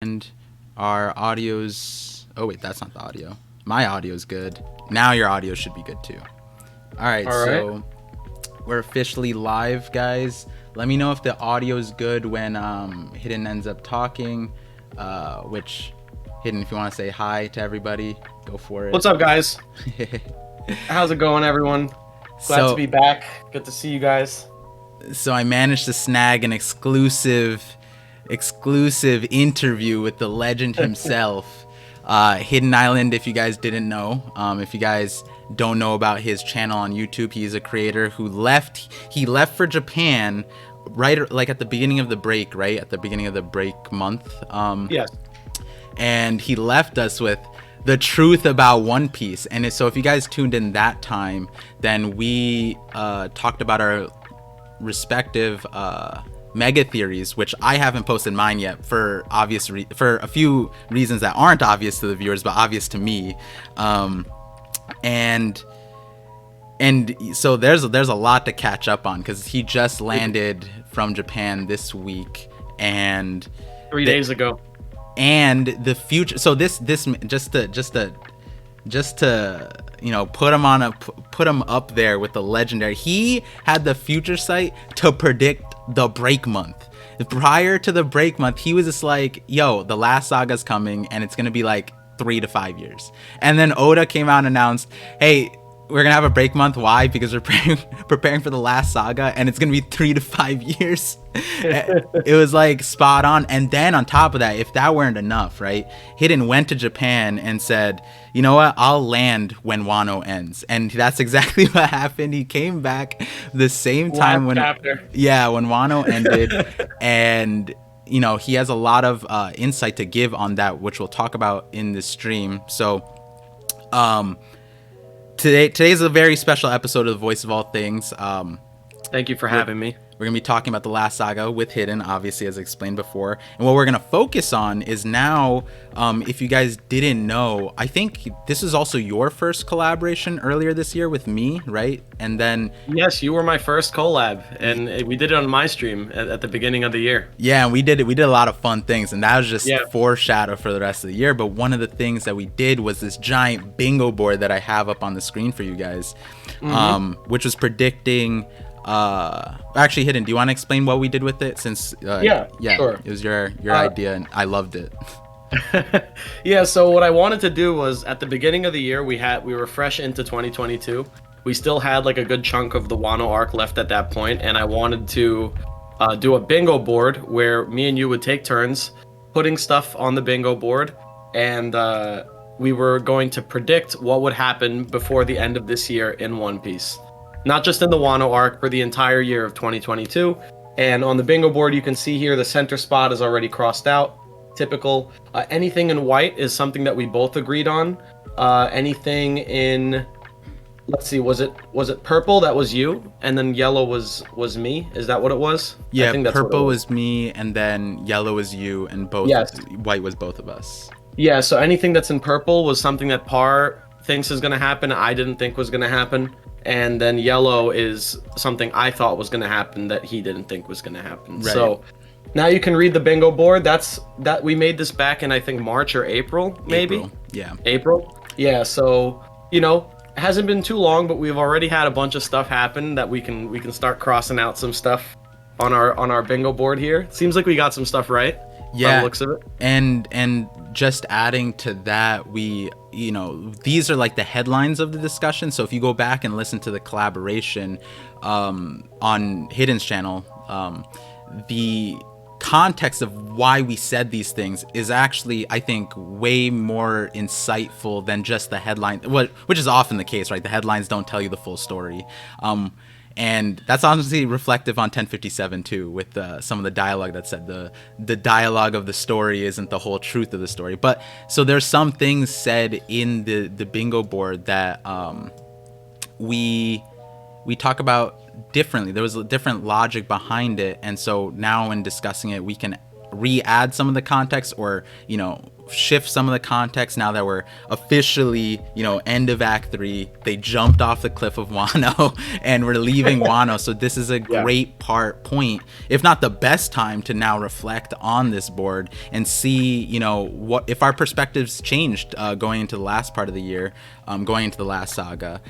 And our audio's... Oh, wait, that's not the audio. My audio's good. Now your audio should be good, too. All right, so we're officially live, guys. Let me know if the audio's good when Hidden ends up talking. Which, Hidden, if you want to say hi to everybody, go for it. What's up, guys? How's it going, everyone? Glad to be back. Good to see you guys. So I managed to snag an exclusive interview with the legend himself. Hidden Island, if you guys didn't know. If you guys don't know about his channel on YouTube, he's a creator who left for Japan right like at the beginning of the break, right? At the beginning of the break month. Yes. And he left us with the truth about One Piece. And so if you guys tuned in that time, then we talked about our respective mega theories, which I haven't posted mine yet for for a few reasons that aren't obvious to the viewers but obvious to me. And so there's a lot to catch up on because he just landed from Japan this week and 3 days ago. And the future, so this just to put him up there with the legendary. He had the future sight to predict the break month. Prior to the break month, he was just like, yo, the last saga's coming and it's gonna be like 3 to 5 years. And then Oda came out and announced, hey, we're gonna have a break month. Why? Because we're preparing for the last saga and it's gonna be 3 to 5 years. It was like spot on. And then on top of that, if that weren't enough, right, Hidden went to Japan and said, you know what, I'll land when Wano ends. And that's exactly what happened. He came back the same time when Wano ended. And he has a lot of insight to give on that, which we'll talk about in this stream. So today's a very special episode of The Voice of All Things. Thank you for having me. We're going to be talking about the last saga with Hidden, obviously, as I explained before. And what we're going to focus on is now, if you guys didn't know, I think this is also your first collaboration earlier this year with me, right? And then... Yes, you were my first collab, and we did it on my stream at the beginning of the year. Yeah, and we did a lot of fun things, and that was just foreshadow for the rest of the year. But one of the things that we did was this giant bingo board that I have up on the screen for you guys, which was predicting... actually, Hidden, do you want to explain what we did with it? Since sure. It was your idea and I loved it. Yeah, so what I wanted to do was at the beginning of the year we were fresh into 2022. We still had like a good chunk of the Wano arc left at that point, and I wanted to do a bingo board where me and you would take turns putting stuff on the bingo board, and we were going to predict what would happen before the end of this year in One Piece. Not just in the Wano arc, for the entire year of 2022. And on the bingo board, you can see here the center spot is already crossed out. Typical. Anything in white is something that we both agreed on. Anything in, let's see, was it purple? That was you, and then yellow was me. Is that what it was? Yeah, I think that's purple was me, and then yellow was you, and white was both of us. Yeah. So anything that's in purple was something that Par thinks is going to happen. I didn't think was going to happen. And then yellow is something I thought was going to happen that he didn't think was going to happen. Right. So now you can read the bingo board. That we made this back in, I think, March or April, maybe. April. Yeah. So, it hasn't been too long, but we've already had a bunch of stuff happen that we can start crossing out some stuff on our bingo board here. Seems like we got some stuff right. Yeah. By the looks of it. And just adding to that, these are like the headlines of the discussion. So if you go back and listen to the collaboration on Hidden's channel, the context of why we said these things is actually, I think, way more insightful than just the headline, which is often the case, right? The headlines don't tell you the full story. And that's honestly reflective on 1057 too, with some of the dialogue that said the dialogue of the story isn't the whole truth of the story. But so there's some things said in the bingo board that we talk about differently. There was a different logic behind it, and so now in discussing it, we can re-add some of the context, or shift some of the context now that we're officially, end of Act 3. They jumped off the cliff of Wano and we're leaving Wano. So this is a great point, if not the best time, to now reflect on this board and see, what if our perspectives changed going into the last part of the year, going into the last saga.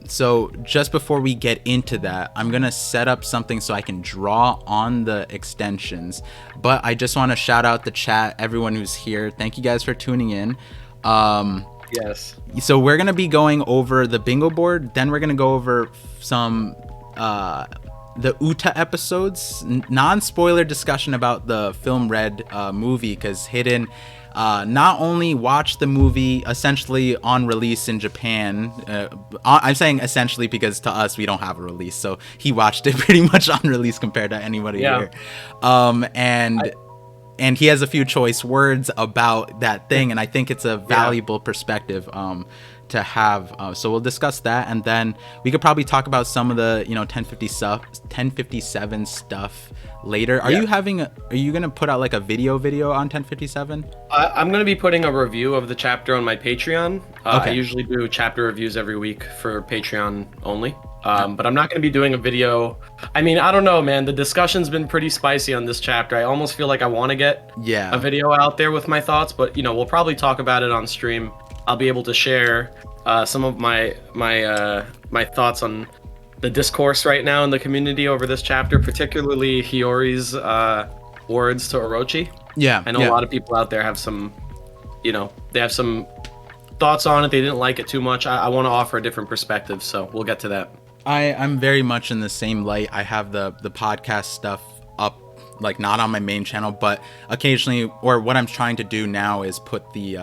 So just before we get into that, I'm going to set up something so I can draw on the extensions. But I just want to shout out the chat, everyone who's here. Thank you guys for tuning in. Yes. So we're going to be going over the bingo board. Then we're going to go over some the Uta episodes, non-spoiler discussion about the film Red movie, because Hidden not only watched the movie essentially on release in Japan. I'm saying essentially because to us we don't have a release, so he watched it pretty much on release compared to anybody here. And he has a few choice words about that thing, and I think it's a valuable perspective to have. So we'll discuss that, and then we could probably talk about some of the 1057 stuff later. Are you gonna put out like a video on 1057? I'm gonna be putting a review of the chapter on my Patreon. Okay. I usually do chapter reviews every week for Patreon only. But I'm not going to be doing a video. I mean, I don't know, man. The discussion's been pretty spicy on this chapter. I almost feel like I want to get a video out there with my thoughts, but we'll probably talk about it on stream. I'll be able to share some of my thoughts on the discourse right now in the community over this chapter, particularly Hiyori's words to Orochi. Yeah, I know a lot of people out there have some, they have some thoughts on it. They didn't like it too much. I want to offer a different perspective, so we'll get to that. I'm very much in the same light. I have the podcast stuff up, like not on my main channel, but occasionally, or what I'm trying to do now is put the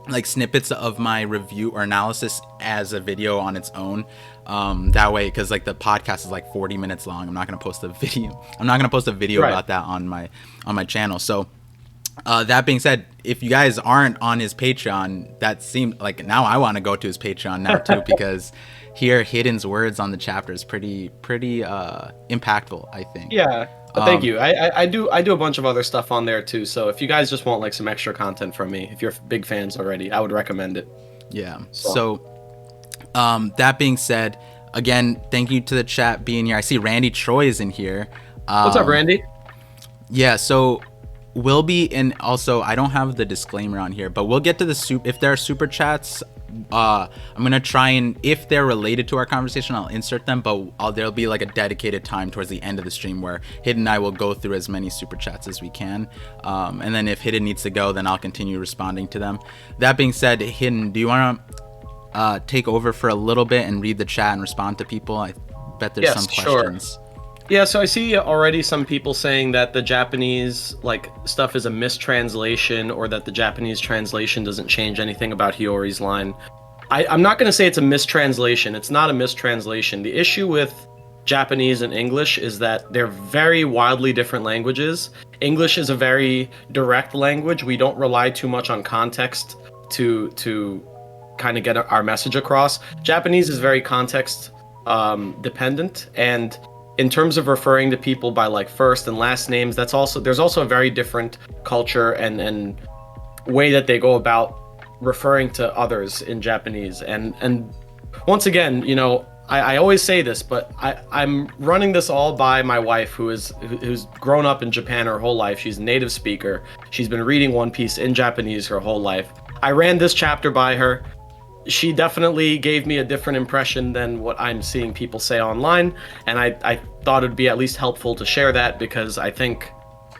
like snippets of my review or analysis as a video on its own. That way, because like the podcast is like 40 minutes long, I'm not gonna post a video. About that on my channel. So that being said, if you guys aren't on his Patreon, that seemed like now I want to go to his Patreon now too, because here Hidden's words on the chapter is pretty impactful, I think. Yeah, thank you. I do a bunch of other stuff on there too. So if you guys just want like some extra content from me, if you're big fans already, I would recommend it. Yeah. So that being said, again, thank you to the chat being here. I see Randy Troy is in here. What's up, Randy? Yeah. So we'll be in. Also, I don't have the disclaimer on here, but we'll get to the if there are super chats. I'm gonna try, and if they're related to our conversation, I'll insert them, but there'll be like a dedicated time towards the end of the stream where Hidden and I will go through as many super chats as we can, and then if Hidden needs to go, then I'll continue responding to them. That being said, Hidden, do you want to take over for a little bit and read the chat and respond to people? I bet there's some questions. Sure. Yeah, so I see already some people saying that the Japanese stuff is a mistranslation, or that the Japanese translation doesn't change anything about Hiyori's line. I'm not going to say it's a mistranslation. It's not a mistranslation. The issue with Japanese and English is that they're very wildly different languages. English is a very direct language. We don't rely too much on context to kind of get our message across. Japanese is very context dependent, and in terms of referring to people by first and last names, there's also a very different culture and way that they go about referring to others in Japanese. And once again, I always say this, but I'm running this all by my wife, who's grown up in Japan her whole life. She's a native speaker. She's been reading One Piece in Japanese her whole life. I ran this chapter by her. She definitely gave me a different impression than what I'm seeing people say online, and I thought it'd be at least helpful to share that, because I think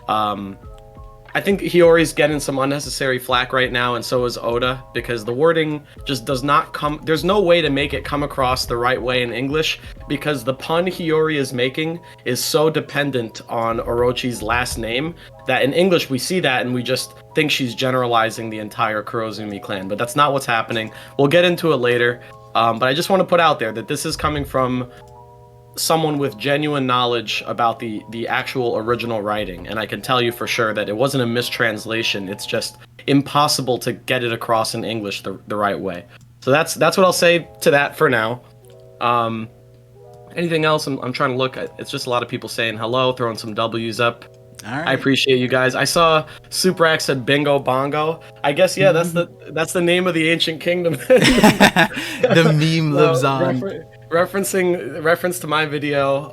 Hiyori's getting some unnecessary flack right now, and so is Oda, because the wording just does not come. There's no way to make it come across the right way in English, because the pun Hiyori is making is so dependent on Orochi's last name that in English we see that and we just think she's generalizing the entire Kurozumi clan, but that's not what's happening. We'll get into it later, but I just want to put out there that this is coming from someone with genuine knowledge about the actual original writing, and I can tell you for sure that it wasn't a mistranslation. It's just impossible to get it across in English the right way. So that's what I'll say to that for now. Anything else? I'm trying to look. It's just a lot of people saying hello, throwing some W's up. All I right. appreciate you guys. I saw Super X said Bingo Bongo. I guess yeah, that's the name of the ancient kingdom. The meme lives No, on. reference to my video.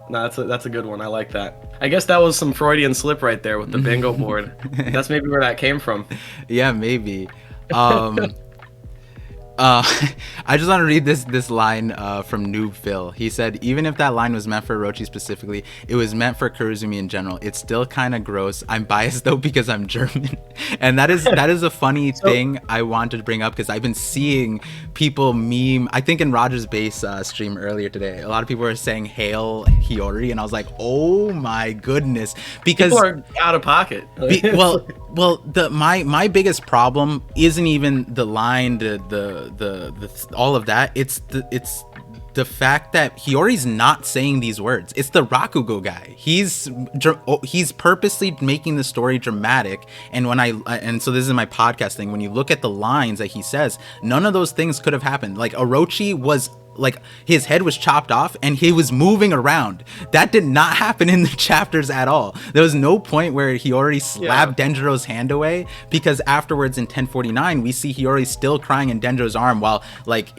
No, that's a good one. I like that. I guess that was some Freudian slip right there with the bingo board. That's maybe where that came from. Yeah, maybe. Um, Uh, I just want to read this line from Noob Phil. He said, even if that line was meant for Orochi specifically, it was meant for Kurozumi in general. It's still kind of gross. I'm biased though because I'm German, and that is a funny thing I wanted to bring up because I've been seeing people meme. I think in Roger's Base stream earlier today, a lot of people were saying "Hail Hiyori," and I was like, oh my goodness, because people are out of pocket. My biggest problem isn't even the line, the all of that. It's the fact that Hiyori's not saying these words. It's the Rakugo guy. He's purposely making the story dramatic. And so this is my podcast thing. When you look at the lines that he says, none of those things could have happened. Like Orochi was like his head was chopped off and he was moving around. That did not happen in the chapters at all. There was no point where Hiyori slapped Denjiro's hand away, because afterwards in 1049 we see Hiyori still crying in Denjiro's arm while like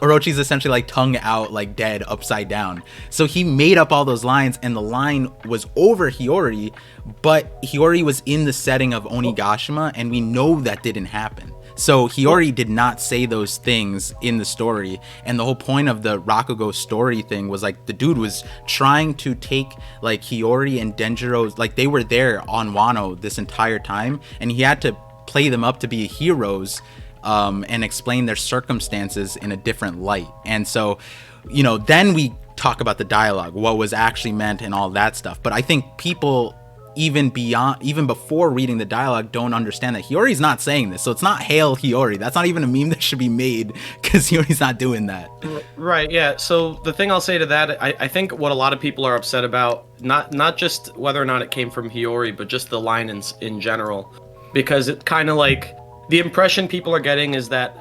Orochi's essentially like tongue out, like dead, upside down. So he made up all those lines and the line was over Hiyori, but Hiyori was in the setting of Onigashima and we know that didn't happen. So Hiyori did not say those things in the story, and the whole point of the Rakugo story thing was like the dude was trying to take like Hiyori and Denjiro's, like they were there on Wano this entire time, and he had to play them up to be heroes and explain their circumstances in a different light. And so, you know, then we talk about the dialogue, what was actually meant and all that stuff. But I think people even before reading the dialogue don't understand that Hiyori's not saying this. So it's not Hail Hiyori. That's not even a meme that should be made, because Hiyori's not doing that. Right, yeah. So the thing I'll say to that, I think what a lot of people are upset about, not just whether or not it came from Hiyori, but just the line in general. Because it kind of like, the impression people are getting is that,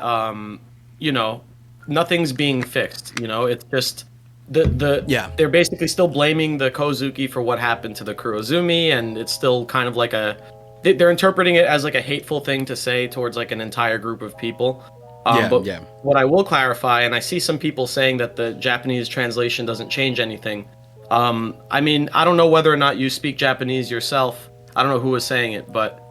you know, nothing's being fixed. You know, it's just... They're basically still blaming the Kozuki for what happened to the Kurozumi, and it's still kind of like they're interpreting it as like a hateful thing to say towards like an entire group of people. What I will clarify, and I see some people saying that the Japanese translation doesn't change anything. I mean, I don't know whether or not you speak Japanese yourself. I don't know who was saying it, but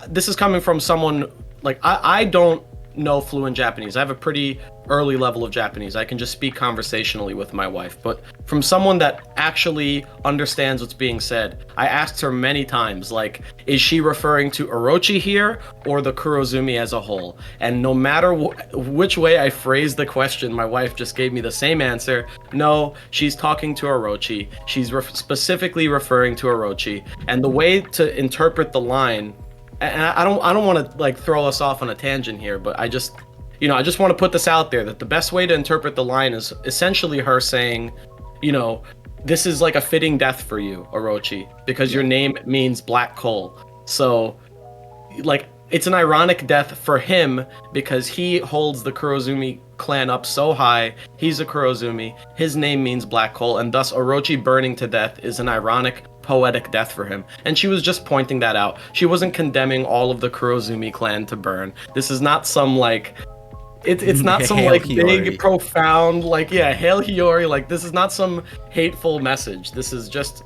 this is coming from someone like I don't know fluent Japanese. I have a pretty early level of Japanese. I can just speak conversationally with my wife, but from someone that actually understands what's being said, I asked her many times, like, is she referring to Orochi here or the Kurozumi as a whole? And no matter which way I phrased the question, my wife just gave me the same answer. No, she's talking to Orochi. She's specifically referring to Orochi. And the way to interpret the line, and I don't want to like throw us off on a tangent here, but I just want to put this out there, that the best way to interpret the line is essentially her saying, you know, this is like a fitting death for you, Orochi, because your name means black coal. So, like, it's an ironic death for him because he holds the Kurozumi clan up so high. He's a Kurozumi. His name means black coal, and thus Orochi burning to death is an ironic, poetic death for him. And she was just pointing that out. She wasn't condemning all of the Kurozumi clan to burn. This is not some like... It's not some like Hiyori. big, profound, like, Hail Hiyori. Like, this is not some hateful message. This is just...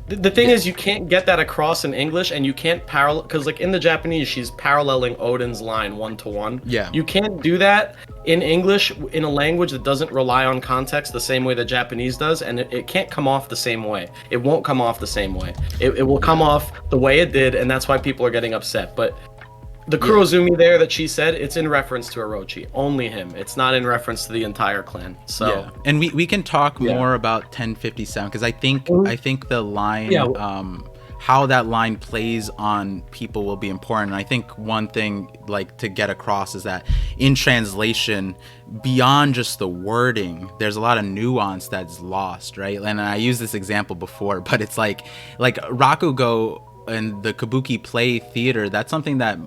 The thing is, you can't get that across in English, and you can't parallel, because like in the Japanese, she's paralleling Odin's line 1-to-1. Yeah. You can't do that in English in a language that doesn't rely on context the same way the Japanese does, and it can't come off the same way. It won't come off the same way. It will come off the way it did, and that's why people are getting upset. But the Kurozumi there that she said, it's in reference to Orochi, only him. It's not in reference to the entire clan. So and we can talk more about 1057, because I think the line, how that line plays on people will be important. And I think one thing like to get across is that in translation, beyond just the wording, there's a lot of nuance that's lost, right? And I used this example before, but it's like Rakugo and the kabuki play theater, that's something that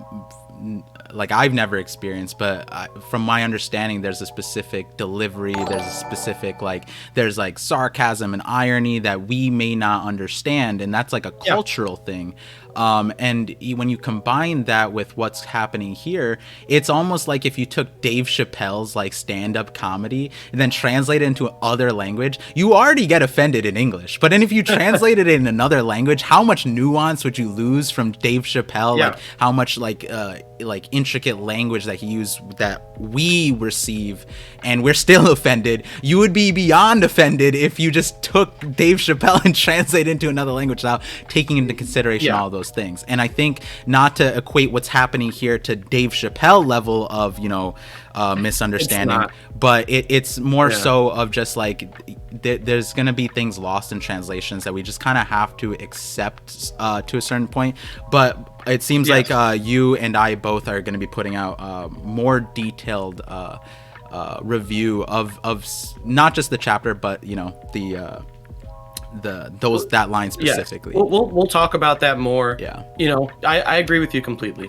like I've never experienced, but from my understanding, there's a specific delivery, there's a specific there's like sarcasm and irony that we may not understand, and that's like a cultural thing. And when you combine that with what's happening here, it's almost like if you took Dave Chappelle's like stand-up comedy and then translate it into other language, you already get offended in English. But then if you translate it in another language, how much nuance would you lose from Dave Chappelle? Like how much like intricate language that he used that we receive, and we're still offended. You would be beyond offended if you just took Dave Chappelle and translate it into another language without taking into consideration all those things. And I think not to equate what's happening here to Dave Chappelle level of misunderstanding, but it's more so of just like there's gonna be things lost in translations that we just kind of have to accept to a certain point. But it seems like you and I both are going to be putting out more detailed review of not just the chapter, but that line specifically. We'll talk about that more. I agree with you completely.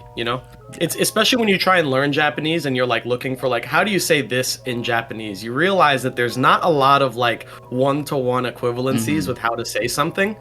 It's especially when you try and learn Japanese and you're like looking for like, how do you say this in Japanese? You realize that there's not a lot of like one-to-one equivalencies with how to say something.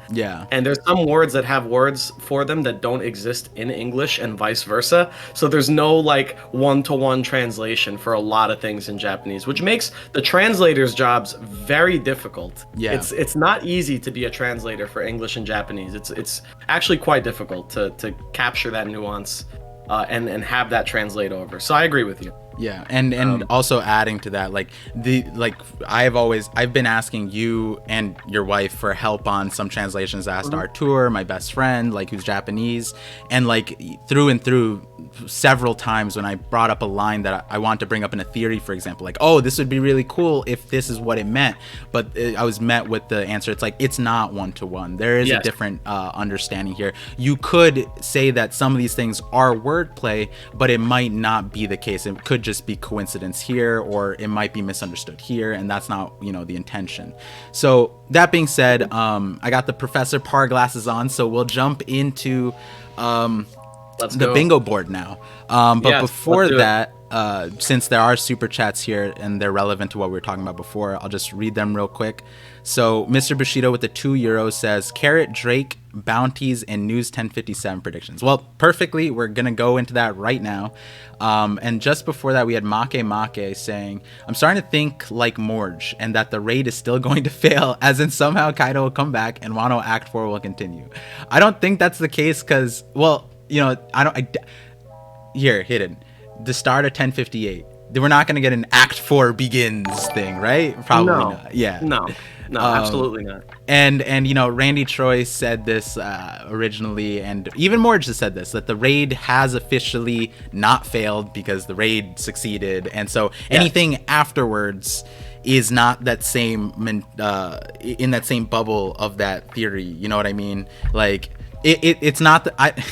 And there's some words that have words for them that don't exist in English and vice versa. So there's no like one-to-one translation for a lot of things in Japanese, which makes the translators' jobs very difficult. It's not easy to be a translator for English and Japanese. It's actually quite difficult to capture that nuance. And have that translate over. So I agree with you. And also adding to that, I've been asking you and your wife for help on some translations. I asked Artur, my best friend, who's Japanese, and through and through several times when I brought up a line that I want to bring up in a theory, for example, this would be really cool if this is what it meant, but I was met with the answer, it's not one-to-one. There is a different understanding here. You could say that some of these things are wordplay, but it might not be the case. It could just be coincidence here, or it might be misunderstood here, and that's not the intention. So that being said, I got the Professor Parr glasses on, so we'll jump into the bingo board now. But before that, since there are super chats here and they're relevant to what we were talking about before, I'll just read them real quick. So Mr. Bushido with the €2 says, Carrot, Drake, bounties, and News 1057 predictions. Well, perfectly. We're going to go into that right now. And just before that, we had Make saying, I'm starting to think like Morge, and that the raid is still going to fail, as in somehow Kaido will come back and Wano Act 4 will continue. I don't think that's the case because, hidden. The start of 1058. We're not going to get an Act 4 begins thing, right? Probably not. No, absolutely not. And Randy Troy said this originally, and even more just said this, that the raid has officially not failed because the raid succeeded, and so anything afterwards is not that same in that same bubble of that theory. You know what I mean? It's not that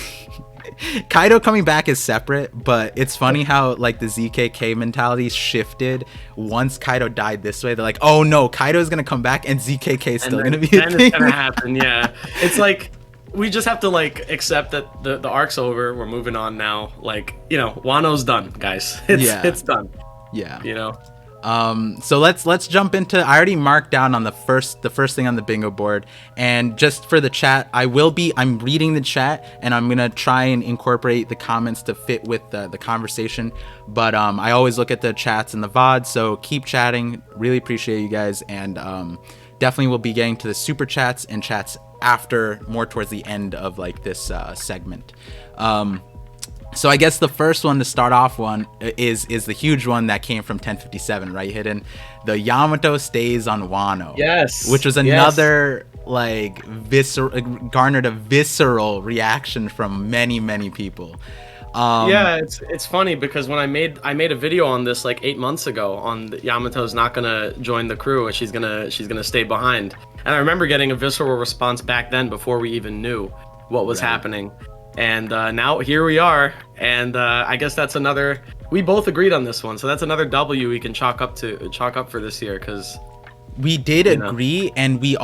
Kaido coming back is separate, but it's funny how the ZKK mentality shifted once Kaido died this way. They're like, oh no, Kaido's gonna come back and ZKK is still gonna be a thing. It's gonna happen. It's we just have to accept that the arc's over. We're moving on now. Wano's done, guys. It's done. So let's jump into. I already marked down on the first thing on the bingo board, and just for the chat, I'm reading the chat, and I'm gonna try and incorporate the comments to fit with the conversation. But I always look at the chats in the VOD, so keep chatting. Really appreciate you guys, and definitely will be getting to the super chats and chats after, more towards the end of this segment. So I guess the first one to start off is the huge one that came from 1057, right, Hidden? The Yamato stays on Wano. Yes. Which was another garnered a visceral reaction from many, many people. It's funny because when I made a video on this 8 months ago on Yamato's not gonna join the crew, and she's gonna stay behind. And I remember getting a visceral response back then before we even knew what was happening. And now here we are, and I guess that's another. We both agreed on this one, so that's another W we can chalk up for this year. Because We did you know? agree, and we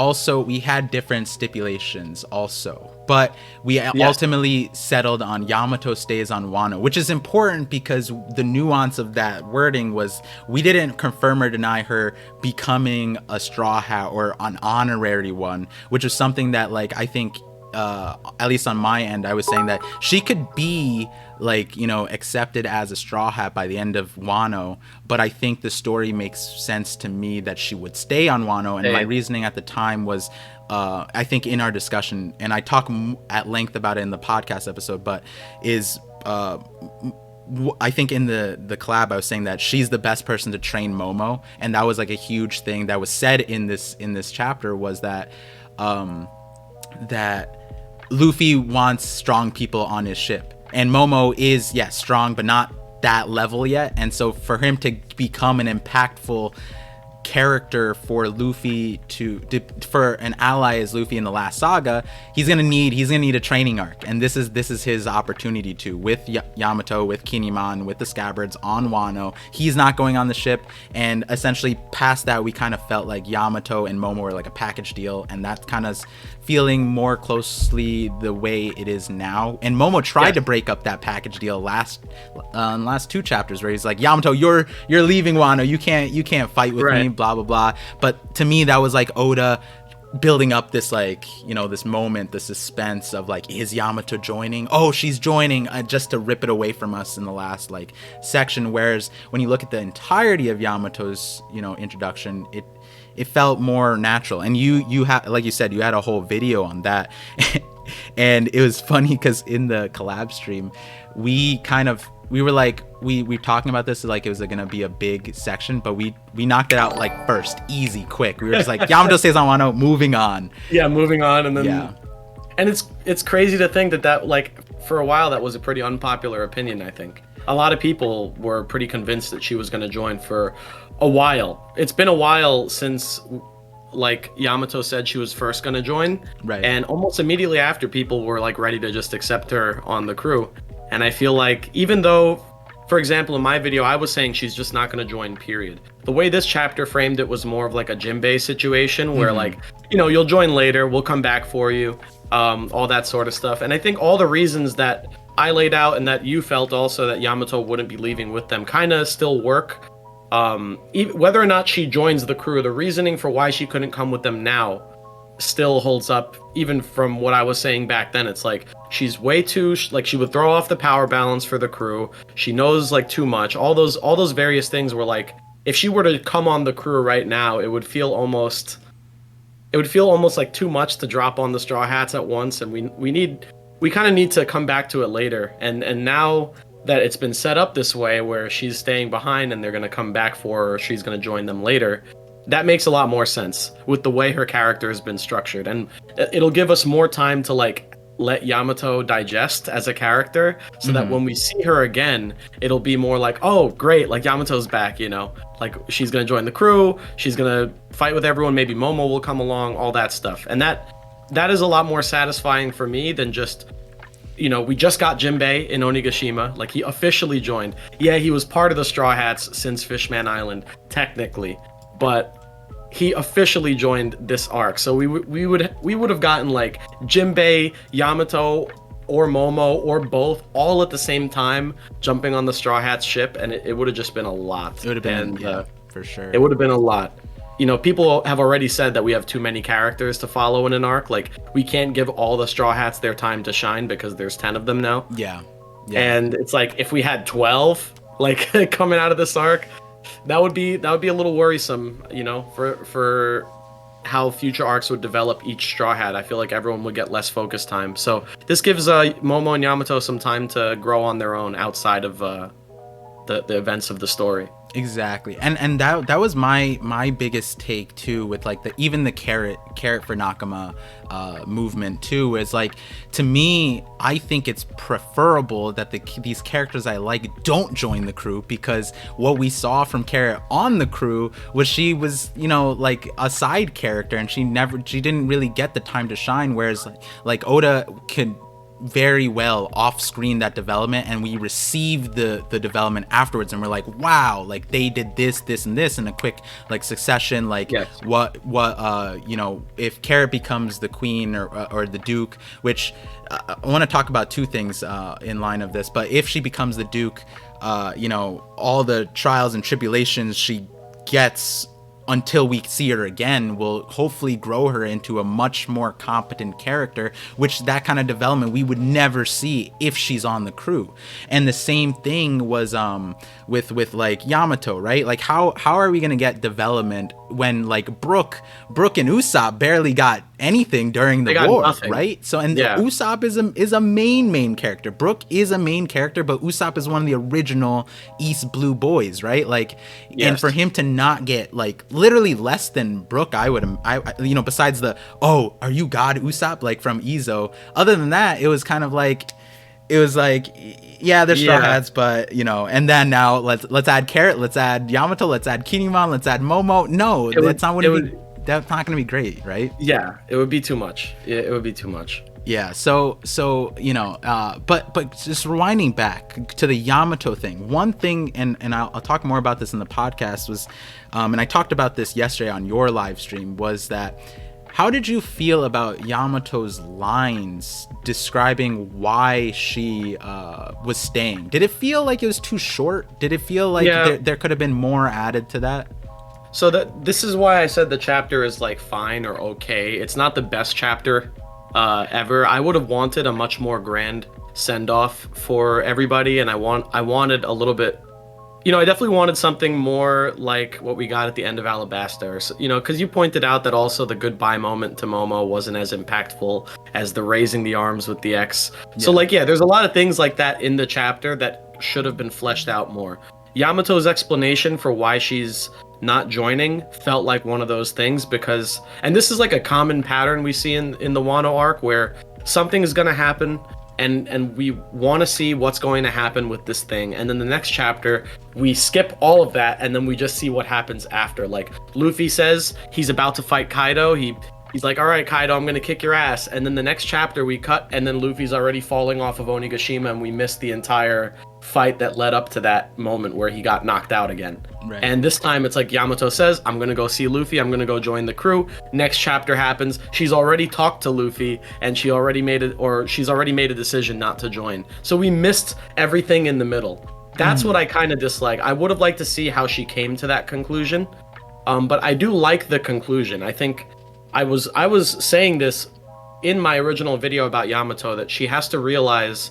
had different stipulations also, but we Yes. ultimately settled on Yamato stays on Wano, which is important because the nuance of that wording was we didn't confirm or deny her becoming a Straw Hat or an honorary one, which is something that, like, I think at least on my end, I was saying that she could be, like, you know, accepted as a Straw Hat by the end of Wano, but I think the story makes sense to me that she would stay on Wano, and my reasoning at the time was, I think in our discussion, and I talk at length about it in the podcast episode, but is I think in the collab I was saying that she's the best person to train Momo, and that was like a huge thing that was said in this chapter, was that that Luffy wants strong people on his ship, and Momo is, yes, strong, but not that level yet. And so for him to become an impactful character for Luffy for an ally as Luffy in the last saga, he's gonna need a training arc, and this is his opportunity to, with Yamato, with Kinemon, with the Scabbards on Wano. He's not going on the ship, and essentially past that we kind of felt like Yamato and Momo were like a package deal, and that kind of feeling more closely the way it is now. And Momo tried to break up that package deal last 2 chapters, where he's like, Yamato, you're leaving Wano, you can't fight with me, blah blah blah. But to me that was like Oda building up this, like, you know, this moment, the suspense of like, is Yamato joining? Oh, she's joining, just to rip it away from us in the last like section. Whereas when you look at the entirety of Yamato's, you know, introduction, it felt more natural. And you had, like you said, you had a whole video on that. And it was funny because in the collab stream we were like, we talking about this like it was gonna be a big section, but we knocked it out like first, easy, quick. We were just like, Yamato stays on Wano, moving on. Yeah, moving on. And then and it's crazy to think that like for a while that was a pretty unpopular opinion. I think a lot of people were pretty convinced that she was going to join for a while. It's been a while since, like, Yamato said she was first going to join, right? And almost immediately after, people were like ready to just accept her on the crew. And I feel like, even though, for example, in my video I was saying she's just not going to join, period, the way this chapter framed it was more of like a Jinbei situation where like, you know, you'll join later, we'll come back for you, all that sort of stuff. And I think all the reasons that I laid out and that you felt also that Yamato wouldn't be leaving with them kind of still work. Whether or not she joins the crew, the reasoning for why she couldn't come with them now still holds up, even from what I was saying back then. It's like, she's way too, like, she would throw off the power balance for the crew. She knows like too much. All those various things were like, if she were to come on the crew right now, it would feel almost like too much to drop on the Straw Hats at once. And we kind of need to come back to it later. And now that it's been set up this way, where she's staying behind and they're going to come back for her, or she's going to join them later, that makes a lot more sense with the way her character has been structured. And it'll give us more time to like let Yamato digest as a character, so that when we see her again, it'll be more like, oh great, like Yamato's back, you know, like she's going to join the crew, she's going to fight with everyone, maybe Momo will come along, all that stuff. And that is a lot more satisfying for me than just, you know, we just got Jinbei in Onigashima, like he officially joined. Yeah, he was part of the Straw Hats since Fishman Island, technically, but he officially joined this arc. So we would have gotten like Jinbei, Yamato, or Momo, or both, all at the same time, jumping on the Straw Hats ship, and it would have just been a lot. It would have been, yeah, for sure. It would have been a lot. You know, people have already said that we have too many characters to follow in an arc. Like, we can't give all the Straw Hats their time to shine because there's 10 of them now. Yeah. And it's like, if we had 12, like, coming out of this arc, that would be a little worrisome, you know, for how future arcs would develop each Straw Hat. I feel like everyone would get less focus time. So this gives Momo and Yamato some time to grow on their own outside of the events of the story. Exactly. And that was my biggest take too, with like even the carrot for Nakama movement too, is like, to me, I think it's preferable that these characters I like don't join the crew, because what we saw from Carrot on the crew was she was, you know, like a side character, and she didn't really get the time to shine, whereas like Oda could very well off screen, that development, and we receive the development afterwards, and we're like, wow, like they did this and this in a quick like succession. Like Yes. what you know, if Carrot becomes the queen or the duke, which I want to talk about two things in line of this, but if she becomes the duke, you know, all the trials and tribulations she gets until we see her again will hopefully grow her into a much more competent character, which that kind of development we would never see if she's on the crew. And the same thing was with like Yamato, right? Like how are we gonna get development when like Brook and Usopp barely got anything during the war, nothing. right? So and Yeah. Usopp is a main character. Brook is a main character, but Usopp is one of the original East Blue boys, right? Like, Yes. and for him to not get like literally less than Brook, I you know, besides the "oh, are you God Usopp" like from Izo, other than that, it was kind of like, it was like, yeah, they're Straw Hats, but you know. And then now let's add Carrot, let's add Yamato, let's add Kinemon, let's add Momo. No, that's not going to be great, right? Yeah, it would be too much. It would be too much. Yeah, so you know, but just rewinding back to the Yamato thing, one thing, and I'll talk more about this in the podcast, was, and I talked about this yesterday on your live stream, was that how did you feel about Yamato's lines describing why she was staying? Did it feel like it was too short? Did it feel like there could have been more added to that? So this is why I said the chapter is like fine or okay. It's not the best chapter ever. I would have wanted a much more grand send-off for everybody, and I wanted a little bit, you know, I definitely wanted something more like what we got at the end of Alabasta, you know, because you pointed out that also the goodbye moment to Momo wasn't as impactful as the raising the arms with the X. So like, yeah, there's a lot of things like that in the chapter that should have been fleshed out more. Yamato's explanation for why she's not joining felt like one of those things, because, and this is like a common pattern we see in the Wano arc, where something is going to happen and we want to see what's going to happen with this thing, and then the next chapter we skip all of that and then we just see what happens after. Like Luffy says he's about to fight Kaido, he's like, all right, Kaido, I'm gonna kick your ass, and then the next chapter we cut and then Luffy's already falling off of Onigashima, and we missed the entire fight that led up to that moment where he got knocked out again. Right. And this time it's like Yamato says, I'm gonna go see Luffy, I'm gonna go join the crew. Next chapter happens, she's already talked to Luffy and she's already made a decision not to join. So we missed everything in the middle. That's what I kind of dislike. I would have liked to see how she came to that conclusion, but I do like the conclusion. I think I was saying this in my original video about Yamato, that she has to realize,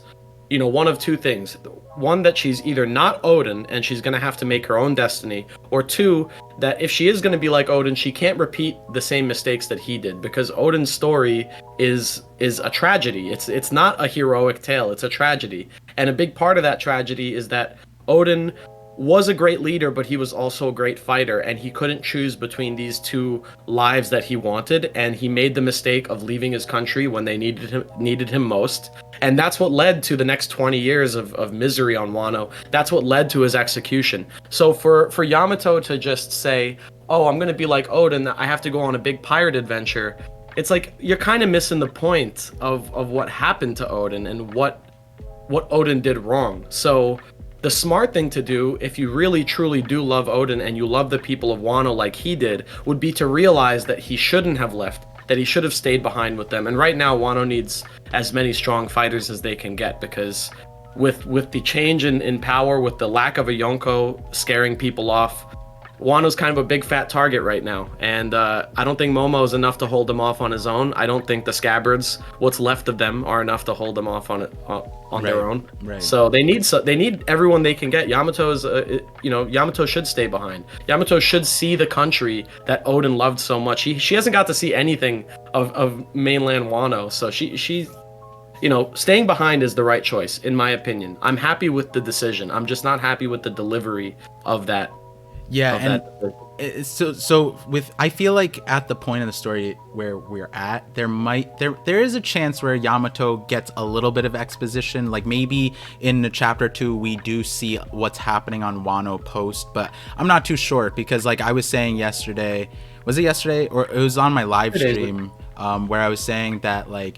you know, one of two things. One, that she's either not Odin and she's going to have to make her own destiny, or two, that if she is going to be like Odin, she can't repeat the same mistakes that he did, because Odin's story is a tragedy. It's not a heroic tale, it's a tragedy. And a big part of that tragedy is that Odin was a great leader, but he was also a great fighter, and he couldn't choose between these two lives that he wanted, and he made the mistake of leaving his country when they needed him most. And that's what led to the next 20 years of misery on Wano. That's what led to his execution. So for Yamato to just say, oh, I'm gonna be like Odin, I have to go on a big pirate adventure, it's like you're kind of missing the point of what happened to Odin and what Odin did wrong. So the smart thing to do, if you really truly do love Odin and you love the people of Wano like he did, would be to realize that he shouldn't have left, that he should have stayed behind with them. And right now, Wano needs as many strong fighters as they can get, because with the change in power, with the lack of a Yonko scaring people off, Wano's kind of a big fat target right now, and I don't think Momo is enough to hold him off on his own. I don't think the Scabbards, what's left of them, are enough to hold them off on their own. Right. So they need everyone they can get. Yamato should stay behind. Yamato should see the country that Odin loved so much. She hasn't got to see anything of mainland Wano, so she staying behind is the right choice, in my opinion. I'm happy with the decision. I'm just not happy with the delivery of that. Yeah, and so I feel like at the point of the story where we're at, there is a chance where Yamato gets a little bit of exposition. Like maybe in the chapter 2 we do see what's happening on Wano post, but I'm not too sure, because like I was saying yesterday, was it yesterday or it was on my live stream, where I was saying that like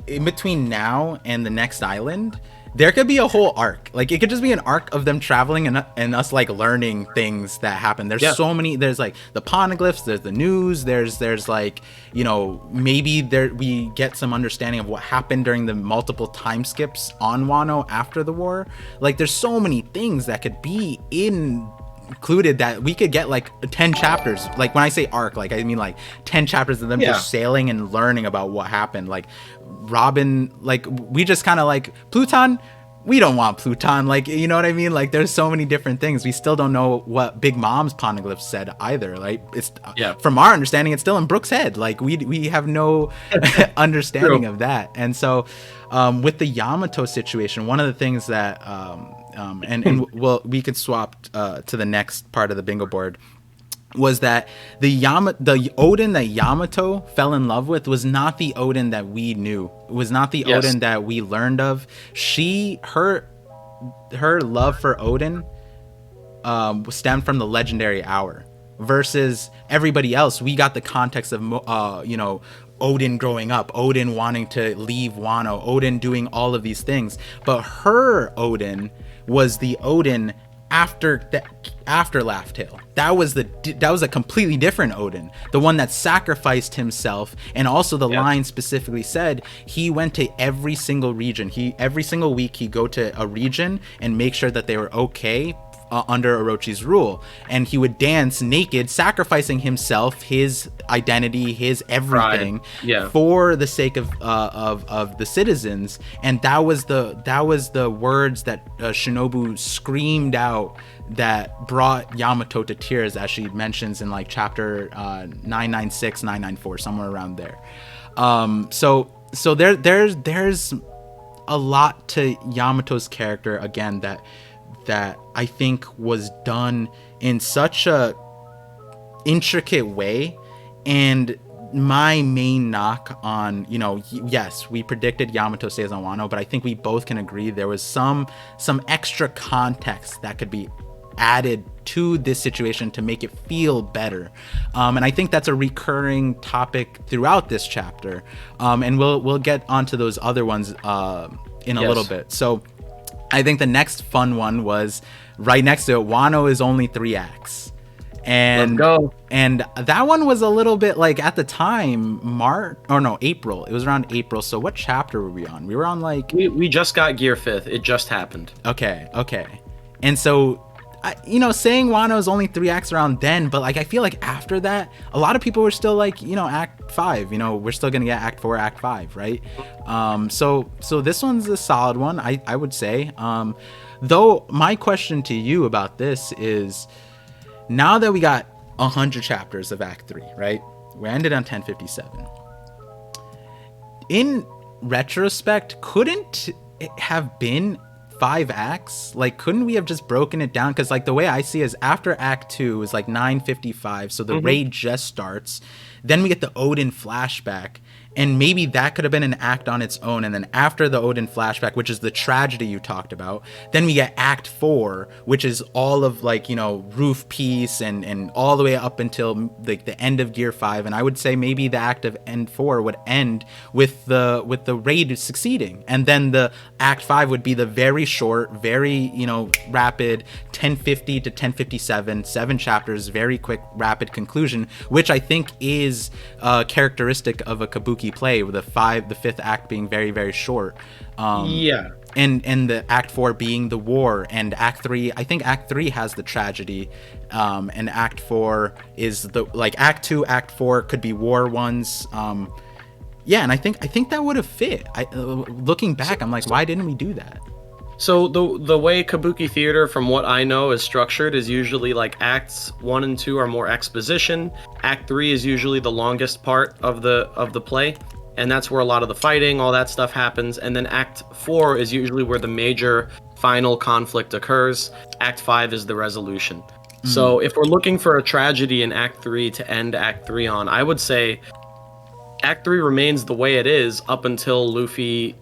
in between now and the next island, there could be a whole arc. Like it could just be an arc of them traveling and us like learning things that happen. There's so many. There's like the poneglyphs. There's the news. There's like, you know, maybe there we get some understanding of what happened during the multiple time skips on Wano after the war. Like there's so many things that could be included that we could get like 10 chapters. Like when I say arc, like I mean like 10 chapters of them just sailing and learning about what happened. Like Robin, like we just kind of like Pluton, we don't want Pluton, like, you know what I mean? Like there's so many different things. We still don't know what Big Mom's poneglyph said either. Like it's from our understanding, it's still in Brooke's head. Like we have no understanding of that. And so with the Yamato situation, one of the things that and we could swap to the next part of the bingo board, was that the Odin that Yamato fell in love with was not the Odin that we knew. It was not the Odin that we learned of. Her love for Odin stemmed from the legendary hour, versus everybody else. We got the context of you know, Odin growing up, Odin wanting to leave Wano, Odin doing all of these things. But her Odin was the Odin after Laugh Tale. That was a completely different Odin, the one that sacrificed himself. And also the line specifically said he went to every single region. Every single week he'd go to a region and make sure that they were okay under Orochi's rule, and he would dance naked, sacrificing himself, his identity, his everything, for the sake of the citizens. And that was the words that Shinobu screamed out that brought Yamato to tears, as she mentions in like chapter 996, 994, somewhere around there. So there's a lot to Yamato's character, again, that I think was done in such a intricate way. And my main knock on, you know, yes, we predicted Yamato stays on Wano, but I think we both can agree there was some extra context that could be added to this situation to make it feel better. And I think that's a recurring topic throughout this chapter. And we'll get onto those other ones in a little bit. So I think the next fun one was right next to it. Wano is only 3 acts. And let's go. And that one was a little bit like, at the time, April. It was around April. So what chapter were we on? We were on like... We just got Gear 5th. It just happened. Okay. And so, you know, saying Wano is only 3 acts around then, but like I feel like after that, a lot of people were still like, you know, Act 5. You know, we're still gonna get Act 4, Act 5, right? So this one's a solid one, I would say. Though my question to you about this is, now that we got 100 chapters of Act 3, right? We ended on 1057. In retrospect, couldn't it have been 5 acts? Like, couldn't we have just broken it down? Because like the way I see it is, after Act 2 is like 955, so the raid just starts. Then we get the Odin flashback, and maybe that could have been an act on its own. And then after the Odin flashback, which is the tragedy you talked about, then we get Act 4, which is all of like, you know, Roof Piece and all the way up until like the end of Gear 5. And I would say maybe the act of End 4 would end with the raid succeeding, and then the Act 5 would be the very short, very, you know, rapid 1050 to 1057, 7 chapters, very quick, rapid conclusion, which I think is characteristic of a Kabuki play, with the 5th act being very, very short. And the Act 4 being the war, and Act 3, I think Act 3 has the tragedy, and Act 4 is the, like, Act 2, Act 4 could be war ones. And I think that would have fit. Looking back, I'm like, why didn't we do that? So the way Kabuki theater, from what I know, is structured is usually like Acts 1 and 2 are more exposition. Act 3 is usually the longest part of the play, and that's where a lot of the fighting, all that stuff happens. And then Act 4 is usually where the major final conflict occurs. Act 5 is the resolution. So if we're looking for a tragedy in Act 3 to end Act 3 on, I would say Act 3 remains the way it is up until Luffy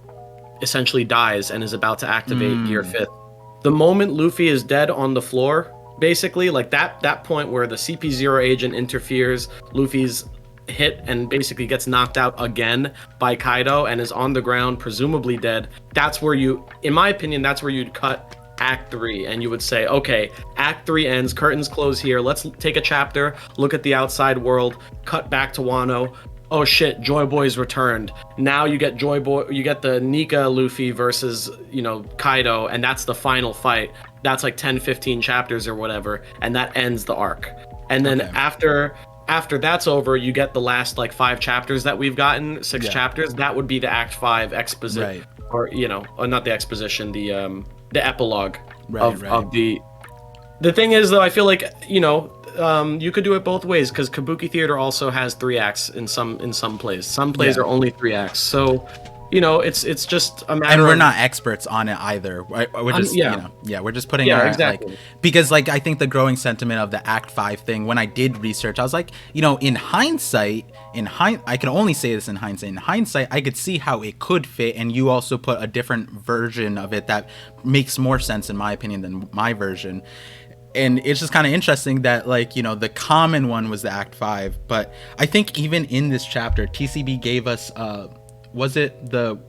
essentially dies and is about to activate Gear 5th. The moment Luffy is dead on the floor, basically, like that point where the CP0 agent interferes, Luffy's hit and basically gets knocked out again by Kaido and is on the ground, presumably dead, that's where you, in my opinion, that's where you'd cut Act 3 and you would say, okay, Act 3 ends, curtains close here, let's take a chapter, look at the outside world, cut back to Wano. Oh shit, Joy Boy's returned. Now you get you get the Nika Luffy versus, Kaido, and that's the final fight. That's like 10, 15 chapters or whatever, and that ends the arc. And then after that's over, you get the last like 5 chapters that we've gotten, 6 chapters. That would be the Act 5 exposition, or not the exposition, the epilogue of the. The thing is, though, I feel like you could do it both ways, because Kabuki Theater also has 3 acts in some plays. Some plays are only 3 acts, so it's just a matter. And we're not experts on it either. We're just we're just putting our exactly. Because like I think the growing sentiment of the Act 5 thing, when I did research, I was like, in hindsight, I can only say this in hindsight. In hindsight, I could see how it could fit, and you also put a different version of it that makes more sense in my opinion than my version. And it's just kind of interesting that, like, the common one was the Act 5. But I think even in this chapter, TCB gave us, was it the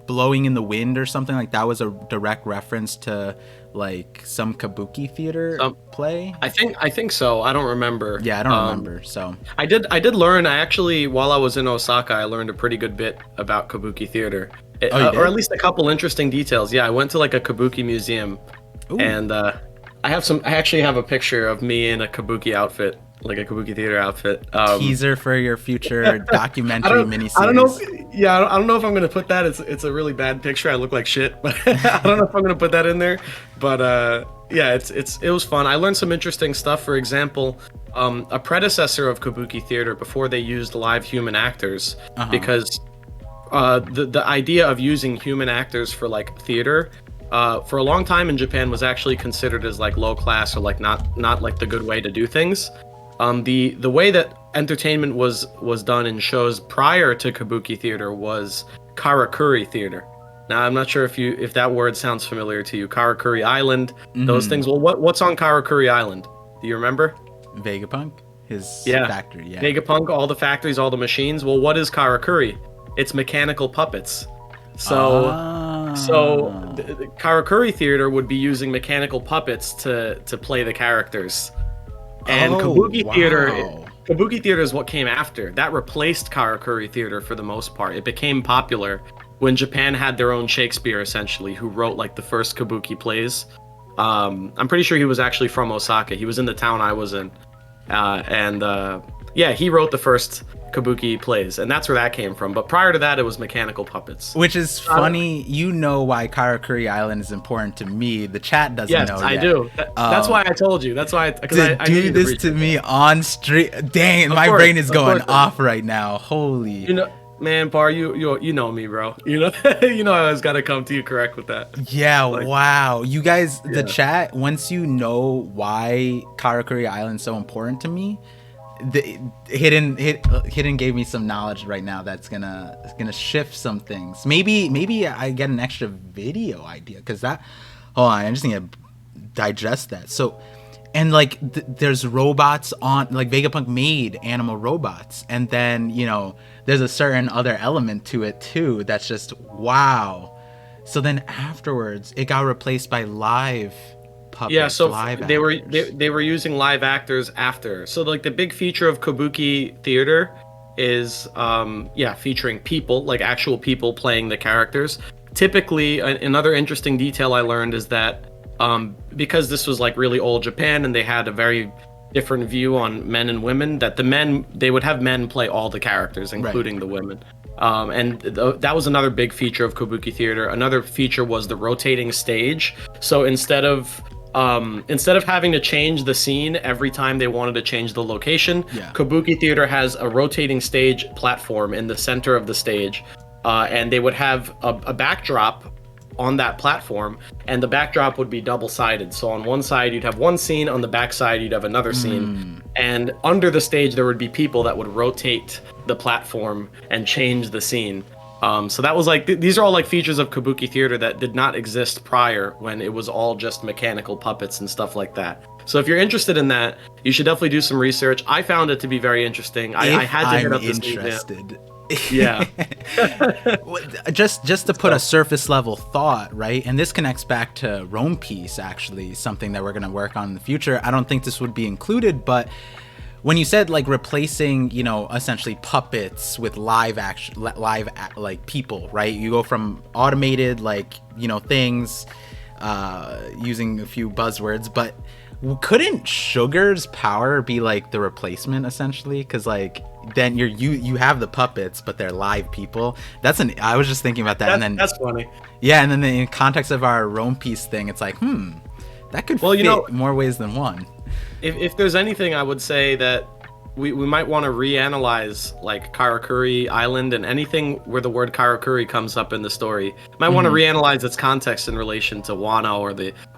blowing in the wind or something? Like, that was a direct reference to, like, some Kabuki Theater play? I think so. I don't remember. Yeah, I don't remember, so. I did learn, while I was in Osaka, I learned a pretty good bit about Kabuki Theater. Or at least a couple interesting details. Yeah, I went to, like, a Kabuki museum. Ooh. And, I actually have a picture of me in a Kabuki outfit, like a Kabuki Theater outfit. Teaser for your future documentary miniseries. I don't know if I'm gonna put that. It's a really bad picture. I look like shit, but I don't know if I'm gonna put that in there. But it was fun. I learned some interesting stuff. For example, a predecessor of Kabuki Theater, before they used live human actors, because the idea of using human actors for like theater. For a long time in Japan was actually considered as like low class, or like not like the good way to do things. The way that entertainment was done in shows prior to Kabuki Theater was Karakuri Theater. Now I'm not sure if that word sounds familiar to you. Karakuri Island, those things. Well, what's on Karakuri Island? Do you remember? Vegapunk, his factory. Yeah. Vegapunk, all the factories, all the machines. Well, what is Karakuri? It's mechanical puppets. So the Karakuri Theater would be using mechanical puppets to play the characters. And Kabuki Theater is what came after. That replaced Karakuri Theater for the most part. It became popular when Japan had their own Shakespeare, essentially, who wrote like the first Kabuki plays. I'm pretty sure he was actually from Osaka. He was in the town I was in. He wrote the first Kabuki plays, and that's where that came from. But prior to that, it was mechanical puppets. Which is funny. Why Karakuri Island is important to me. The chat doesn't know. Yes, I do. That's why I told you. That's why. Because I do this to me on stream. Dang, my brain is going off right now. Holy. Man, Bar, you know me, bro. I always gotta come to you correct with that. Yeah, wow. You guys, the chat, once you know why Karakuri Island is so important to me, Hidden gave me some knowledge right now that's gonna shift some things. Maybe I get an extra video idea, because hold on, I just need to digest that. So, and like there's robots on, like Vegapunk made animal robots, and then there's a certain other element to it too that's just wow. So then afterwards it got replaced by live puppets. Yeah, so they were using live actors after. So like the big feature of Kabuki Theater is featuring people, like actual people playing the characters. Typically, another interesting detail I learned is that because this was like really old Japan and they had a very different view on men and women, that they would have men play all the characters, including the women. That was another big feature of Kabuki Theater. Another feature was the rotating stage. So instead of having to change the scene every time they wanted to change the location, Kabuki Theater has a rotating stage platform in the center of the stage, and they would have a backdrop on that platform, and the backdrop would be double-sided. So on one side you'd have one scene, on the back side you'd have another scene, and under the stage there would be people that would rotate the platform and change the scene. So that was like, these are all like features of Kabuki Theater that did not exist prior, when it was all just mechanical puppets and stuff like that. So if you're interested in that, you should definitely do some research. I found it to be very interesting. I had to hit I'm up this interested. Yeah. just to put a surface level thought, right? And this connects back to Rome Piece, actually, something that we're going to work on in the future. I don't think this would be included, but when you said like replacing, you know, essentially puppets with live action, like people, right? You go from automated, like, you know, things, using a few buzzwords, but couldn't Sugar's power be like the replacement essentially? Because like then you have the puppets, but they're live people. I was just thinking about that, and then that's funny. Yeah, and then in context of our Rome Piece thing, it's like, that could fit more ways than one. If there's anything, I would say that we might want to reanalyze like Karakuri Island and anything where the word Karakuri comes up in the story. Might want to reanalyze its context in relation to Wano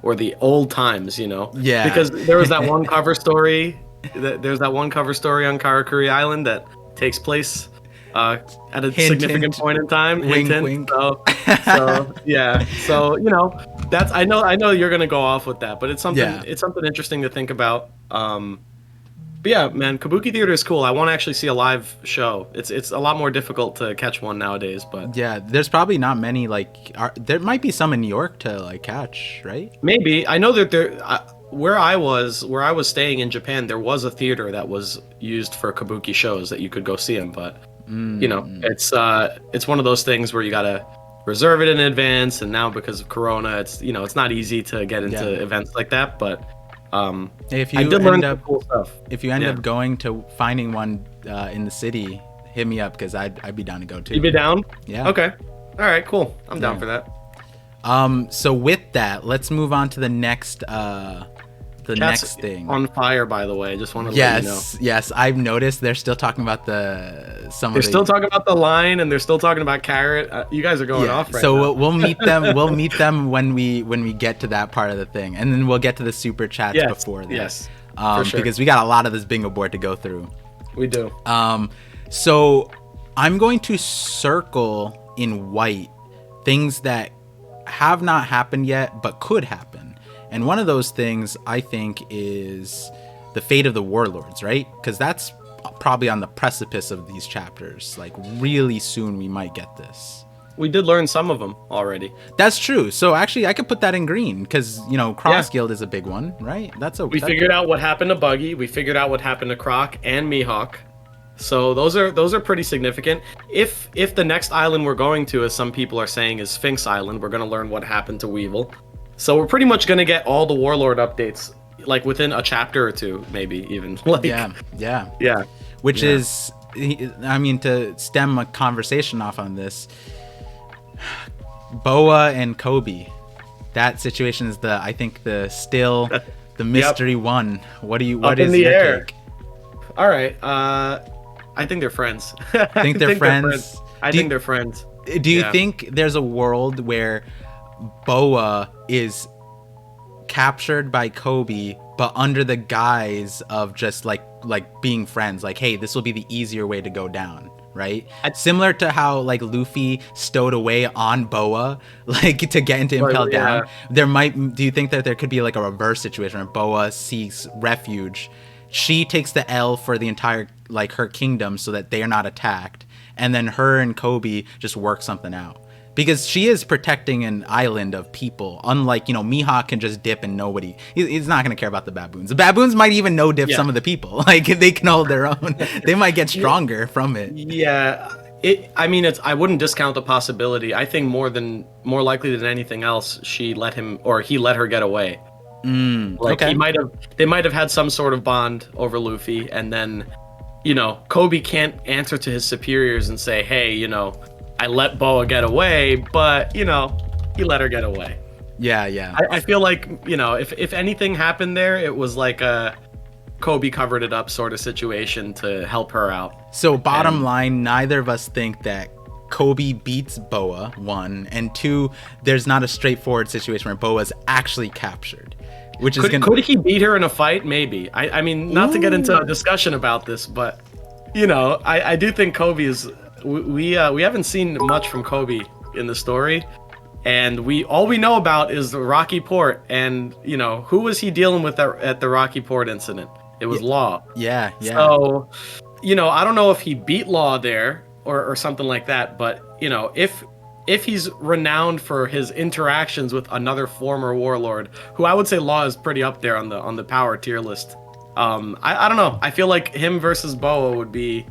or the old times, you know? Yeah. Because there was that one cover story. There's that one cover story on Karakuri Island that takes place at a significant point in time. Wink, wink. So yeah. So you know, I know you're gonna go off with that, but it's something interesting to think about. But yeah, man, Kabuki theater is cool. I want to actually see a live show. It's a lot more difficult to catch one nowadays, but yeah, there's probably not many. Like, there might be some in New York to like catch, right? Maybe. I know that where I was staying in Japan, there was a theater that was used for Kabuki shows that you could go see them, but you know, it's one of those things where you gotta reserve it in advance, and now because of Corona, it's not easy to get into events like that, but. If you cool stuff. If you end up going to finding one in the city, hit me up because I'd be down to go too. You'd be down? Yeah. Okay. All right. Cool. I'm down for that. So with that, let's move on to the next next thing. On fire, by the way. I just want to let you know. Yes. I've noticed they're still talking about they're still talking about the line, and they're still talking about Carrot. You guys are going off right now. So we'll meet them. We'll meet them when we get to that part of the thing, and then we'll get to the super chats before that. Yes. Because we got a lot of this bingo board to go through. We do. So I'm going to circle in white things that have not happened yet but could happen. And one of those things, I think, is the fate of the Warlords, right? Because that's probably on the precipice of these chapters. Like, really soon we might get this. We did learn some of them already. That's true. So actually, I could put that in green because, Cross Guild is a big one, right? We figured out what happened to Buggy. We figured out what happened to Croc and Mihawk. So those are pretty significant. If the next island we're going to, as some people are saying, is Sphinx Island, we're going to learn what happened to Weevil. So we're pretty much going to get all the Warlord updates, like within a chapter or two, maybe even. Yeah. Which is, I mean, to stem a conversation off on this, Boa and Kobe, that situation is I think the mystery one. What is your take? All right. I think they're friends. Think they're friends? I think they're friends. Do you think there's a world where Boa is captured by Kobe, but under the guise of just like being friends? Like, hey, this will be the easier way to go down, right? Similar to how like Luffy stowed away on Boa, like to get into Impel Down. Do you think that there could be like a reverse situation where Boa seeks refuge? She takes the L for the entire, like, her kingdom so that they are not attacked. And then her and Kobe just work something out. Because she is protecting an island of people. Unlike, Mihawk can just dip and nobody... He's not going to care about the baboons. The baboons might even no-dip some of the people. Like, they can hold their own. They might get stronger from it. Yeah. I wouldn't discount the possibility. I think more likely than anything else, he let her get away. Okay. They might have had some sort of bond over Luffy, and then, Kobe can't answer to his superiors and say, hey, I let Boa get away, but, he let her get away. Yeah. I feel like, if anything happened there, it was like a Kobe covered it up sort of situation to help her out. So bottom line, neither of us think that Kobe beats Boa, 1, and 2, there's not a straightforward situation where Boa's actually captured. Could he beat her in a fight? Maybe. I mean, not to get into a discussion about this, but I do think Kobe is. We haven't seen much from Kobe in the story, and all we know about is the Rocky Port. And who was he dealing with at the Rocky Port incident? It was Law. Yeah, yeah. So, I don't know if he beat Law there or something like that, but if he's renowned for his interactions with another former warlord, who I would say Law is pretty up there on the power tier list. I don't know. I feel like him versus Boa would be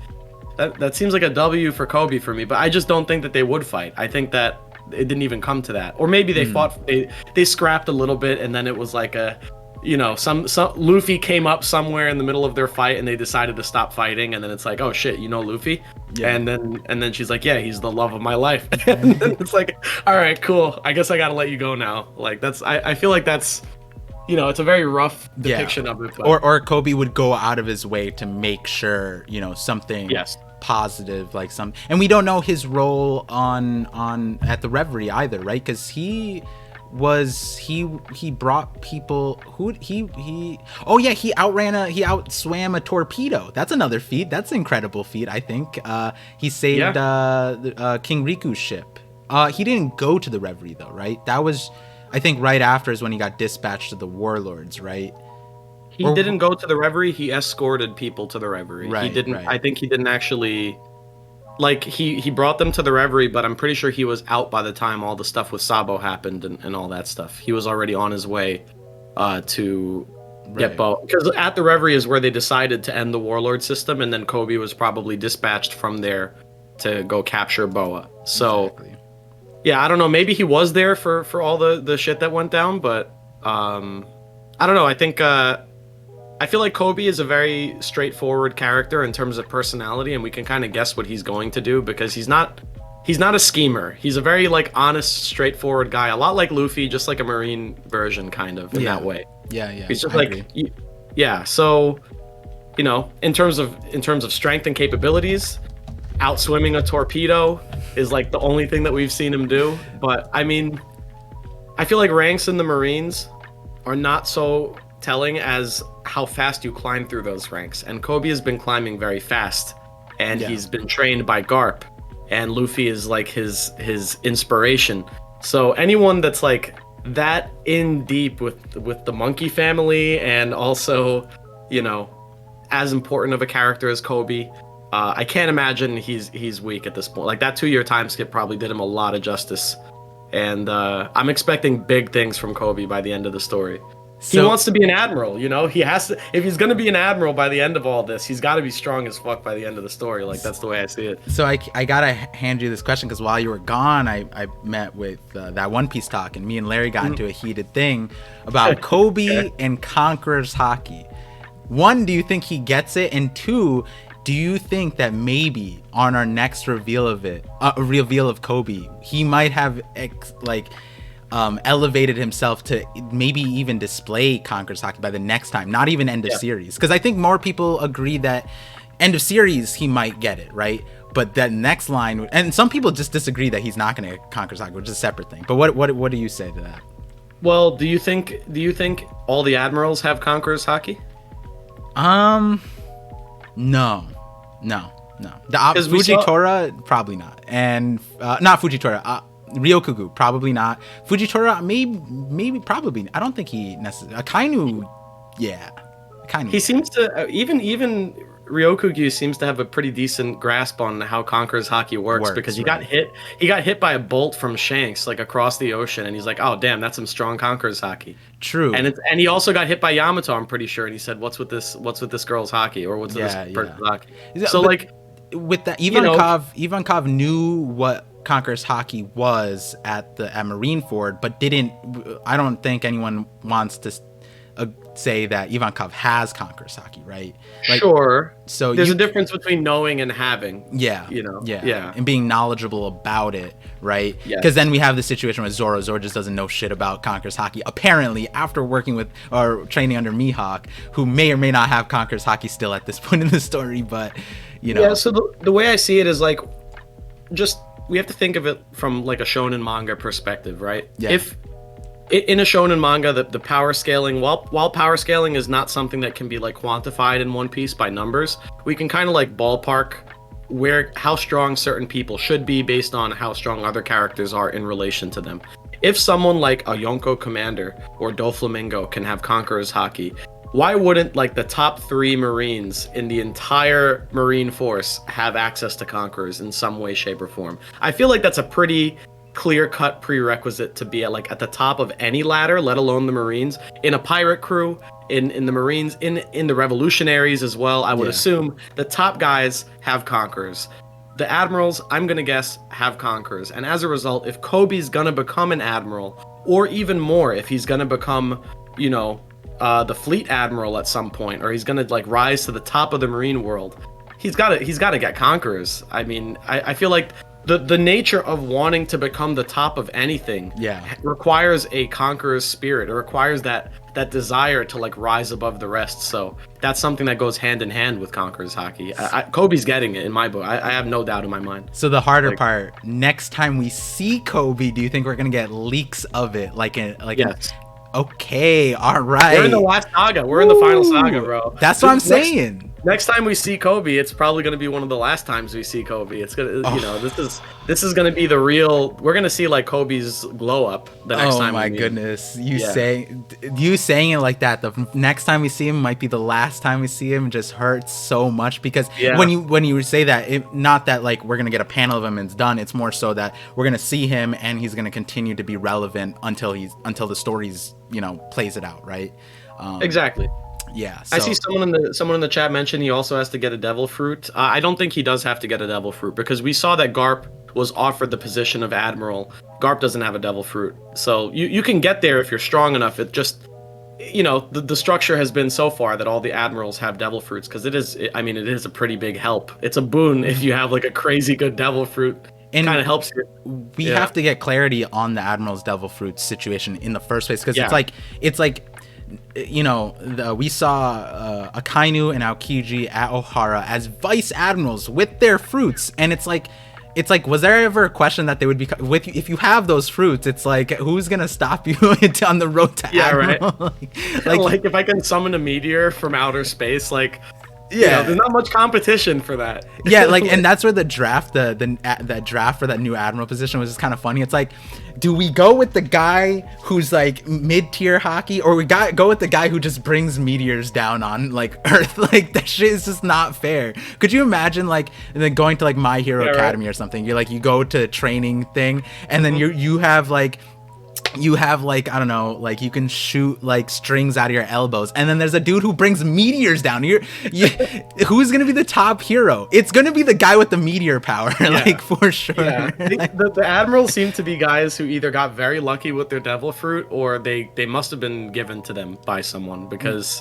that seems like a W for Kobe for me, but I just don't think that they would fight. I think that it didn't even come to that. Or maybe they fought, they scrapped a little bit, and then it was like some Luffy came up somewhere in the middle of their fight and they decided to stop fighting, and then it's like, oh shit, Luffy? Yeah. And then she's like, yeah, he's the love of my life. And then it's like, all right, cool. I guess I gotta let you go now. Like I feel like that's it's a very rough depiction of it. But... Or Kobe would go out of his way to make sure, something positive, like some, and we don't know his role on at the Reverie either, right? Because he brought people he outswam a torpedo. That's another feat. That's an incredible feat. I think he saved King Riku's ship. He didn't go to the Reverie though, right? That was, I think, right after is when he got dispatched to the Warlords, right? He didn't go to the Reverie. He escorted people to the Reverie. Right, he didn't. Right. I think he didn't actually. Like he brought them to the Reverie, but I'm pretty sure he was out by the time all the stuff with Sabo happened and all that stuff. He was already on his way to get Boa. Because at the Reverie is where they decided to end the Warlord system, and then Kobe was probably dispatched from there to go capture Boa. So, exactly. Yeah, I don't know. Maybe he was there for all the shit that went down, but I don't know. I think I feel like Kobe is a very straightforward character in terms of personality, and we can kind of guess what he's going to do because he's not a schemer. He's a very honest, straightforward guy, a lot like Luffy, just like a Marine version kind of in that way. Yeah. He's just So, in terms of strength and capabilities, outswimming a torpedo is the only thing that we've seen him do. But I mean, I feel like ranks in the Marines are not so telling as how fast you climb through those ranks, and Kobe has been climbing very fast, and he's been trained by Garp, and Luffy is his inspiration. So anyone that's that in deep with the monkey family, and also as important of a character as Kobe, I can't imagine he's weak at this point. That 2-year time skip probably did him a lot of justice, and I'm expecting big things from Kobe by the end of the story. He wants to be an admiral, He has to. If he's gonna be an admiral by the end of all this, he's got to be strong as fuck by the end of the story. That's the way I see it. So I gotta hand you this question because while you were gone, I met with that One Piece talk, and me and Larry got into a heated thing about Kobe and Conqueror's Haki. One, do you think he gets it? And two, do you think that maybe on our next reveal of Kobe, he might have elevated himself to maybe even display Conqueror's Haki by the next time, not even end of series? Because I think more people agree that end of series he might get it, right? But that next line, and some people just disagree that he's not going to get Conqueror's Haki, which is a separate thing. But what do you say to that? Well, do you think all the admirals have Conqueror's Haki? No. The Fujitora probably not, and not Fujitora. Ryokugu probably not. Fujitora maybe probably. I don't think he necessarily. Akainu, yeah. Akainu. He seems to even Ryokugu seems to have a pretty decent grasp on how Conqueror's Haki works because he got hit by a bolt from Shanks across the ocean, and he's like, oh damn, that's some strong Conqueror's Haki. True. And he also got hit by Yamato, I'm pretty sure, and he said, what's with this girl's Haki, or what's with this person's Haki? So with that, Ivankov knew what Conqueror's Haki was at Marineford, but didn't. I don't think anyone wants to say that Ivankov has Conqueror's Haki, right? Sure. So there's a difference between knowing and having. Yeah. And being knowledgeable about it, right? Because then we have the situation with Zoro. Zoro just doesn't know shit about Conqueror's Haki. Apparently, after working with or training under Mihawk, who may or may not have Conqueror's Haki still at this point in the story, but Yeah. So the way I see it is just. We have to think of it from a shonen manga perspective, right? Yeah. If in a shonen manga, the power scaling, while power scaling is not something that can be quantified in One Piece by numbers, we can kind of ballpark how strong certain people should be based on how strong other characters are in relation to them. if someone like a Yonko Commander or Doflamingo can have Conqueror's Haki, why wouldn't like the top 3 Marines in the entire Marine force have access to Conquerors in some way, shape, or form? I feel like that's a pretty clear-cut prerequisite to be at the top of any ladder, let alone the Marines. In a pirate crew, in the Marines, in the Revolutionaries as well, I would assume the top guys have Conquerors. The admirals, I'm gonna guess, have Conquerors. And as a result, if Kobe's gonna become an admiral, or even more, if he's gonna become, you know, the fleet admiral at some point, or he's gonna like rise to the top of the Marine world, he's gotta get Conquerors. I mean, I feel like the nature of wanting to become the top of anything requires a conqueror's spirit. It requires that desire to like rise above the rest. So that's something that goes hand in hand with Conqueror's Haki. Kobe's getting it in my book. I have no doubt in my mind. So the harder part, next time we see Kobe, do you think we're gonna get leaks of it? Yes. Okay, all right. We're in the last saga. We're in the final saga, bro. That's what I'm saying. Next time we see Kobe, it's probably going to be one of the last times we see Kobe. It's gonna, you know, this is going to be the real. We're going to see like Kobe's glow up the next time. Oh my goodness, you saying it like that. The next time we see him might be the last time we see him. Just hurts so much because when you say that, not that like we're going to get a panel of him and it's done. It's more so that we're going to see him and he's going to continue to be relevant until the story's plays it out, right? Exactly. Yeah, so. I see someone in the chat mention he also has to get a devil fruit. I don't think he does have to get a devil fruit because we saw that Garp was offered the position of admiral. Garp doesn't have a devil fruit, so you can get there if you're strong enough. It just, the structure has been so far that all the admirals have devil fruits because it is a pretty big help. It's a boon if you have like a crazy good devil fruit. It kind of helps you. We have to get clarity on the admiral's devil fruit situation in the first place because it's like. We saw Akainu and Aokiji at Ohara as vice admirals with their fruits, and it's like, was there ever a question that they would be with if you have those fruits? It's like, who's gonna stop you on the road to admiral? Right. like if I can summon a meteor from outer space, like. Yeah, there's not much competition for that. Yeah, and that's where the draft, the draft for that new admiral position was just kind of funny. It's like, do we go with the guy who's like mid-tier hockey, or we go with the guy who just brings meteors down on like Earth? Like that shit is just not fair. Could you imagine like going to like My Hero Academy or something? You're like, you go to training thing, and then you have like I don't know, like you can shoot like strings out of your elbows, and then there's a dude who brings meteors down. Who's gonna be the top hero? It's gonna be the guy with the meteor power, like for sure. Yeah. The admirals seem to be guys who either got very lucky with their devil fruit, or they must have been given to them by someone, because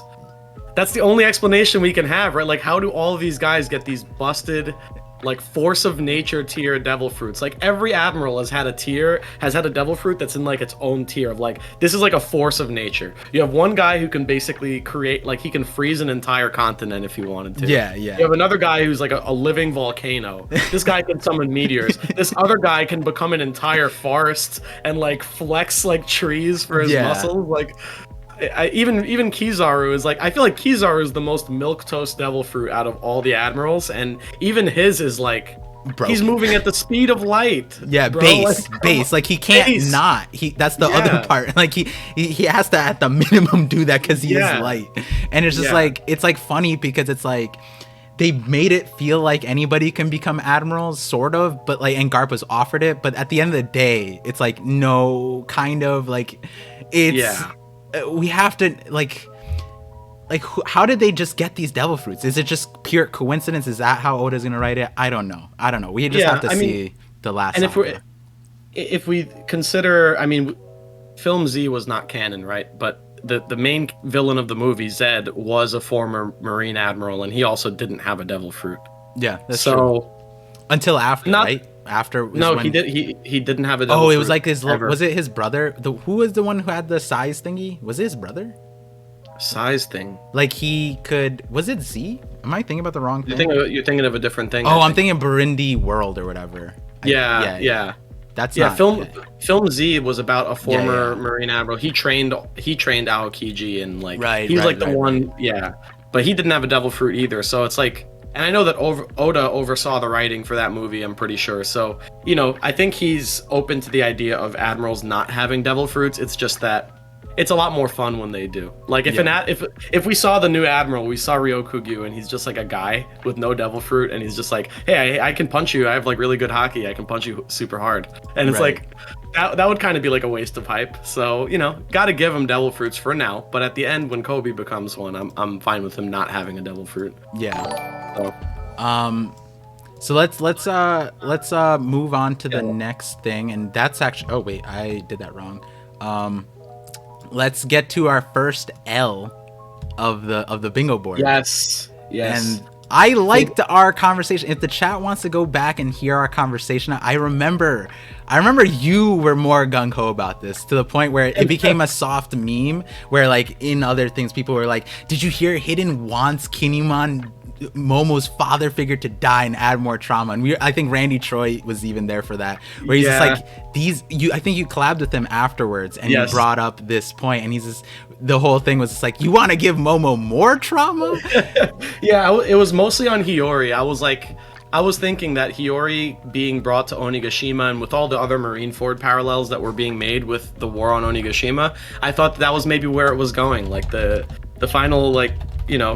that's the only explanation we can have, right? Like, how do all of these guys get these busted, like, force of nature tier devil fruits? Like, every admiral has had a devil fruit that's in like its own tier of like, this is like a force of nature. You have one guy who can basically create, like, he can freeze an entire continent if he wanted to. Yeah. You have another guy who's like a living volcano. This guy can summon meteors. This other guy can become an entire forest and like flex like trees for his muscles. Like, even Kizaru is like, I feel like Kizaru is the most milquetoast devil fruit out of all the admirals, and even his is like broken. He's moving at the speed of light. Yeah, bro. base. Like he can't not. That's the other part. Like he has to at the minimum do that because he is light. And it's just like, it's like funny because it's like they made it feel like anybody can become admirals, sort of, but like, and Garp was offered it, but at the end of the day, it's like, no, kind of like it's. We have to like how did they just get these devil fruits? Is it just pure coincidence? Is that how Oda's gonna write it? I don't know. We just have to see the last. And if we consider, I mean, Film Z was not canon, right? But the main villain of the movie, Zed, was a former Marine admiral, and he also didn't have a devil fruit. Yeah, that's true. Until after, right? After he didn't have a devil it was like his was it his brother, who was the one who had the size thingy? Was it his brother? Size thing, like he could, was it Z? Am I thinking about the wrong thing? You're thinking of a different thing. I'm thinking Burundi World or whatever. That's Film Z was about a former Marine admiral. He trained Aokiji, and like he was the one, but he didn't have a devil fruit either. So it's like, And I know that Oda oversaw the writing for that movie, I'm pretty sure. So, I think he's open to the idea of admirals not having devil fruits. It's just that it's a lot more fun when they do. Like if we saw the new admiral, we saw Ryokugyu, and he's just like a guy with no devil fruit, and he's just like, hey, I can punch you. I have like really good hockey. I can punch you super hard. And it's Right. like that would kind of be like a waste of hype. So got to give him devil fruits for now. But at the end, when Kobe becomes one, I'm fine with him not having a devil fruit. Yeah. So. So let's move on to the next thing, and that's actually. Oh wait, I did that wrong. Let's get to our first L of the bingo board. Yes. And I liked our conversation. If the chat wants to go back and hear our conversation, I remember you were more gung-ho about this, to the point where it became a soft meme where, like, in other things, people were like, did you hear Hidden wants Kinemon, Momo's father figure, to die and add more trauma? And I think Randy Troy was even there for that, where he's just like, I think you collabed with him afterwards, and you brought up this point, and he's just, the whole thing was just like, you want to give Momo more trauma? Yeah, it was mostly on Hiyori. I was thinking that Hiyori being brought to Onigashima, and with all the other Marineford parallels that were being made with the war on Onigashima, I thought that was maybe where it was going. Like the final, like,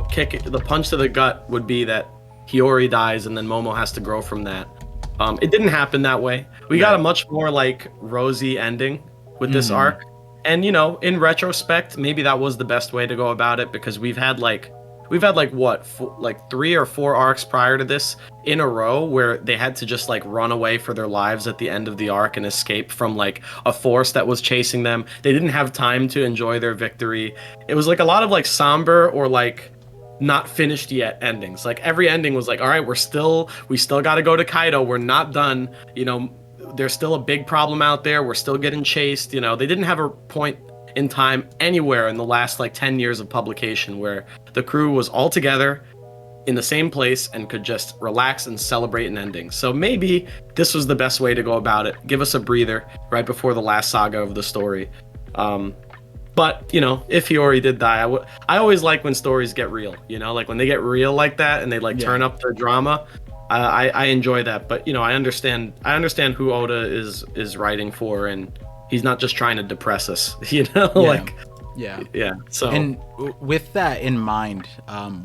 kick, the punch to the gut would be that Hiyori dies, and then Momo has to grow from that. It didn't happen that way. We got a much more like rosy ending with this arc. And in retrospect, maybe that was the best way to go about it, because we've had like what, 3 or 4 arcs prior to this in a row where they had to just like run away for their lives at the end of the arc and escape from like a force that was chasing them. They didn't have time to enjoy their victory. It was like a lot of like somber or like not finished yet endings. Like every ending was like, all right, we still got to go to Kaido. We're not done. There's still a big problem out there. We're still getting chased. They didn't have a point in time anywhere in the last like 10 years of publication where the crew was all together in the same place and could just relax and celebrate an ending. So maybe this was the best way to go about it. Give us a breather right before the last saga of the story. But if Hiyori did die, I always like when stories get real, like when they get real like that and they like turn up the drama. I enjoy that. But I understand who Oda is writing for, and he's not just trying to depress us, So, and with that in mind,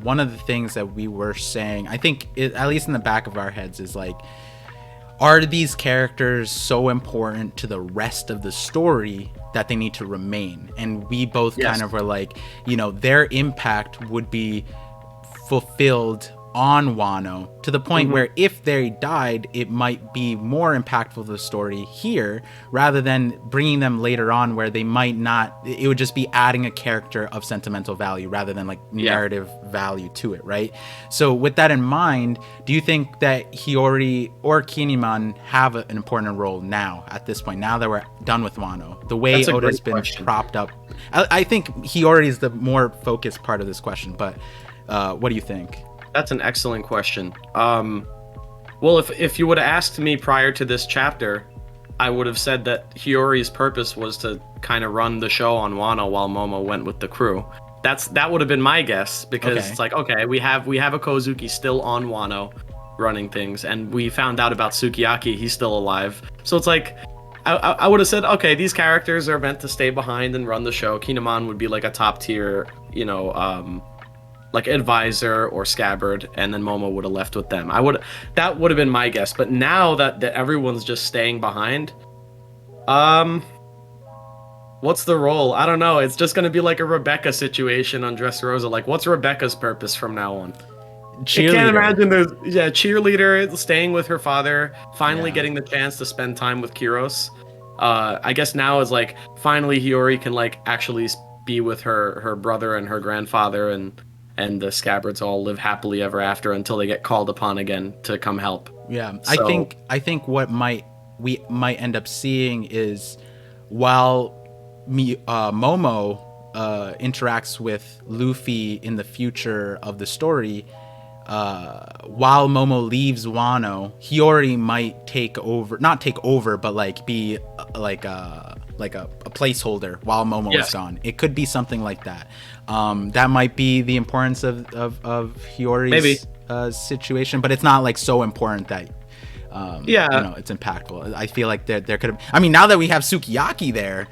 one of the things that we were saying, I think at least in the back of our heads, is like, are these characters so important to the rest of the story that they need to remain? And we both kind of were like, their impact would be fulfilled on Wano, to the point where if they died, it might be more impactful to the story here rather than bringing them later on, where they might not. It would just be adding a character of sentimental value rather than like narrative value to it, right? So with that in mind, do you think that Hiyori or Kinemon have an important role now at this point, now that we're done with Wano, the way Oda's been propped up? I think Hiyori is the more focused part of this question, but what do you think? That's an excellent question. Well, if you would have asked me prior to this chapter, I would have said that Hiyori's purpose was to kind of run the show on Wano while Momo went with the crew. That would have been my guess, because it's like, okay, we have a Kozuki still on Wano running things, and we found out about Sukiyaki, he's still alive. So it's like, I would have said, okay, these characters are meant to stay behind and run the show. Kinemon would be like a top tier, like advisor or scabbard, and then Momo would have left with them. That would have been my guess. But now that everyone's just staying behind, what's the role? I don't know. It's just going to be like a Rebecca situation on Dressrosa. Like, what's Rebecca's purpose from now on? Cheerleader. I can't imagine cheerleader, staying with her father, finally getting the chance to spend time with Kiros. I guess now is like, finally Hiyori can like actually be with her brother and her grandfather, and the scabbards all live happily ever after until they get called upon again to come help. Yeah, so, I think what we might end up seeing is, while Momo interacts with Luffy in the future of the story, while Momo leaves Wano, Hiyori might not take over, but like be like a placeholder while Momo is gone. It could be something like that. That might be the importance of Hiyori's situation, but it's not like so important that it's impactful. I feel like there could have. I mean, now that we have Sukiyaki there,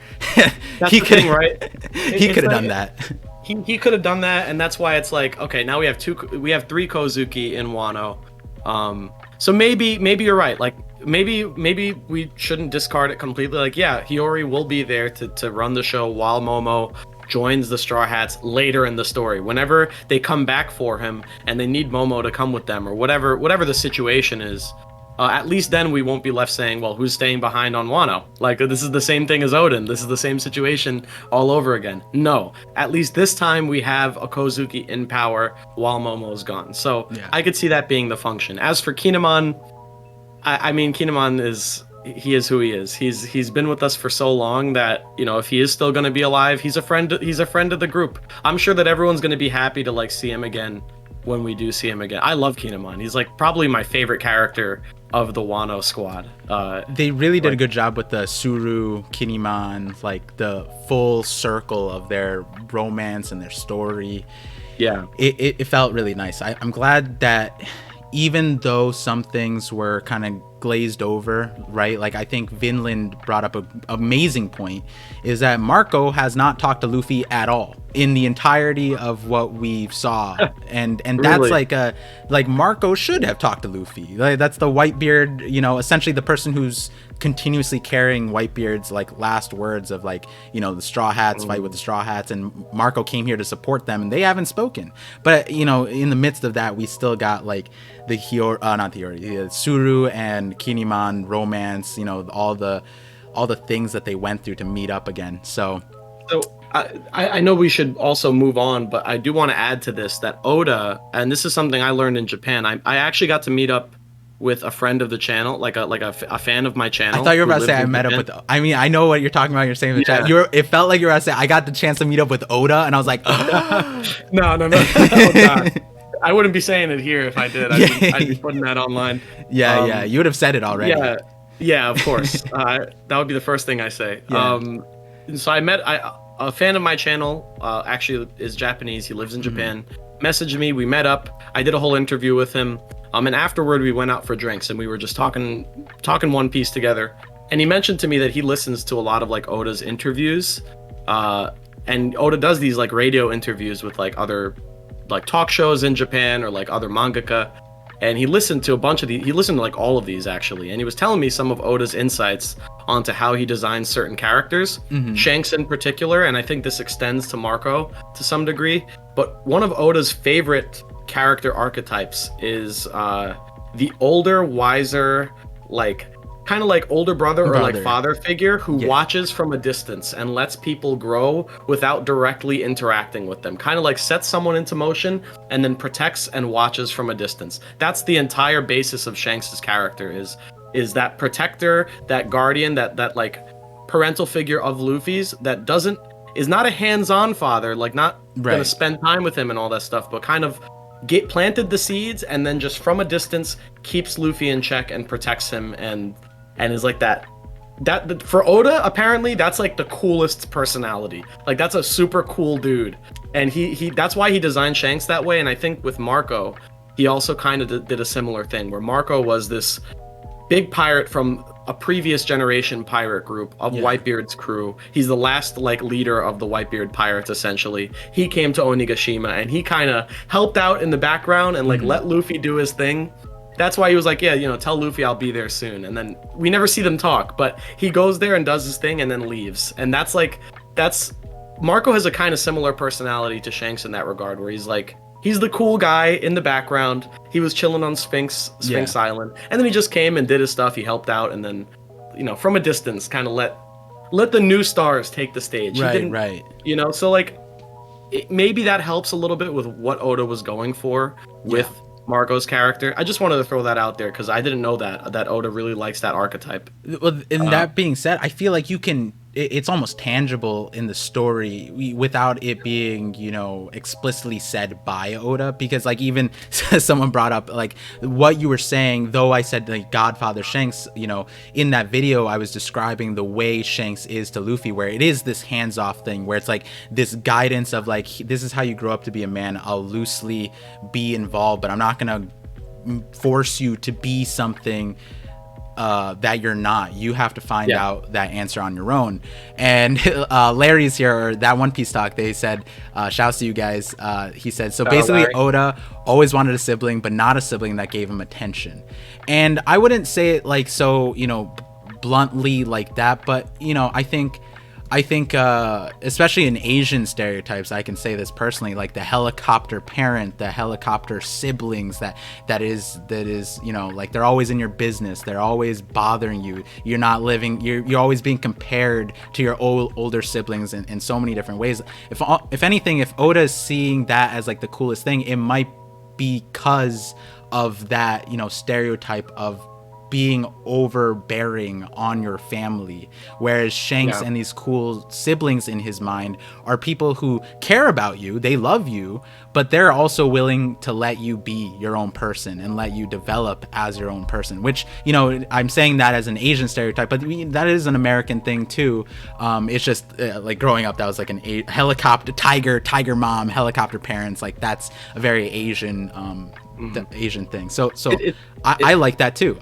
he could right. He could have done that. He could have done that, and that's why it's like, okay, now we have 3 Kozuki in Wano. So maybe you're right. Like maybe we shouldn't discard it completely. Like, yeah, Hiyori will be there to run the show while Momo joins the Straw Hats later in the story. Whenever they come back for him and they need Momo to come with them, or whatever the situation is. At least then we won't be left saying, well, who's staying behind on Wano? Like, this is the same thing as Oden. This is the same situation all over again. No, at least this time we have a Kozuki in power while Momo's gone. So yeah. I could see that being the function. As for Kinemon, I mean, Kinemon is who he is. He's been with us for so long that, you know, if he is still going to be alive, he's a friend of the group. I'm sure that everyone's going to be happy to like see him again when we do see him again. I love Kinemon. He's like probably my favorite character of the Wano squad. They really did a good job with the Suru, Kinemon, like the full circle of their romance and their story. Yeah. It felt really nice. I'm glad that even though some things were kind of glazed over, right? Like I think Vinland brought up an amazing point, is that Marco has not talked to Luffy at all in the entirety of what we saw. And really? That's like Marco should have talked to Luffy. Like, that's the Whitebeard, you know, essentially the person who's continuously carrying Whitebeard's like last words of like, you know, the Straw Hats fight with the Straw Hats, and Marco came here to support them and they haven't spoken. But, you know, in the midst of that, we still got like the Suru and Kinemon romance, you know, all the things that they went through to meet up again. So I know we should also move on, but I do want to add to this that Oda, and this is something I learned in Japan. I actually got to meet up with a friend of the channel, like a fan of my channel. I thought you were about to say I met up with. I mean, I know what you're talking about. You're saying in the chat. It felt like you were about to say I got the chance to meet up with Oda, and I was like, no. Oh, God. I wouldn't be saying it here if I did. I'd be putting that online. Yeah, you would have said it already. Yeah, of course. That would be the first thing I say. Yeah. So I met a fan of my channel. Actually, is Japanese. He lives in Japan. Messaged me. We met up. I did a whole interview with him. And afterward, we went out for drinks, and we were just talking One Piece together. And he mentioned to me that he listens to a lot of like Oda's interviews. And Oda does these like radio interviews with like other like talk shows in Japan or like other mangaka, and he listened to a bunch of these. He listened to like all of these actually, and he was telling me some of Oda's insights onto how he designs certain characters, Shanks in particular, and I think this extends to Marco to some degree. But one of Oda's favorite character archetypes is the older, wiser, like kind of like older brother or like father figure who watches from a distance and lets people grow without directly interacting with them. Kind of like sets someone into motion and then protects and watches from a distance. That's the entire basis of Shanks's character is that protector, that guardian, that like parental figure of Luffy's that is not a hands-on father, like not gonna spend time with him and all that stuff, but kind of planted the seeds and then just from a distance keeps Luffy in check and protects him and is like that for Oda, apparently that's like the coolest personality. Like that's a super cool dude, and he that's why he designed Shanks that way. And I think with Marco, he also kind of did a similar thing where Marco was this big pirate from a previous generation pirate group of Whitebeard's crew. He's the last like leader of the Whitebeard pirates essentially. He came to Onigashima and he kind of helped out in the background and like let Luffy do his thing. That's why he was like, yeah, you know, tell Luffy I'll be there soon. And then we never see them talk, but he goes there and does his thing and then leaves. And that's Marco has a kind of similar personality to Shanks in that regard, where he's the cool guy in the background. He was chilling on Sphinx Island. And then he just came and did his stuff. He helped out. And then, you know, from a distance, kind of let the new stars take the stage. Right. You know, so like maybe that helps a little bit with what Oda was going for with Marco's character. I just wanted to throw that out there because I didn't know that Oda really likes that archetype. Well, that being said, I feel like it's almost tangible in the story without it being, explicitly said by Oda, because like even someone brought up like what you were saying, though I said like Godfather Shanks, in that video I was describing the way Shanks is to Luffy, where it is this hands-off thing where it's like this guidance of like, this is how you grow up to be a man. I'll loosely be involved, but I'm not gonna force you to be something that you're not. You have to find out that answer on your own. And Larry's here, or that One Piece talk, they said, shouts to you guys. He said, so basically Oda always wanted a sibling, but not a sibling that gave him attention. And I wouldn't say it like so, bluntly like that, but I think especially in Asian stereotypes, I can say this personally, like the helicopter parent, the helicopter siblings, that is like they're always in your business, they're always bothering you, you're not living, you're always being compared to your older siblings in so many different ways. If anything, if Oda is seeing that as like the coolest thing, it might be because of that stereotype of being overbearing on your family, whereas Shanks and these cool siblings in his mind are people who care about you, they love you, but they're also willing to let you be your own person and let you develop as your own person, which I'm saying that as an Asian stereotype, but that is an American thing too. It's just like growing up, that was like a helicopter tiger mom, helicopter parents, like that's a very Asian the Asian thing. So I like that too.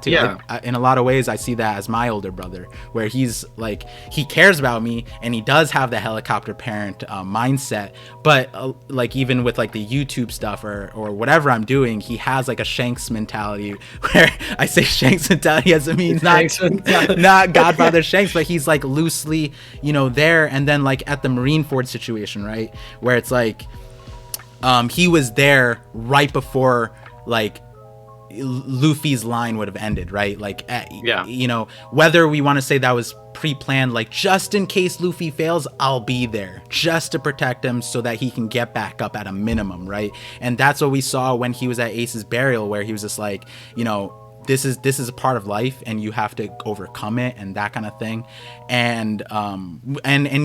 Yeah. In a lot of ways, I see that as my older brother, where he's like, he cares about me and he does have the helicopter parent mindset, but like even with like the YouTube stuff or whatever I'm doing, he has like a Shanks mentality, where I say Shanks mentality as it means not Godfather Shanks, but he's like loosely, there. And then like at the Marineford situation, right, where it's like, he was there right before like Luffy's line would have ended, right? Like, whether we want to say that was pre-planned, like just in case Luffy fails, I'll be there just to protect him so that he can get back up at a minimum, right? And that's what we saw when he was at Ace's burial, where he was just like, this is a part of life and you have to overcome it and that kind of thing. And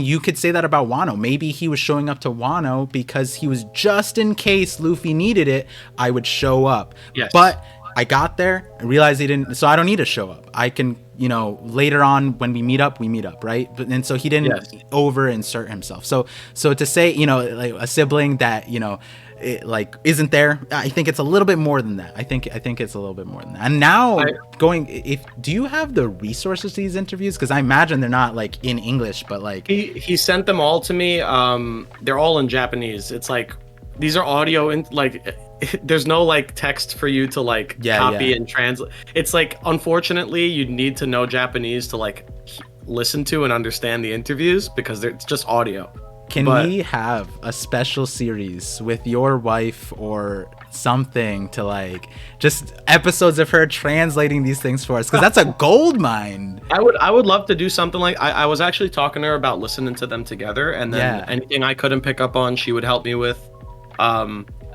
you could say that about Wano. Maybe he was showing up to Wano because he was just in case Luffy needed it, I would show up. Yes. But I got there and realized he didn't, so I don't need to show up. I can, later on when we meet up, right? But and so he didn't over insert himself. So to say, like a sibling that, it like isn't there, I think it's a little bit more than that. I think it's a little bit more than that. And now do you have the resources to these interviews? Because I imagine they're not like in English, but like he sent them all to me. They're all in Japanese. It's like these are audio and like there's no like text for you to like copy and translate. It's like, unfortunately, you need to know Japanese to like listen to and understand the interviews, because it's just audio. Can we have a special series with your wife or something to like just episodes of her translating these things for us? Because that's a gold mine. I would love to do something like I was actually talking to her about listening to them together, and then anything I couldn't pick up on, she would help me with.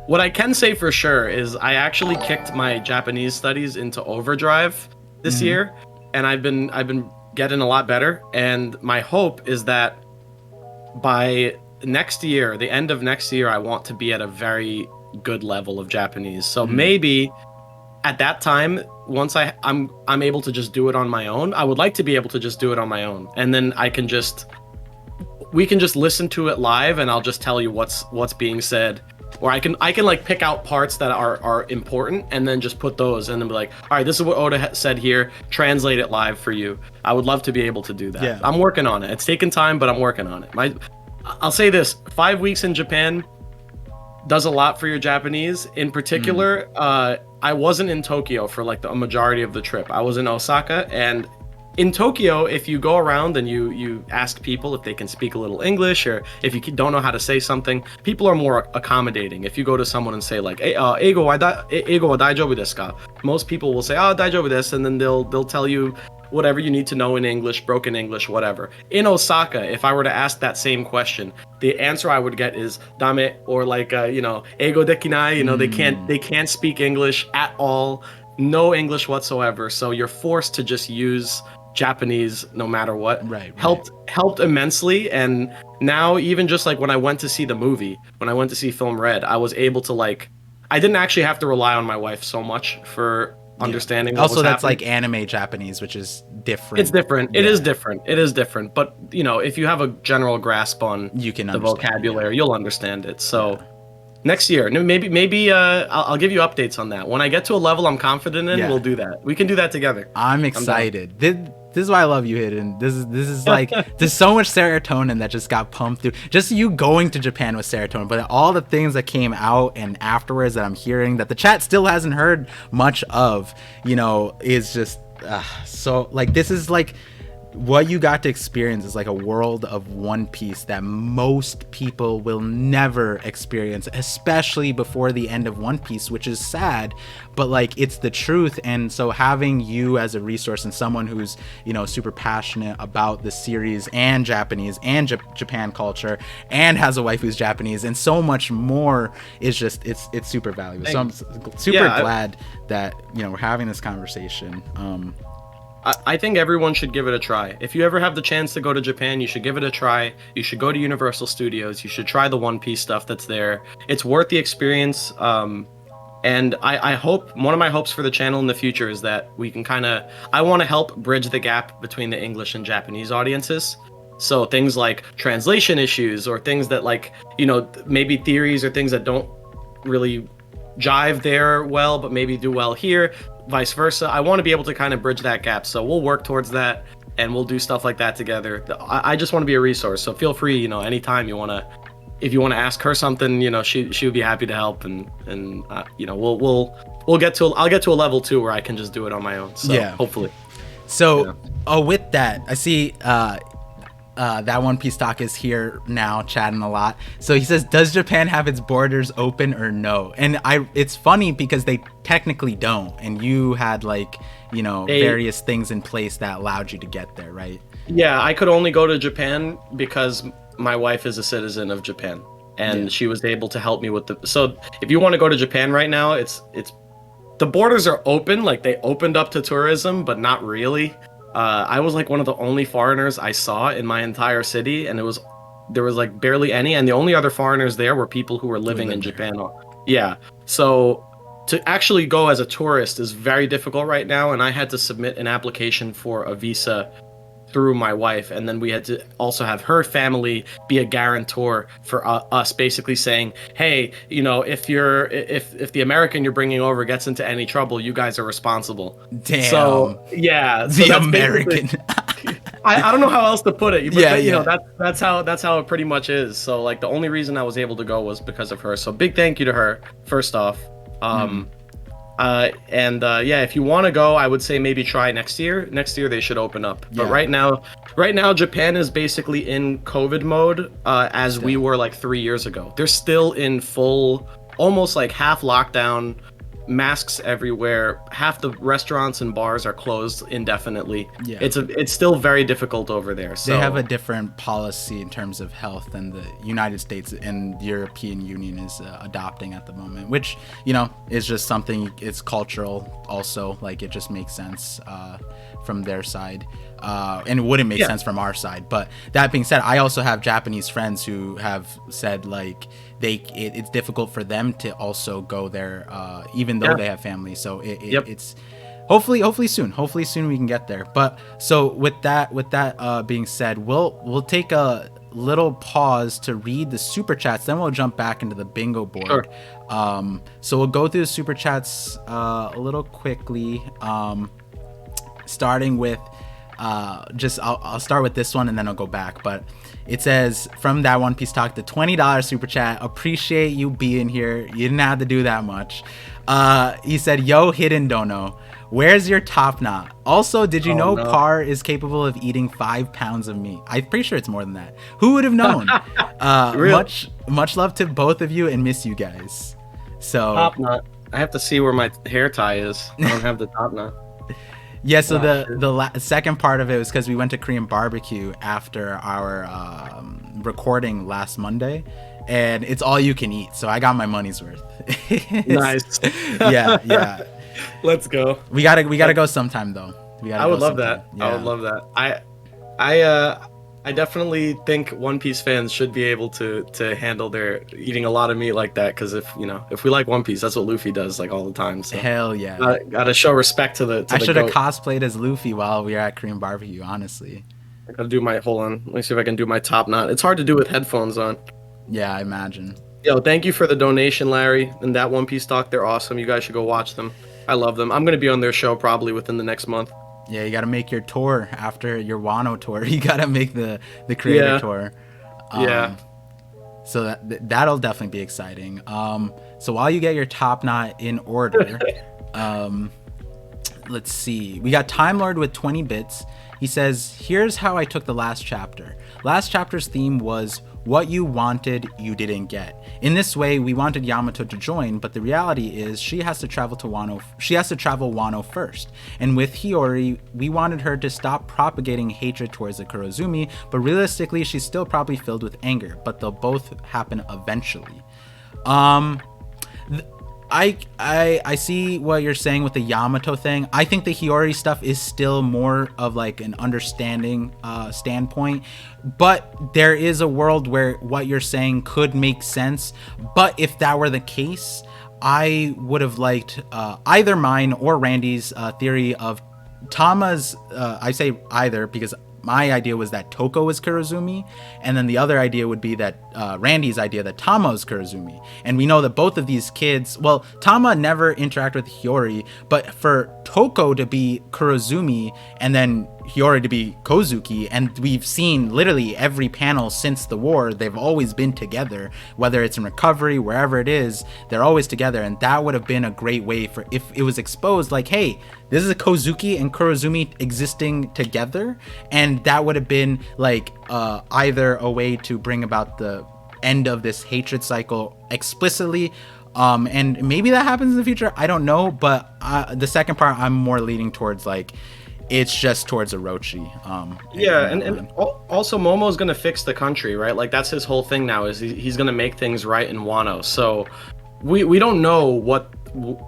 What I can say for sure is I actually kicked my Japanese studies into overdrive this year, and I've been getting a lot better. And my hope is that by next year, the end of next year, I want to be at a very good level of Japanese. So maybe at that time, once I'm able to just do it on my own, I would like to be able to just do it on my own, and then we can just listen to it live, and I'll just tell you what's being said. Or I can like pick out parts that are important and then just put those and then be like, all right, this is what Oda said here, translate it live for you. I would love to be able to do that. Yeah. I'm working on it. It's taken time, but I'm working on it. I'll say this, 5 weeks in Japan does a lot for your Japanese. In particular, I wasn't in Tokyo for like a majority of the trip. I was in Osaka, and in Tokyo, if you go around and you ask people if they can speak a little English, or if you don't know how to say something, people are more accommodating. If you go to someone and say like, hey, eigo wa daijoubu desu ka? Most people will say, oh, daijoubu desu, and then they'll tell you whatever you need to know in English, broken English, whatever. In Osaka, if I were to ask that same question, the answer I would get is dame, or like eigo dekinai. They can't speak English at all, no English whatsoever. So you're forced to just use Japanese no matter what. Right. Helped immensely. And now even just like when I went to see the movie, when I went to see Film Red, I was able to like, I didn't actually have to rely on my wife so much for understanding what also was that's happening. like anime Japanese, which is different. It's different. It is different. It is different. But you know, if you have a general grasp on You can the understand, vocabulary, you'll understand it. So next year, maybe I'll give you updates on that. When I get to a level I'm confident in, we'll do that. We can do that together. I'm excited. This is why I love you, Hidden. This is like there's so much serotonin that just got pumped through. Just you going to Japan with serotonin, but all the things that came out and afterwards that I'm hearing that the chat still hasn't heard much of, you know, is just so like this is like what you got to experience is like a world of One Piece that most people will never experience, especially before the end of One Piece, which is sad, but like it's the truth. And so having you as a resource and someone who's, you know, super passionate about the series and Japanese and Japan culture and has a wife who's Japanese and so much more is just it's super valuable. So I'm super glad that, you know, we're having this conversation. I think everyone should give it a try. If you ever have the chance to go to Japan, you should give it a try. You should go to Universal Studios. You should try the One Piece stuff that's there. It's worth the experience. And I hope, one of my hopes for the channel in the future is that we can I want to help bridge the gap between the English and Japanese audiences. So things like translation issues or things that like, you know, maybe theories or things that don't really jive there well, but maybe do well here. Vice versa. I want to be able to kind of bridge that gap, so we'll work towards that and we'll do stuff like that together. I just want to be a resource, so feel free, you know, anytime you want to, if you want to ask her something, you know, she would be happy to help, and you know, I'll get to a level too where I can just do it on my own, so hopefully. So with that, I see that One Piece Talk is here now chatting a lot. So he says, does Japan have its borders open or no? And it's funny because they technically don't, and you had like, you know, various things in place that allowed you to get there, right? Yeah, I could only go to Japan because my wife is a citizen of Japan, and she was able to help me with so if you want to go to Japan right now, it's the borders are open, like they opened up to tourism, but not really. I was like one of the only foreigners I saw in my entire city, and there was like barely any, and the only other foreigners there were people who were living in Japan. Yeah, so to actually go as a tourist is very difficult right now, and I had to submit an application for a visa through my wife, and then we had to also have her family be a guarantor for us, basically saying, hey, you know, if the American you're bringing over gets into any trouble, you guys are responsible. Damn. So yeah, the American. I don't know how else to put it, but you know, that's how it pretty much is. So like the only reason I was able to go was because of her. So big thank you to her first off. If you want to go, I would say maybe try next year. Next year they should open up. But right now Japan is basically in COVID mode, as we were like 3 years ago. They're still in full, almost like half lockdown, masks everywhere. Half the restaurants and bars are closed indefinitely. Yeah. It's still very difficult over there. So they have a different policy in terms of health than the United States and the European Union is adopting at the moment, which, you know, is just something, it's cultural also, like it just makes sense from their side. And it wouldn't make sense from our side. But that being said, I also have Japanese friends who have said like it's difficult for them to also go there, even though they have family. So it's hopefully soon we can get there. But so with that being said, we'll take a little pause to read the super chats, then we'll jump back into the bingo board. Sure. So we'll go through the super chats a little quickly, starting with I'll start with this one and then I'll go back. But it says, from that One Piece Talk, the $20 super chat, appreciate you being here, you didn't have to do that much. He said, yo, Hidden Dono, where's your top knot? Also, did you know Par is capable of eating 5 pounds of meat? I'm pretty sure it's more than that. Who would have known? Much love to both of you and miss you guys. So top knot, I have to see where my hair tie is. I don't have the top knot. Yeah, so the second part of it was because we went to Korean barbecue after our recording last Monday, and it's all you can eat. So I got my money's worth. Nice. Yeah. Let's go. We gotta go sometime though. We gotta I go would love sometime. that. I would Yeah. love that. I definitely think One Piece fans should be able to handle their eating a lot of meat like that, because if we like One Piece, that's what Luffy does like all the time. So Hell yeah. gotta show respect to I the should have goat. cosplayed as Luffy while we were at Korean barbecue, honestly. I gotta do my hold on. Let me see if I can do my top knot. It's hard to do with headphones on. Yeah, I imagine. Yo, thank you for the donation, Larry, and that One Piece talk. They're awesome. You guys should go watch them. I love them. I'm gonna be on their show probably within the next month. Yeah, you gotta make your tour after your Wano tour. You gotta make the creator Yeah. tour. Yeah. So that'll definitely be exciting. So while you get your top knot in order, let's see. We got Time Lord with 20 bits. He says, "Here's how I took the last chapter. Last chapter's theme was what you wanted, you didn't get. In this way, we wanted Yamato to join, but the reality is she has to travel Wano first. And with Hiyori, we wanted her to stop propagating hatred towards the Kurozumi, but realistically, she's still probably filled with anger, but they'll both happen eventually." I see what you're saying with the Yamato thing. I think the Hiyori stuff is still more of like an understanding standpoint, but there is a world where what you're saying could make sense. But if that were the case, I would have liked either mine or Randy's theory of Tama's. I say either because my idea was that Toko is Kurozumi, and then the other idea would be that Randy's idea that Tama is Kurozumi. And we know that both of these kids, well, Tama never interacted with Hiyori, but for Toko to be Kurozumi and then Hiyori to be Kozuki, and we've seen literally every panel since the war, they've always been together, whether it's in recovery, wherever it is, they're always together. And that would have been a great way for, if it was exposed, like, hey, this is a Kozuki and Kurozumi existing together, and that would have been like either a way to bring about the end of this hatred cycle explicitly, and maybe that happens in the future, I don't know, but the second part I'm more leaning towards like it's just towards Orochi. Yeah, and also Momo's gonna fix the country, right? Like that's his whole thing now, is he's gonna make things right in Wano. So we don't know what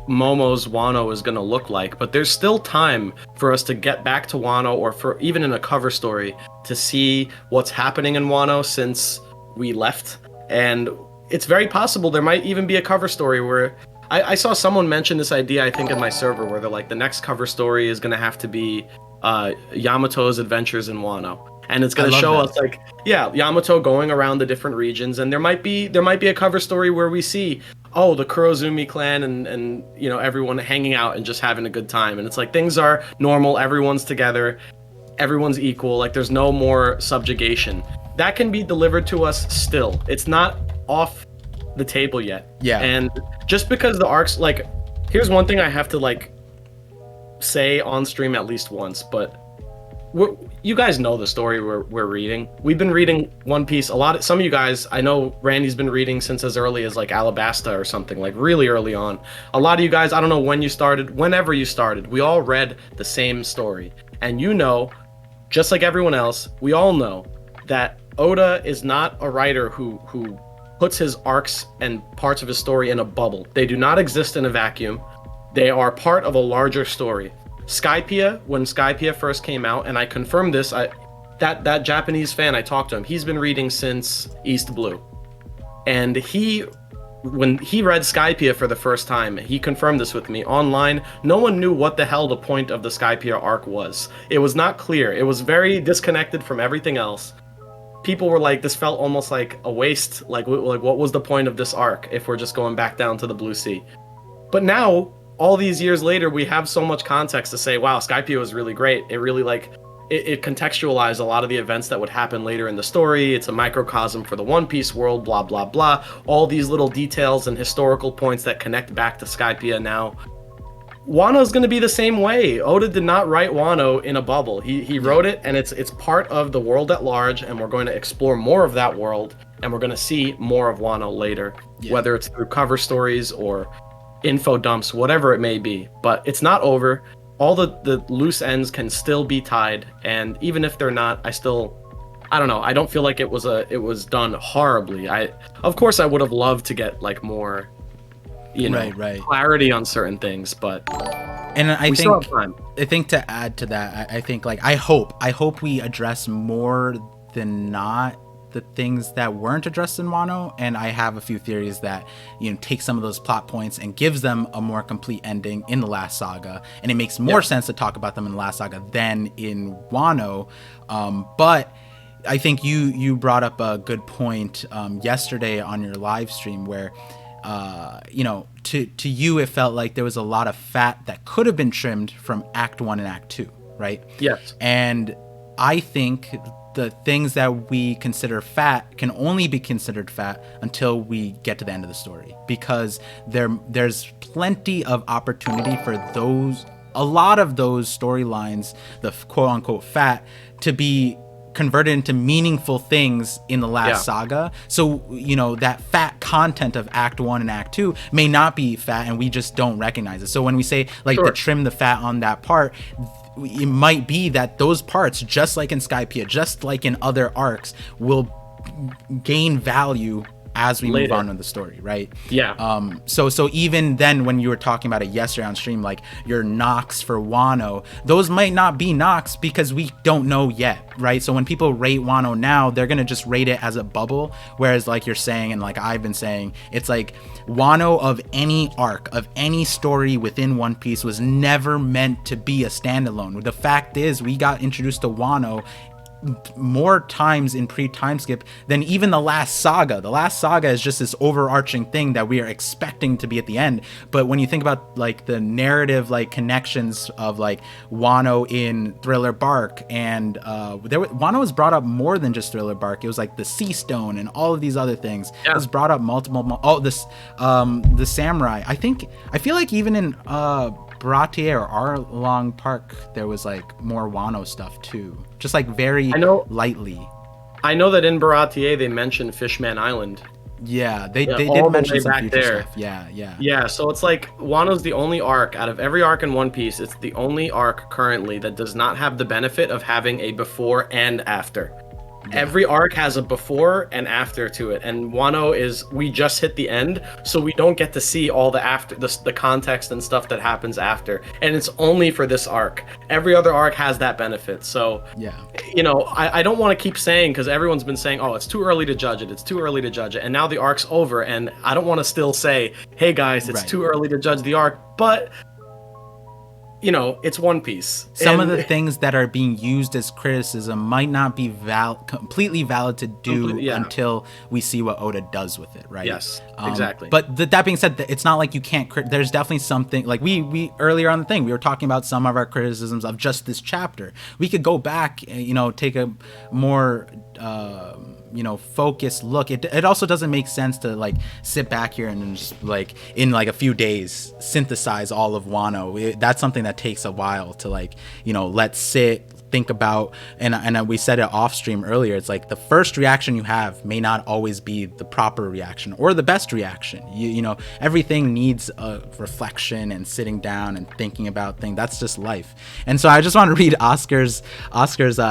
Momo's Wano is gonna look like, but there's still time for us to get back to Wano, or for even in a cover story to see what's happening in Wano since we left. And it's very possible there might even be a cover story where I saw someone mention this idea, I think, in my server, where they're like, the next cover story is going to have to be Yamato's adventures in Wano. And it's going to show us, like, yeah, Yamato going around the different regions. And there might be a cover story where we see, oh, the Kurozumi clan and you know, everyone hanging out and just having a good time. And it's like, things are normal, everyone's together, everyone's equal, like there's no more subjugation. That can be delivered to us still. It's not off the table yet. Yeah. And just because the arcs, like, here's one thing I have to like say on stream at least once, but you guys know the story we're reading. We've been reading One Piece a lot. Some of you guys, I know Randy's been reading since as early as like Alabasta or something, like really early on. A lot of you guys, I don't know when you started, whenever you started, we all read the same story. And you know, just like everyone else, we all know that Oda is not a writer who puts his arcs and parts of his story in a bubble. They do not exist in a vacuum. They are part of a larger story. Skypiea, when Skypiea first came out, and I confirmed this, that Japanese fan, I talked to him, he's been reading since East Blue. And when he read Skypiea for the first time, he confirmed this with me online. No one knew what the hell the point of the Skypiea arc was. It was not clear. It was very disconnected from everything else. People were like, this felt almost like a waste. Like what was the point of this arc if we're just going back down to the Blue Sea? But now, all these years later, we have so much context to say, wow, Skypiea was really great. It really it contextualized a lot of the events that would happen later in the story. It's a microcosm for the One Piece world, blah, blah, blah. All these little details and historical points that connect back to Skypiea now. Wano's going to be the same way. Oda did not write Wano in a bubble. He wrote it, and it's part of the world at large, and we're going to explore more of that world, and we're going to see more of Wano later, whether it's through cover stories or info dumps, whatever it may be. But it's not over. All the loose ends can still be tied, and even if they're not, I don't know. I don't feel like it was done horribly. Of course I would have loved to get like more Right. clarity on certain things, but And I we still have time. I think to add to that, I think like I hope we address more than not the things that weren't addressed in Wano, and I have a few theories that take some of those plot points and gives them a more complete ending in the last saga, and it makes more sense to talk about them in the last saga than in Wano. But I think you brought up a good point yesterday on your live stream where to you it felt like there was a lot of fat that could have been trimmed from Act 1 and Act 2, right? Yes. And I think the things that we consider fat can only be considered fat until we get to the end of the story, because there's plenty of opportunity for a lot of those storylines, the quote unquote fat, to be converted into meaningful things in the last saga. So that fat content of Act 1 and Act 2 may not be fat, and we just don't recognize it. So when we say like to trim the fat on that part, it might be that those parts, just like in Skypiea, just like in other arcs, will gain value as we move on in the story, right? Yeah. So even then, when you were talking about it yesterday on stream, like your knocks for Wano, those might not be knocks because we don't know yet, right? So when people rate Wano now, they're gonna just rate it as a bubble, whereas like you're saying, and like I've been saying, it's like Wano of any arc, of any story within One Piece, was never meant to be a standalone. The fact is, we got introduced to Wano more times in pre-time skip than even the last saga. The last saga is just this overarching thing that we are expecting to be at the end. But when you think about like the narrative like connections of like Wano in Thriller Bark, and Wano was brought up more than just Thriller Bark. It was like the Sea Stone and all of these other things. It was brought up multiple the samurai. I feel like even in Baratier or Arlong Park, there was like more Wano stuff too, just like very lightly. I know that in Baratier they mentioned Fishman Island. Yeah, they did mention some future stuff. Yeah. So it's like Wano's the only arc out of every arc in One Piece. It's the only arc currently that does not have the benefit of having a before and after. Yeah. Every arc has a before and after to it, and Wano is, we just hit the end, so we don't get to see all the after, the context and stuff that happens after, and it's only for this arc. Every other arc has that benefit. So yeah, I don't want to keep saying, because everyone's been saying, oh, it's too early to judge it, and now the arc's over, and I don't want to still say, hey guys, it's too early to judge the arc, but it's One Piece. Some of the things that are being used as criticism might not be completely valid to do until we see what Oda does with it, right? Yes, exactly. But that being said, it's not like you can't. There's definitely something, like we earlier on the thing, we were talking about some of our criticisms of just this chapter. We could go back, take a more focused look. It also doesn't make sense to like sit back here and just like in like a few days synthesize all of Wano. That's something that takes a while to like let sit, think about, and we said it off stream earlier. It's like the first reaction you have may not always be the proper reaction or the best reaction. Everything needs a reflection and sitting down and thinking about things. That's just life. And so I just want to read Oscar's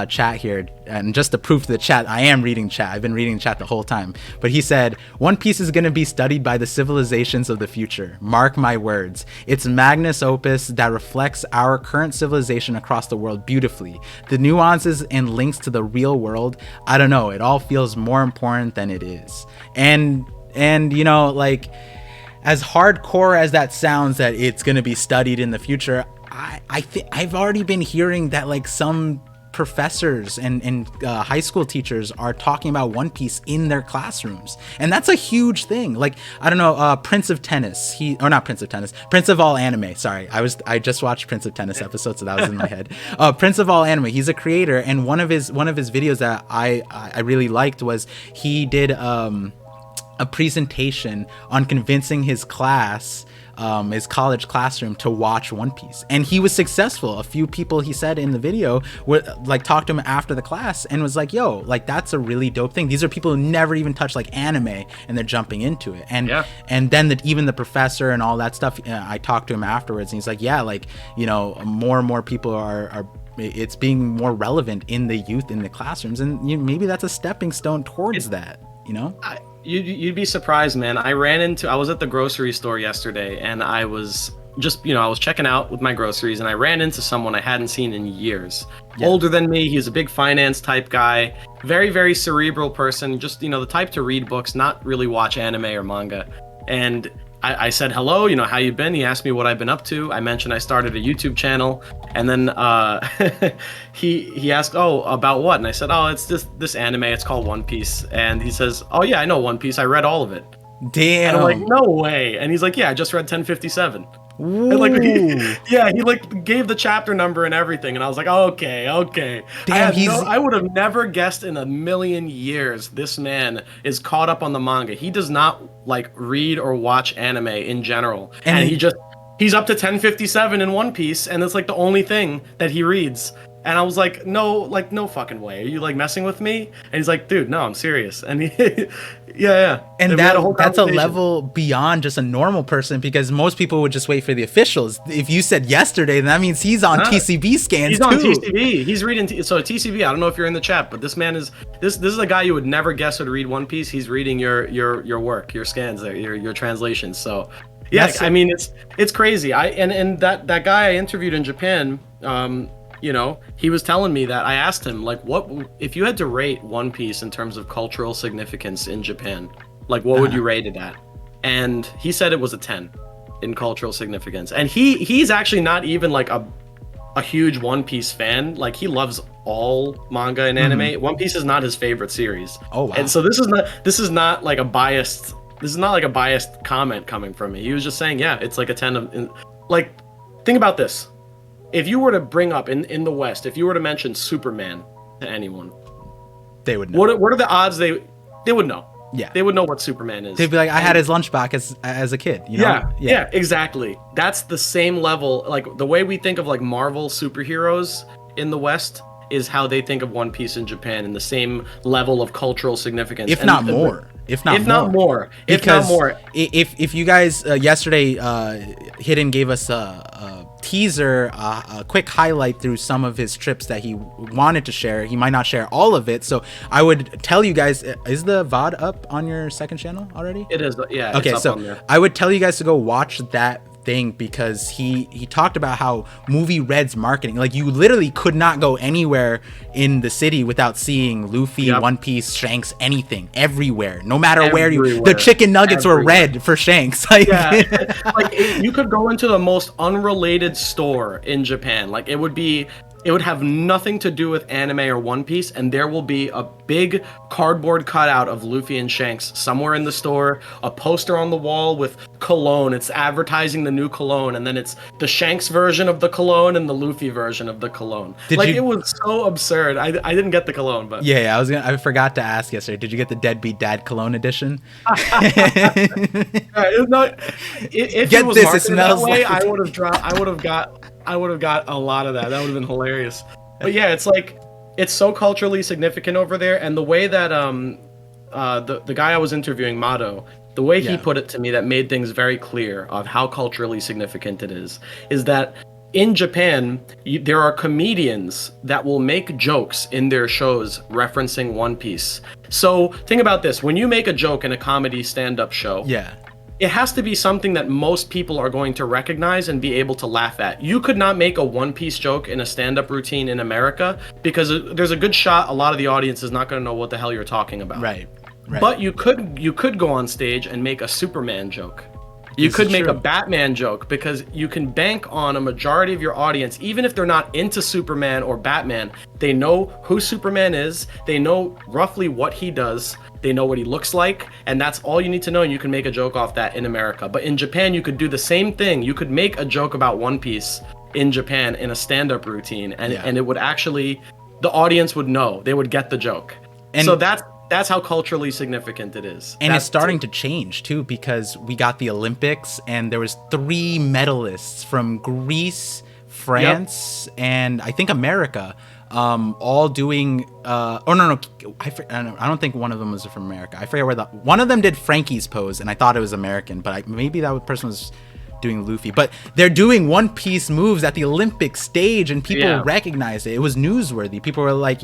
chat here, and just to prove to the chat, I am reading chat. I've been reading chat the whole time. But he said, One Piece is going to be studied by the civilizations of the future. Mark my words. It's magnus opus that reflects our current civilization across the world beautifully. The nuances and links to the real world, I don't know, it all feels more important than it is. And like, as hardcore as that sounds, that it's going to be studied in the future, I've already been hearing that like some professors and high school teachers are talking about One Piece in their classrooms, and that's a huge thing. Like, I don't know, Prince of All Anime, sorry, I just watched Prince of Tennis episode, so that was in my head. Prince of All Anime, he's a creator, and one of his videos that I really liked was he did a presentation on convincing his class, his college classroom, to watch One Piece, and he was successful. A few people, he said in the video, were like, talked to him after the class and was like, yo, like, that's a really dope thing. These are people who never even touched like anime, and they're jumping into it. And then even the professor and all that stuff, I talked to him afterwards, and he's like, yeah, like, more and more people are it's being more relevant in the youth in the classrooms, and maybe that's a stepping stone towards that. You'd be surprised, man. I was at the grocery store yesterday, and I was just, I was checking out with my groceries, and I ran into someone I hadn't seen in years. Yeah. Older than me. He's a big finance type guy. Very, very cerebral person. Just, the type to read books, not really watch anime or manga. And I said, hello, how you been? He asked me what I've been up to. I mentioned I started a YouTube channel. And then he asked, oh, about what? And I said, oh, it's this anime. It's called One Piece. And he says, oh, yeah, I know One Piece. I read all of it. Damn. And I'm like, no way. And he's like, yeah, I just read 1057. Ooh. And he gave the chapter number and everything, and I was like, okay. Damn, I would have never guessed in a million years this man is caught up on the manga. He does not read or watch anime in general, and he's up to 1057 in One Piece, and it's the only thing that he reads. And I was like, no fucking way. Are you messing with me? And he's like, dude, no, I'm serious. And he, yeah. And that's a level beyond just a normal person, because most people would just wait for the officials. If you said yesterday, then that means he's on TCB scans He's on TCB. He's reading. So TCB, I don't know if you're in the chat, but this man is this is a guy you would never guess would read One Piece. He's reading your work, your scans, your translations. So yeah, I mean it's crazy. And that guy I interviewed in Japan. He was telling me that I asked him, what if you had to rate One Piece in terms of cultural significance in Japan, what would you rate it at? And he said it was a 10 in cultural significance. And he's actually not even a huge One Piece fan. He loves all manga and anime. Mm-hmm. One Piece is not his favorite series. Oh wow. And so this is not a biased comment coming from me. He was just saying, yeah, it's a 10 think about this. If you were to bring up in the West, if you were to mention Superman to anyone, they would know. What are the odds they would know? Yeah, they would know what Superman is. They'd be like, I had his lunchbox as a kid. Yeah, exactly. That's the same level. The way we think of Marvel superheroes in the West is how they think of One Piece in Japan, in the same level of cultural significance, if not more. If not more. If you guys yesterday, Hidden gave us a teaser, a quick highlight through some of his trips that he wanted to share. He might not share all of it, so I would tell you guys, is the VOD up on your second channel already? It is, yeah. Okay, so on there. I would tell you guys to go watch that thing, because he talked about how Movie Red's marketing, you literally could not go anywhere in the city without seeing Luffy, One Piece, Shanks, anything, everywhere, no matter where the chicken nuggets were red for Shanks. You could go into the most unrelated store in Japan, it would have nothing to do with anime or One Piece, and there will be a big cardboard cutout of Luffy and Shanks somewhere in the store, a poster on the wall with cologne. It's advertising the new cologne, and then it's the Shanks version of the cologne and the Luffy version of the cologne. It was so absurd. I didn't get the cologne, but I forgot to ask yesterday. Did you get the Deadbeat Dad cologne edition? If it was marketed that way, I would have got a lot of that. That would have been hilarious. But yeah, it's so culturally significant over there, and the way that the guy I was interviewing, Mato, the way he put it to me that made things very clear of how culturally significant it is that in Japan, there are comedians that will make jokes in their shows referencing One Piece. So think about this. When you make a joke in a comedy stand-up show, it has to be something that most people are going to recognize and be able to laugh at. You could not make a One Piece joke in a stand-up routine in America, because there's a good shot a lot of the audience is not going to know what the hell you're talking about. Right. But you could go on stage and make a Superman joke. You could make a Batman joke, because you can bank on a majority of your audience, even if they're not into Superman or Batman, they know who Superman is, they know roughly what he does, they know what he looks like, and that's all you need to know, and you can make a joke off that in America. But in Japan, you could do the same thing. You could make a joke about One Piece in Japan in a stand-up routine, and it would actually, the audience would know, they would get the joke. And so that's how culturally significant it is. And it's starting to change too, because we got the Olympics, and there was 3 medalists from Greece, France, and I think America, all doing I don't think one of them was from America. I forget where one of them did Frankie's pose, and I thought it was American, but maybe that person was doing Luffy, but they're doing One Piece moves at the Olympic stage, and people recognize it. It was newsworthy. People were like,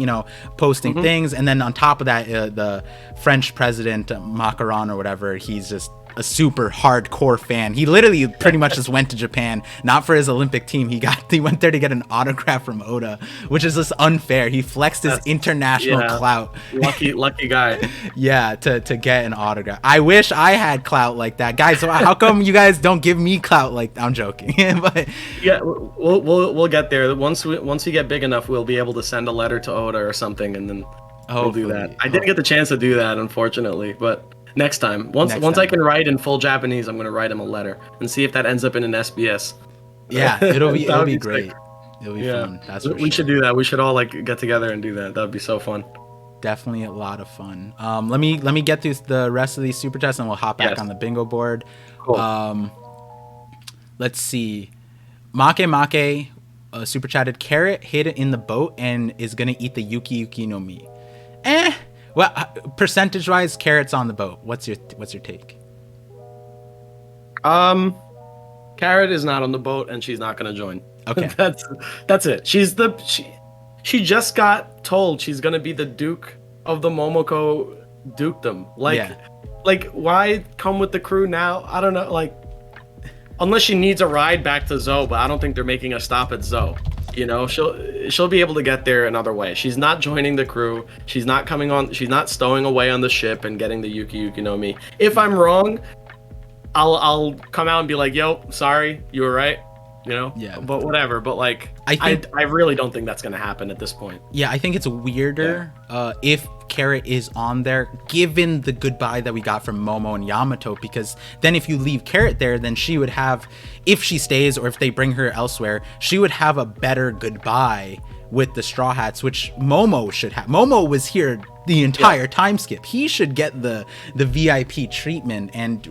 posting things, and then on top of that, the French president Macron or whatever, he's just a super hardcore fan. He literally pretty much just went to Japan, not for his Olympic team. He went there to get an autograph from Oda, which is just unfair. He flexed his international clout. Lucky guy. Yeah, to get an autograph. I wish I had clout like that, guys. So how come you guys don't give me clout like? I'm joking. But yeah, we'll get there. Once we get big enough, we'll be able to send a letter to Oda or something, and then we'll do that. I didn't get the chance to do that, unfortunately, but next time. Once I can write in full Japanese, I'm gonna write him a letter and see if that ends up in an SBS. Yeah, it'll be great. It'll be fun. That's for sure. We should do that. We should all get together and do that. That would be so fun. Definitely a lot of fun. Let me get through the rest of these super chats and we'll hop back on the bingo board. Cool. Let's see. Make super chatted. Carrot hid in the boat and is gonna eat the Yuki Yuki no Mi. Well, percentage-wise, Carrot's on the boat. What's your take? Carrot is not on the boat, and she's not gonna join. Okay, that's it. She just got told she's gonna be the Duke of the Momoko Dukedom. Like, why come with the crew now? I don't know. Like, unless she needs a ride back to Zou, but I don't think they're making a stop at Zou. She'll be able to get there another way. She's not joining the crew. She's not coming on. She's not stowing away on the ship and getting the Yuki Yuki no Mi. If I'm wrong, I'll come out and be like, "Yo, sorry, you were right." Yeah. But whatever. But I really don't think that's gonna happen at this point. Yeah, I think it's weirder if Carrot is on there, given the goodbye that we got from Momo and Yamato, because then if you leave Carrot there, then she would have, if she stays or if they bring her elsewhere, she would have a better goodbye with the Straw Hats, which Momo should have. Momo was here the entire time skip. He should get the VIP treatment, and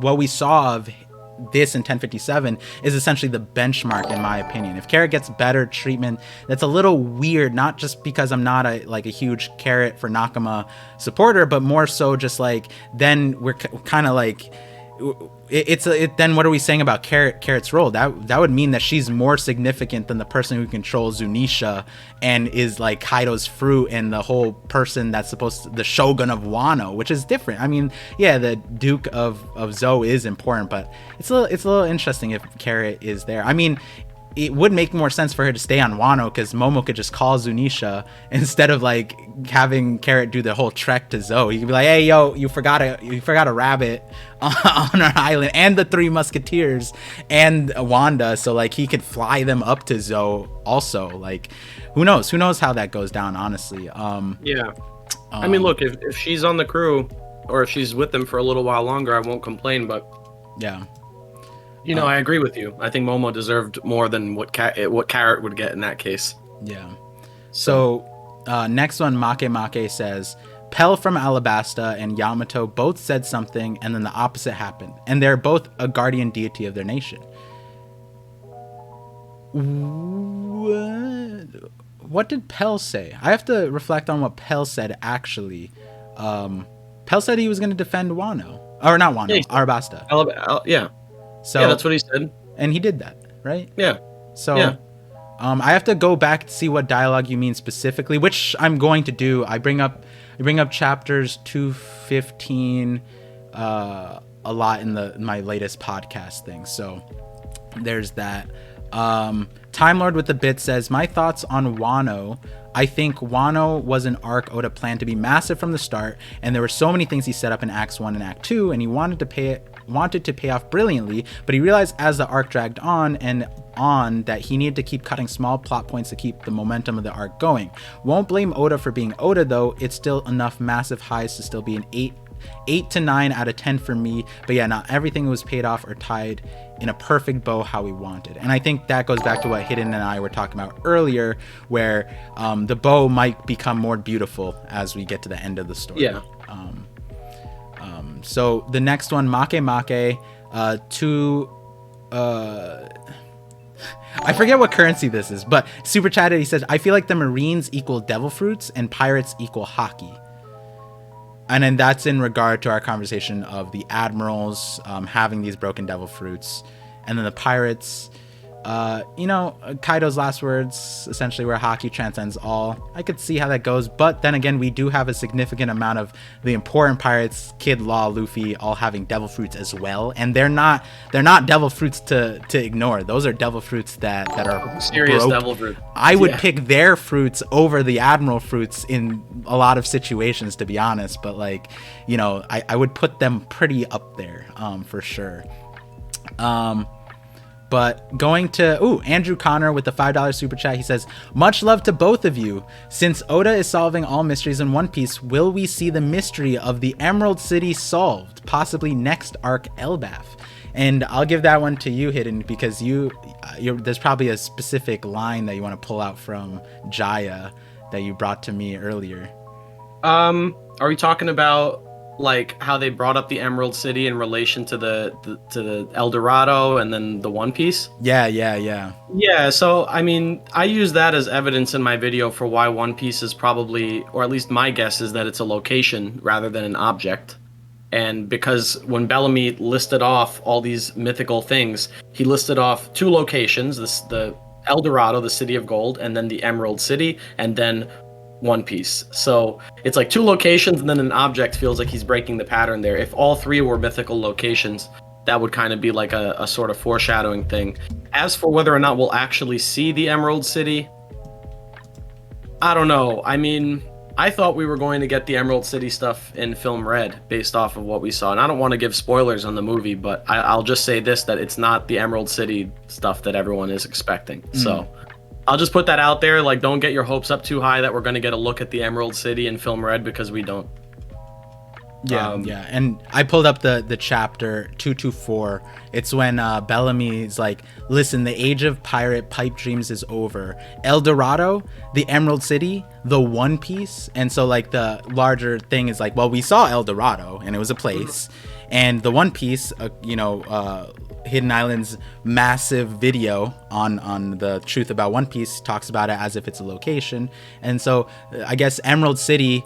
what we saw of this in 1057 is essentially the benchmark, in my opinion. If Carrot gets better treatment, that's a little weird, not just because I'm not a huge Carrot for Nakama supporter, but more so just then we're kind of then what are we saying about Carrot's role? That would mean that she's more significant than the person who controls Zunisha and is like Kaido's fruit and the whole person that's the shogun of Wano, which is different. I mean, yeah, the Duke of Zou is important, but it's a little interesting if Carrot is there. I mean, it would make more sense for her to stay on Wano, because Momo could just call Zunisha instead of having Carrot do the whole trek to Zou. He could be like, "Hey, yo, you forgot a rabbit on our island, and the Three Musketeers and Wanda," so he could fly them up to Zou also. Who knows how that goes down, honestly. I mean, look, if she's on the crew or if she's with them for a little while longer, I won't complain, but yeah. I agree with you. I think Momo deserved more than what Carrot would get in that case. Yeah. So next one, Make says, Pell from Alabasta and Yamato both said something, and then the opposite happened. And they're both a guardian deity of their nation. What did Pell say? I have to reflect on what Pell said, actually. Pell said he was going to defend Wano. Or not Wano, Alabasta. Yeah. So, yeah, that's what he said. And he did that, right? Yeah. So, I have to go back to see what dialogue you mean specifically, which I'm going to do. I bring up chapters 215 a lot in my latest podcast thing. So, there's that. Time Lord with the Bit says, my thoughts on Wano. I think Wano was an arc Oda planned to be massive from the start, and there were so many things he set up in Acts 1 and Act 2, and he wanted to pay off brilliantly, but he realized as the arc dragged on that he needed to keep cutting small plot points to keep the momentum of the arc going. Won't blame Oda for being Oda, though. It's still enough massive highs to still be an 8 to 9 out of 10 for me. But yeah, not everything was paid off or tied in a perfect bow how we wanted. And I think that goes back to what Hidden and I were talking about earlier, where the bow might become more beautiful as we get to the end of the story. Yeah. So the next one, Make, I forget what currency this is, but super chatted, he says, I feel like the Marines equal devil fruits and pirates equal hockey. And then that's in regard to our conversation of the admirals having these broken devil fruits And then the pirates, Kaido's last words, essentially where haki transcends all. I could see how that goes, but then again, we do have a significant amount of the important pirates, Kid, Law, Luffy, all having devil fruits as well, and they're not devil fruits to ignore. Those are devil fruits that are serious broke. Devil fruit. I would pick their fruits over the admiral fruits in a lot of situations, to be honest, but like, I would put them pretty up there, for sure. But going to Andrew Connor with the $5 super chat, he says, much love to both of you. Since Oda is solving all mysteries in One Piece, will we see the mystery of the Emerald City solved, possibly next arc Elbaf? And I'll give that one to you, Hidden, because there's probably a specific line that you want to pull out from Jaya that you brought to me earlier. Are we talking about like how they brought up the Emerald City in relation to the El Dorado and then the One Piece? Yeah, so I mean, I use that as evidence in my video for why One Piece is probably, or at least my guess is that it's a location rather than an object. And because when Bellamy listed off all these mythical things, he listed off 2 locations, the El Dorado, the City of Gold, and then the Emerald City, and then One Piece. So it's like 2 locations and then an object. Feels like he's breaking the pattern there. If all 3 were mythical locations, that would kind of be like a sort of foreshadowing thing. As for whether or not we'll actually see the Emerald City, I don't know. I mean, I thought we were going to get the Emerald City stuff in Film Red based off of what we saw. And I don't want to give spoilers on the movie, but I'll just say this, that it's not the Emerald City stuff that everyone is expecting. So I'll just put that out there. Like, don't get your hopes up too high that we're going to get a look at the Emerald City in Film Red, because we don't. Yeah. And I pulled up the chapter 224. It's when Bellamy's like, listen, the age of pirate pipe dreams is over. El Dorado, the Emerald City, the One Piece. And so like the larger thing is like, well, we saw El Dorado and it was a place. And the One Piece, Hidden Island's massive video on the truth about One Piece talks about it as if it's a location. And so I guess Emerald City,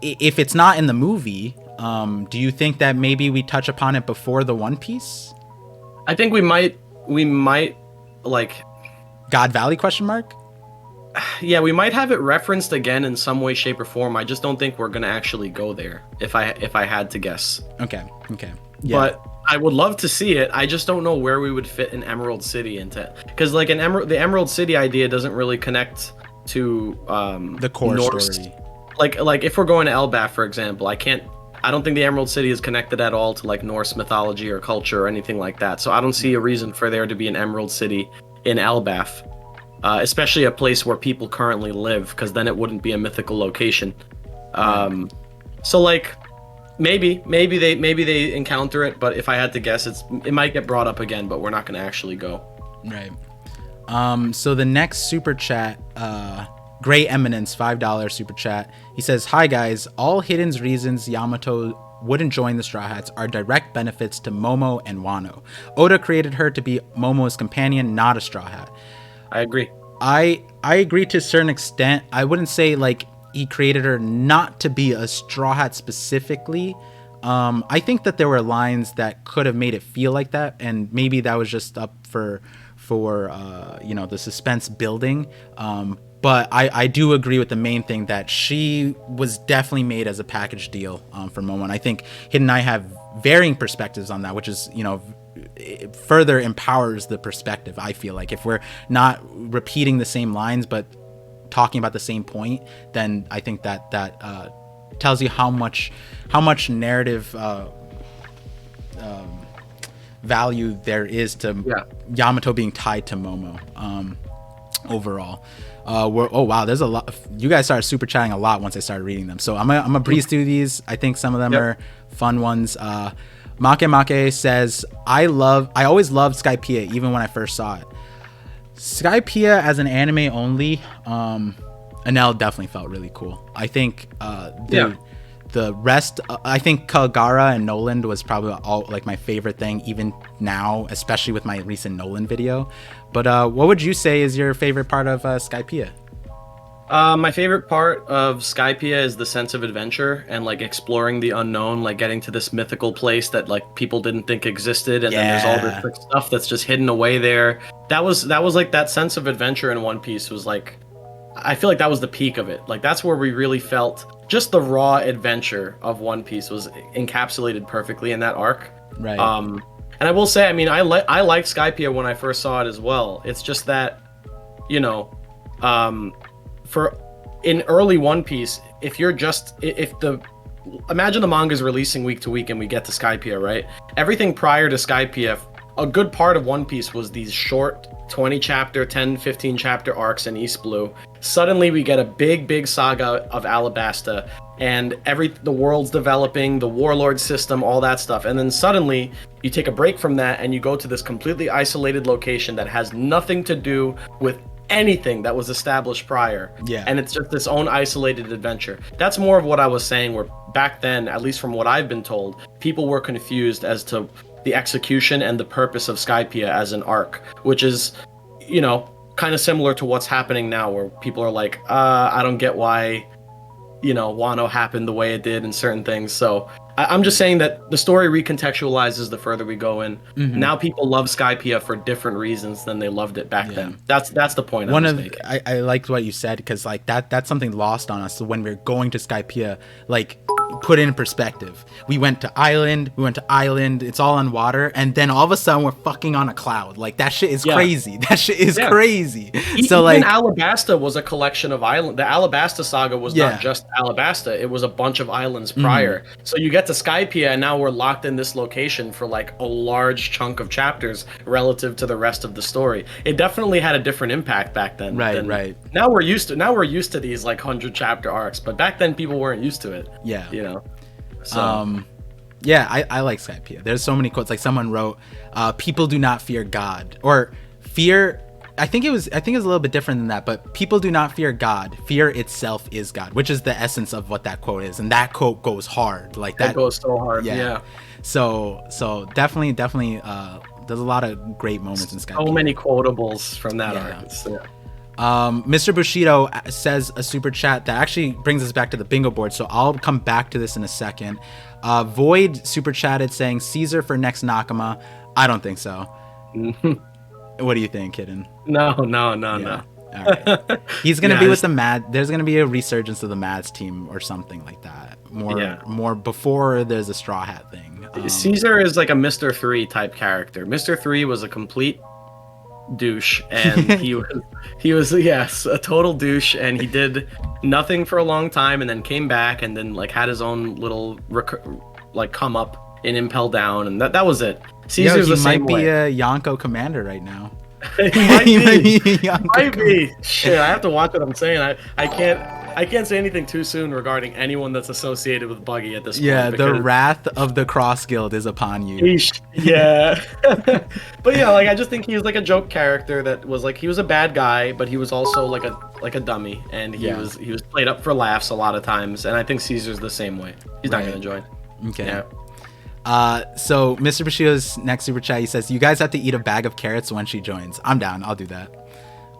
if it's not in the movie, do you think that maybe we touch upon it before the One Piece? I think we might like God Valley question mark? Yeah, we might have it referenced again in some way, shape, or form. I just don't think we're gonna actually go there, if I had to guess. Okay. Yeah. But I would love to see it. I just don't know where we would fit an Emerald City into, because like the Emerald City idea doesn't really connect to the core Norse story. Like if we're going to Elbaf, for example, I don't think the Emerald City is connected at all to like Norse mythology or culture or anything like that. So I don't see a reason for there to be an Emerald City in Elbaf, especially a place where people currently live, because then it wouldn't be a mythical location. So like maybe they encounter it, but if I had to guess, it might get brought up again, but we're not going to actually go. Right. So the next super chat, Gray Eminence, $5 super chat. He says, hi guys, all Hidden's reasons Yamato wouldn't join the Straw Hats are direct benefits to Momo and Wano. Oda created her to be Momo's companion, not a Straw Hat. I agree. I agree to a certain extent. I wouldn't say like he created her not to be a Straw Hat specifically. I think that there were lines that could have made it feel like that, and maybe that was just up for the suspense building. But I do agree with the main thing that she was definitely made as a package deal for Momo. And I think Hidden and I have varying perspectives on that, which is, it further empowers the perspective. I feel like if we're not repeating the same lines but talking about the same point, then I think that tells you how much narrative value there is to Yamato being tied to Momo overall. There's a lot. You guys started super chatting a lot once I started reading them, so I'm gonna breeze through these. I think some of them are fun ones. Make says, I always loved Skypiea even when I first saw it. Skypiea as an anime only, Enel definitely felt really cool. I think the rest, I think Kagara and Noland was probably all like my favorite thing even now, especially with my recent Noland video. But what would you say is your favorite part of Skypiea? My favorite part of Skypiea is the sense of adventure and like exploring the unknown, like getting to this mythical place that like people didn't think existed, and then there's all this Yeah. like, stuff that's just hidden away there. That was like that sense of adventure in One Piece was like, I feel like that was the peak of it. Like that's where we really felt just the raw adventure of One Piece was encapsulated perfectly in that arc. Right. And I will say, I mean, I liked Skypiea when I first saw it as well. It's just that, you know, um, for in early One Piece, if you're just if the imagine the manga's releasing week to week and we get to Skypiea, right? Everything prior to Skypiea, a good part of One Piece was these short 20 chapter, 10, 15 chapter arcs in East Blue. Suddenly we get a big saga of Alabasta, and the world's developing, the Warlord system, all that stuff. And then suddenly you take a break from that and you go to this completely isolated location that has nothing to do with anything that was established prior. Yeah. And it's just this own isolated adventure. That's more of what I was saying, where back then, at least from what I've been told, people were confused as to the execution and the purpose of Skypiea as an arc, which is, you know, kind of similar to what's happening now, where people are like, I don't get why, you know, Wano happened the way it did and certain things. So I'm just saying that the story recontextualizes the further we go in. Mm-hmm. Now people love Skypiea for different reasons than they loved it back then. That's the point. I liked what you said, because like that's something lost on us. So when we're going to Skypiea, like, put it in perspective. We went to island, it's all on water, and then all of a sudden we're fucking on a cloud. Like, that shit is crazy. That shit is crazy. So Even like, Alabasta was a collection of islands. The Alabasta saga was not just Alabasta, it was a bunch of islands prior. So you get to Skypiea and now we're locked in this location for like a large chunk of chapters relative to the rest of the story. It definitely had a different impact back then. Right. Now we're used to these like 100 chapter arcs, but back then people weren't used to it. Yeah. You know. So I like Skypiea. There's so many quotes. Like, someone wrote, people do not fear God, or fear. I think it was a little bit different than that, but people do not fear God. Fear itself is God, which is the essence of what that quote is. And that quote goes hard. Like, that goes so hard. Yeah. So definitely, there's a lot of great moments in Skypiea. So many quotables from that arc. So. Mr. Bushido says a super chat that actually brings us back to the bingo board, so I'll come back to this in a second. Void super chatted saying Caesar for next Nakama. I don't think so. What do you think, Hidden? No. All right. He's gonna be with the Mad. There's gonna be a resurgence of the Mads team or something like that. More before there's a Straw Hat thing. Caesar is like a Mr. 3 type character. Mr. 3 was a complete douche, and he was a total douche, and he did nothing for a long time, and then came back, and then like had his own little like come up in Impel Down, and that was it. Caesar's he the same might be way. a Yonko commander right now. He might be. Shit, I have to watch what I'm saying. I can't say anything too soon regarding anyone that's associated with Buggy at this point. Yeah, the wrath of the Cross Guild is upon you. Yeah. But yeah, like, I just think he's like a joke character that was like, he was a bad guy, but he was also like a dummy, and he was played up for laughs a lot of times, and I think Caesar's the same way. He's not gonna join. Okay. Yeah. So Mr. Bushido's next super chat, he says, you guys have to eat a bag of carrots when she joins. I'm down. I'll do that.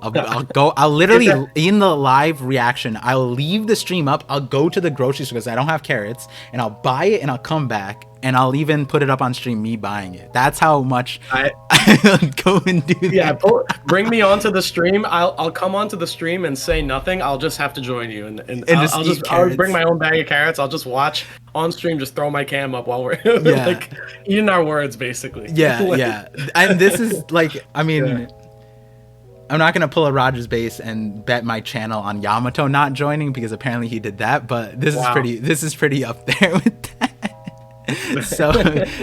I'll literally, in the live reaction, I'll leave the stream up. I'll go to the grocery store because I don't have carrots, and I'll buy it, and I'll come back, and I'll even put it up on stream, me buying it. That's how much I'll go and do that. Yeah, bring me onto the stream. I'll come onto the stream and say nothing. I'll just have to join you, and I'll bring my own bag of carrots. I'll just watch on stream, just throw my cam up while we're like eating our words, basically. Yeah. And this is like, I mean, I'm not gonna pull a Rogers base and bet my channel on Yamato not joining, because apparently he did that, but this is pretty up there with that. So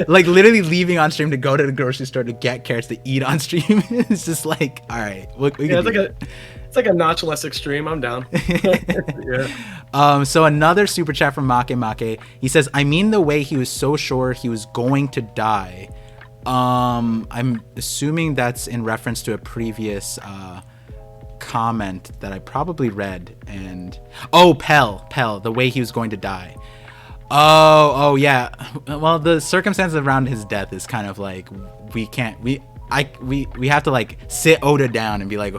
like, literally leaving on stream to go to the grocery store to get carrots to eat on stream. It's just like, all right, it's like a notch less extreme. I'm down. So another super chat from Make. He says, I mean, the way he was so sure he was going to die. I'm assuming that's in reference to a previous comment that I probably read. And Pell, the way he was going to die. Oh yeah. Well, the circumstances around his death is kind of like, we have to like sit Oda down and be like,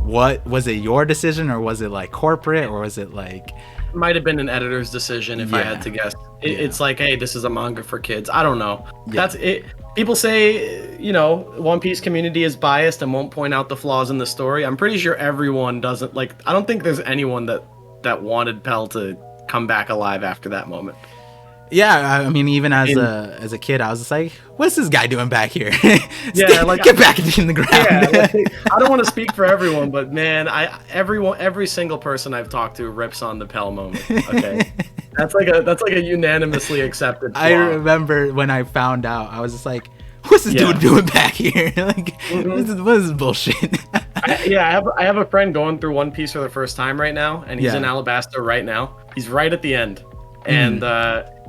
what was it, your decision, or was it like corporate, or was it like? Might have been an editor's decision if I had to guess. It's like, hey, this is a manga for kids. I don't know. That's it. People say, One Piece community is biased and won't point out the flaws in the story. I'm pretty sure everyone doesn't like. I don't think there's anyone that wanted Pell to come back alive after that moment. Yeah, I mean, even as a kid, I was just like, "What's this guy doing back here?" Like, get back in the ground. Yeah, I don't want to speak for everyone, but man, every single person I've talked to rips on the Pell moment. Okay, that's like a unanimously accepted flaw. I remember when I found out, I was just like, "What's this dude doing back here? Like, what is this bullshit?" I have a friend going through One Piece for the first time right now, and he's in Alabasta right now. He's right at the end, and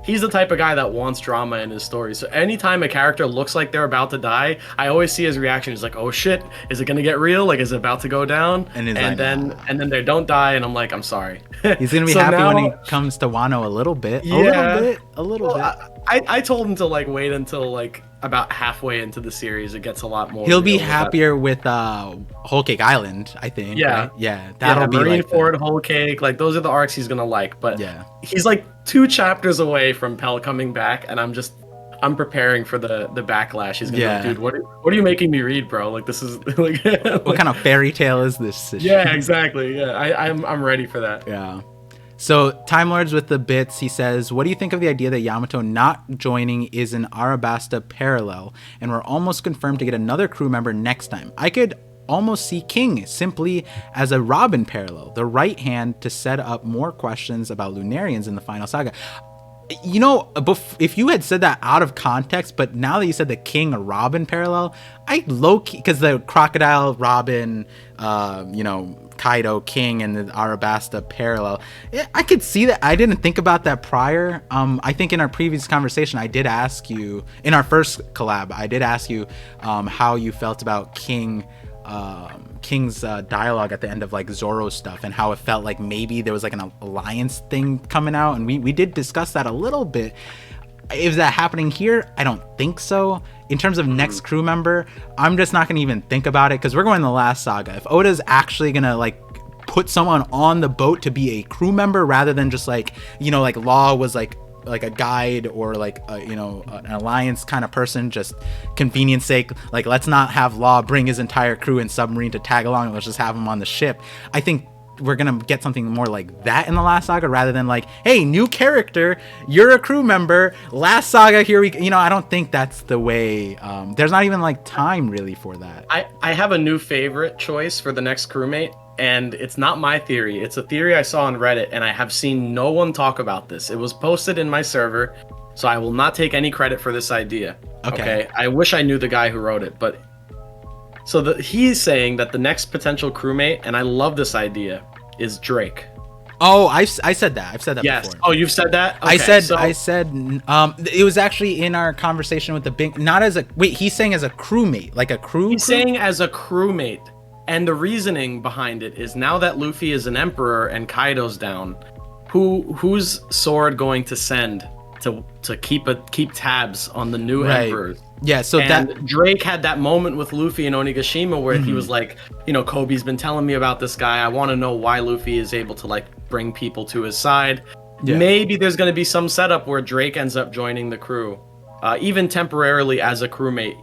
he's the type of guy that wants drama in his story. So anytime a character looks like they're about to die, I always see his reaction. He's like, "Oh shit, is it gonna get real? Like, is it about to go down?" And then they don't die, and I'm like, "I'm sorry." He's gonna be happy when he comes to Wano a little bit. A little bit. I told him to like wait until like about halfway into the series. It gets a lot more. He'll be happier with Whole Cake Island, I think. Yeah, right? Yeah, that'll be Marineford, Whole Cake. Like, those are the arcs he's gonna like. But he's like 2 chapters away from Pell coming back, and I'm preparing for the backlash. He's gonna be like, dude, what are you making me read, bro? Like, this is like what kind of fairy tale is this? Yeah, exactly. Yeah, I'm ready for that. Yeah. So Time Lords with the bits, he says, "What do you think of the idea that Yamato not joining is an Arabasta parallel, and we're almost confirmed to get another crew member next time? I could almost see King simply as a Robin parallel, the right hand to set up more questions about Lunarians in the final saga." If you had said that out of context, but now that you said the King Robin parallel, I low-key, because the Crocodile Robin, Kaido King and the Arabasta parallel, I could see that. I didn't think about that prior. I think in our previous conversation, I did ask you, in our first collab, I did ask you how you felt about King's dialogue at the end of like Zoro's stuff, and how it felt like maybe there was like an alliance thing coming out, and we did discuss that a little bit. Is that happening here? I don't think so. In terms of next crew member, I'm just not gonna even think about it, because we're going to the last saga. If Oda's actually gonna like put someone on the boat to be a crew member rather than just like like Law was like a guide, or like an alliance kind of person, just convenience sake, like let's not have Law bring his entire crew and submarine to tag along, let's just have him on the ship. I think we're gonna get something more like that in the last saga, rather than like, hey, new character, you're a crew member, last saga, here we I don't think that's the way. There's not even like time really for that. I have a new favorite choice for the next crewmate, and it's not my theory. It's a theory I saw on Reddit, and I have seen no one talk about this. It was posted in my server, so I will not take any credit for this idea. Okay? I wish I knew the guy who wrote it, but so he's saying that the next potential crewmate, and I love this idea, is Drake. Oh, I said that. I've said that before. Oh, you've said that? Okay, I said it was actually in our conversation with the Bing, not as a, wait, he's saying as a crewmate, like a crew? He's saying as a crewmate. And the reasoning behind it is, now that Luffy is an emperor and Kaido's down, who's Sword going to send to keep tabs on the new emperors? Yeah, so and Drake had that moment with Luffy and Onigashima where he was like, Kobe's been telling me about this guy. I want to know why Luffy is able to like bring people to his side. Yeah. Maybe there's going to be some setup where Drake ends up joining the crew, even temporarily as a crewmate,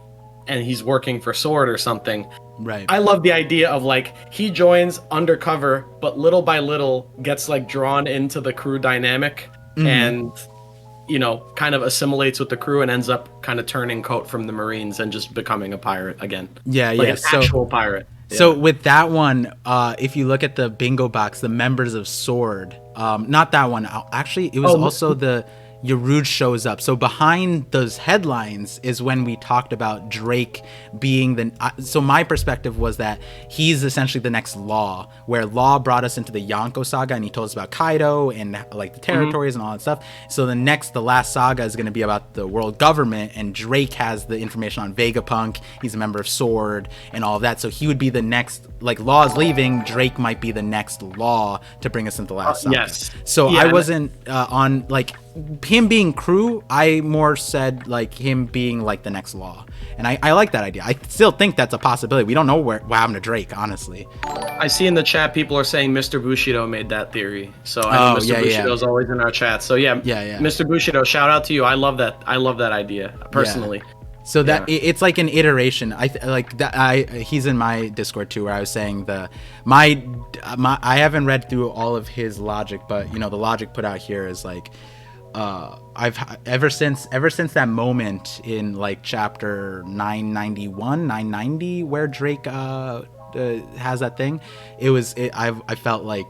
and he's working for Sword or something. Right. I love the idea of like he joins undercover, but little by little gets like drawn into the crew dynamic and kind of assimilates with the crew and ends up kind of turning coat from the Marines and just becoming a pirate again. Yeah, like an actual pirate. Yeah. So with that one, if you look at the bingo box, the members of Sword, not that one. Actually, it was also the Yaruj shows up. So behind those headlines is when we talked about Drake being so my perspective was that he's essentially the next Law, where Law brought us into the Yonko saga and he told us about Kaido and like the territories and all that stuff. So the last saga is going to be about the world government, and Drake has the information on Vegapunk. He's a member of Sword and all of that. So he would be the next, like Law's leaving, Drake might be the next Law to bring us into the last saga. Yes. So I wasn't on like, him being crew, I more said like him being like the next Law, and I like that idea. I still think that's a possibility. We don't know what happened to Drake, honestly. I see in the chat people are saying Mr. Bushido made that theory. So I know Mr. Bushido's always in our chat. So yeah, Mr. Bushido, shout out to you. I love that idea personally. Yeah. So that it's like an iteration. Like that. He's in my Discord too, where I was saying my I haven't read through all of his logic, but the logic put out here is like, I've ever since that moment in like chapter 990 where Drake has that thing. I felt like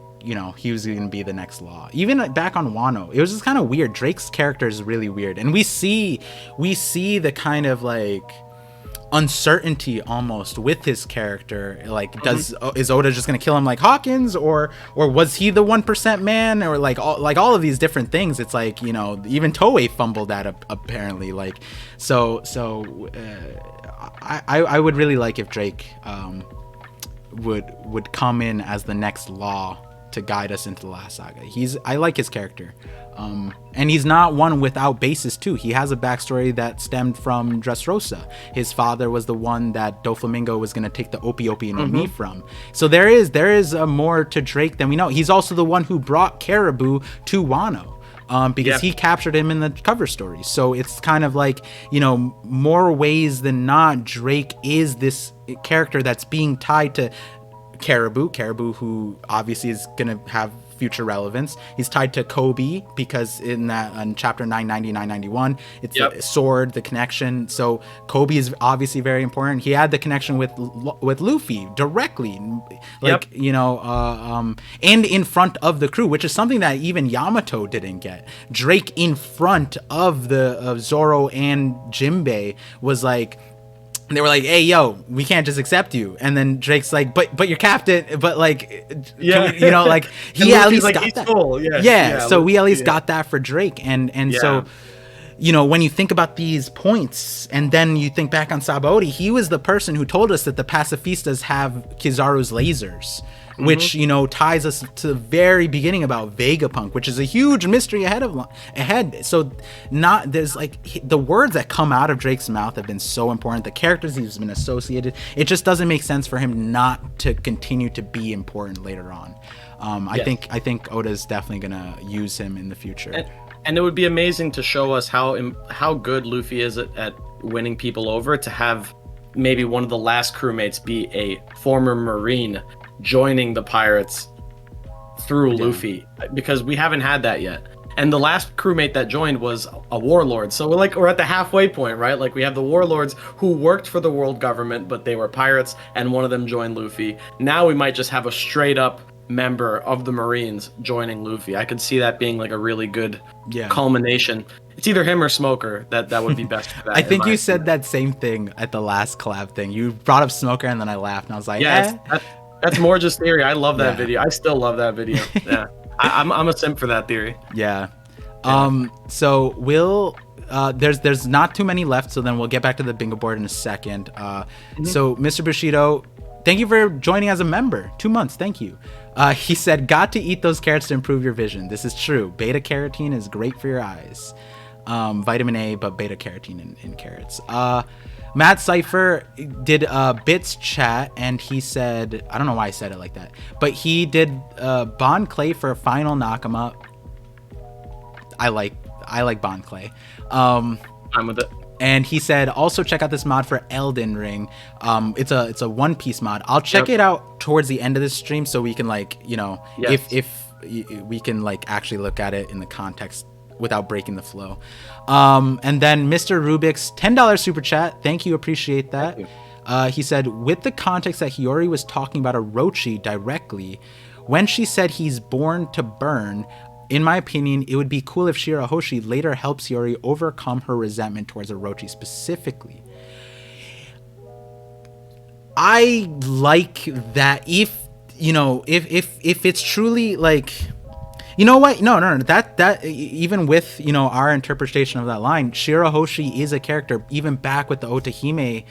he was going to be the next Law. Even back on Wano, it was just kind of weird. Drake's character is really weird, and we see the kind of like uncertainty almost with his character. Like, is Oda just going to kill him like Hawkins, or was he the 1% man, or like all of these different things? It's like even Toei fumbled that apparently. Like, so I would really like if Drake would come in as the next Law to guide us into the last saga. I like his character, and he's not one without basis too. He has a backstory that stemmed from Dressrosa. His father was the one that Doflamingo was going to take the Opi no Mi from. So there is more to Drake than we know. He's also the one who brought Caribou to Wano. Because he captured him in the cover story. So it's kind of like, more ways than not, Drake is this character that's being tied to Caribou, who obviously is going to have future relevance. He's tied to Kobe because in chapter 990, 991, it's the sword, the connection. So Kobe is obviously very important. He had the connection with Luffy directly, like and in front of the crew, which is something that even Yamato didn't get. Drake in front of the Zoro and Jinbei was like, they were like, "Hey, yo, we can't just accept you." And then Drake's like, "But you're captain." But like, like he at least got that. Full. So we at least got that for Drake, and so, when you think about these points, and then you think back on Sabaody, he was the person who told us that the pacifistas have Kizaru's lasers, which ties us to the very beginning about Vegapunk, which is a huge mystery ahead. So there's like the words that come out of Drake's mouth have been so important. The characters he's been associated, it just doesn't make sense for him not to continue to be important later on. I think Oda's definitely gonna use him in the future. And it would be amazing to show us how good Luffy is at winning people over, to have maybe one of the last crewmates be a former Marine joining the pirates through Luffy, because we haven't had that yet. And the last crewmate that joined was a warlord. So we're at the halfway point, right? Like, we have the warlords who worked for the world government, but they were pirates, and one of them joined Luffy. Now we might just have a straight up member of the Marines joining Luffy. I could see that being like a really good culmination. It's either him or Smoker that would be best for that. I think you said that same thing at the last collab thing. You brought up Smoker, and then I laughed, and I was like, that's more just theory. I love that video. I still love that video. Yeah, I'm a simp for that theory. Yeah. So we'll there's not too many left, so then we'll get back to the bingo board in a second. So Mr. Bushido, thank you for joining as a member. 2 months. Thank you. He said, got to eat those carrots to improve your vision. This is true. Beta carotene is great for your eyes. Vitamin A, but beta carotene in carrots. Matt Cypher did Bits chat, and he said, I don't know why I said it like that, but he did Bond Clay for Final Nakama. I like Bond Clay. I'm with it. And he said, also check out this mod for Elden Ring. It's a One Piece mod. I'll check it out towards the end of this stream, so we can if we can actually look at it in the context without breaking the flow. And then Mr. Rubik's $10 super chat. Thank you. Appreciate that. He said, with the context that Hiyori was talking about Orochi directly, when she said he's born to burn, in my opinion, it would be cool if Shirahoshi later helps Hiyori overcome her resentment towards Orochi specifically. I like that if it's truly like, you know what? No. That even with, our interpretation of that line, Shirahoshi is a character, even back with the Otahime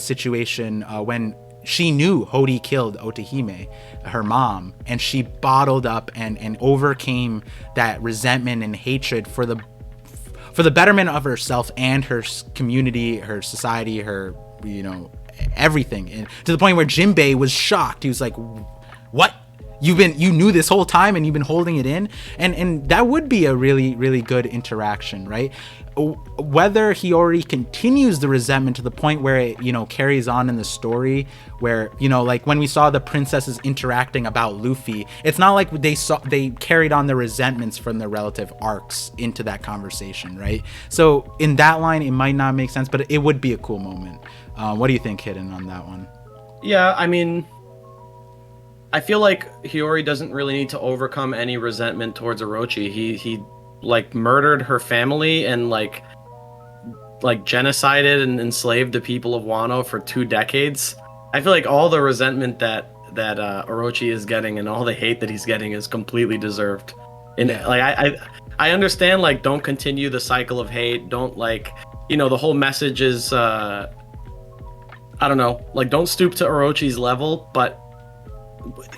situation, when she knew Hody killed Otahime, her mom, and she bottled up and overcame that resentment and hatred for the betterment of herself and her community, her society, her, you know, everything. And to the point where Jinbei was shocked. He was like, what? You knew this whole time and you've been holding it in? And that would be a really, really good interaction, right? Whether Hiyori continues the resentment to the point where it, you know, carries on in the story, where, you know, like when we saw the princesses interacting about Luffy, it's not like they carried on the resentments from their relative arcs into that conversation, right? So in that line, it might not make sense, but it would be a cool moment. What do you think, Hidden, on that one? Yeah, I mean, I feel like Hiyori doesn't really need to overcome any resentment towards Orochi. He like murdered her family and like genocided and enslaved the people of Wano for 2 decades. I feel like all the resentment that Orochi is getting and all the hate that he's getting is completely deserved. And like I understand, like, don't continue the cycle of hate. Don't, like, you know, the whole message is I don't know, like, don't stoop to Orochi's level, but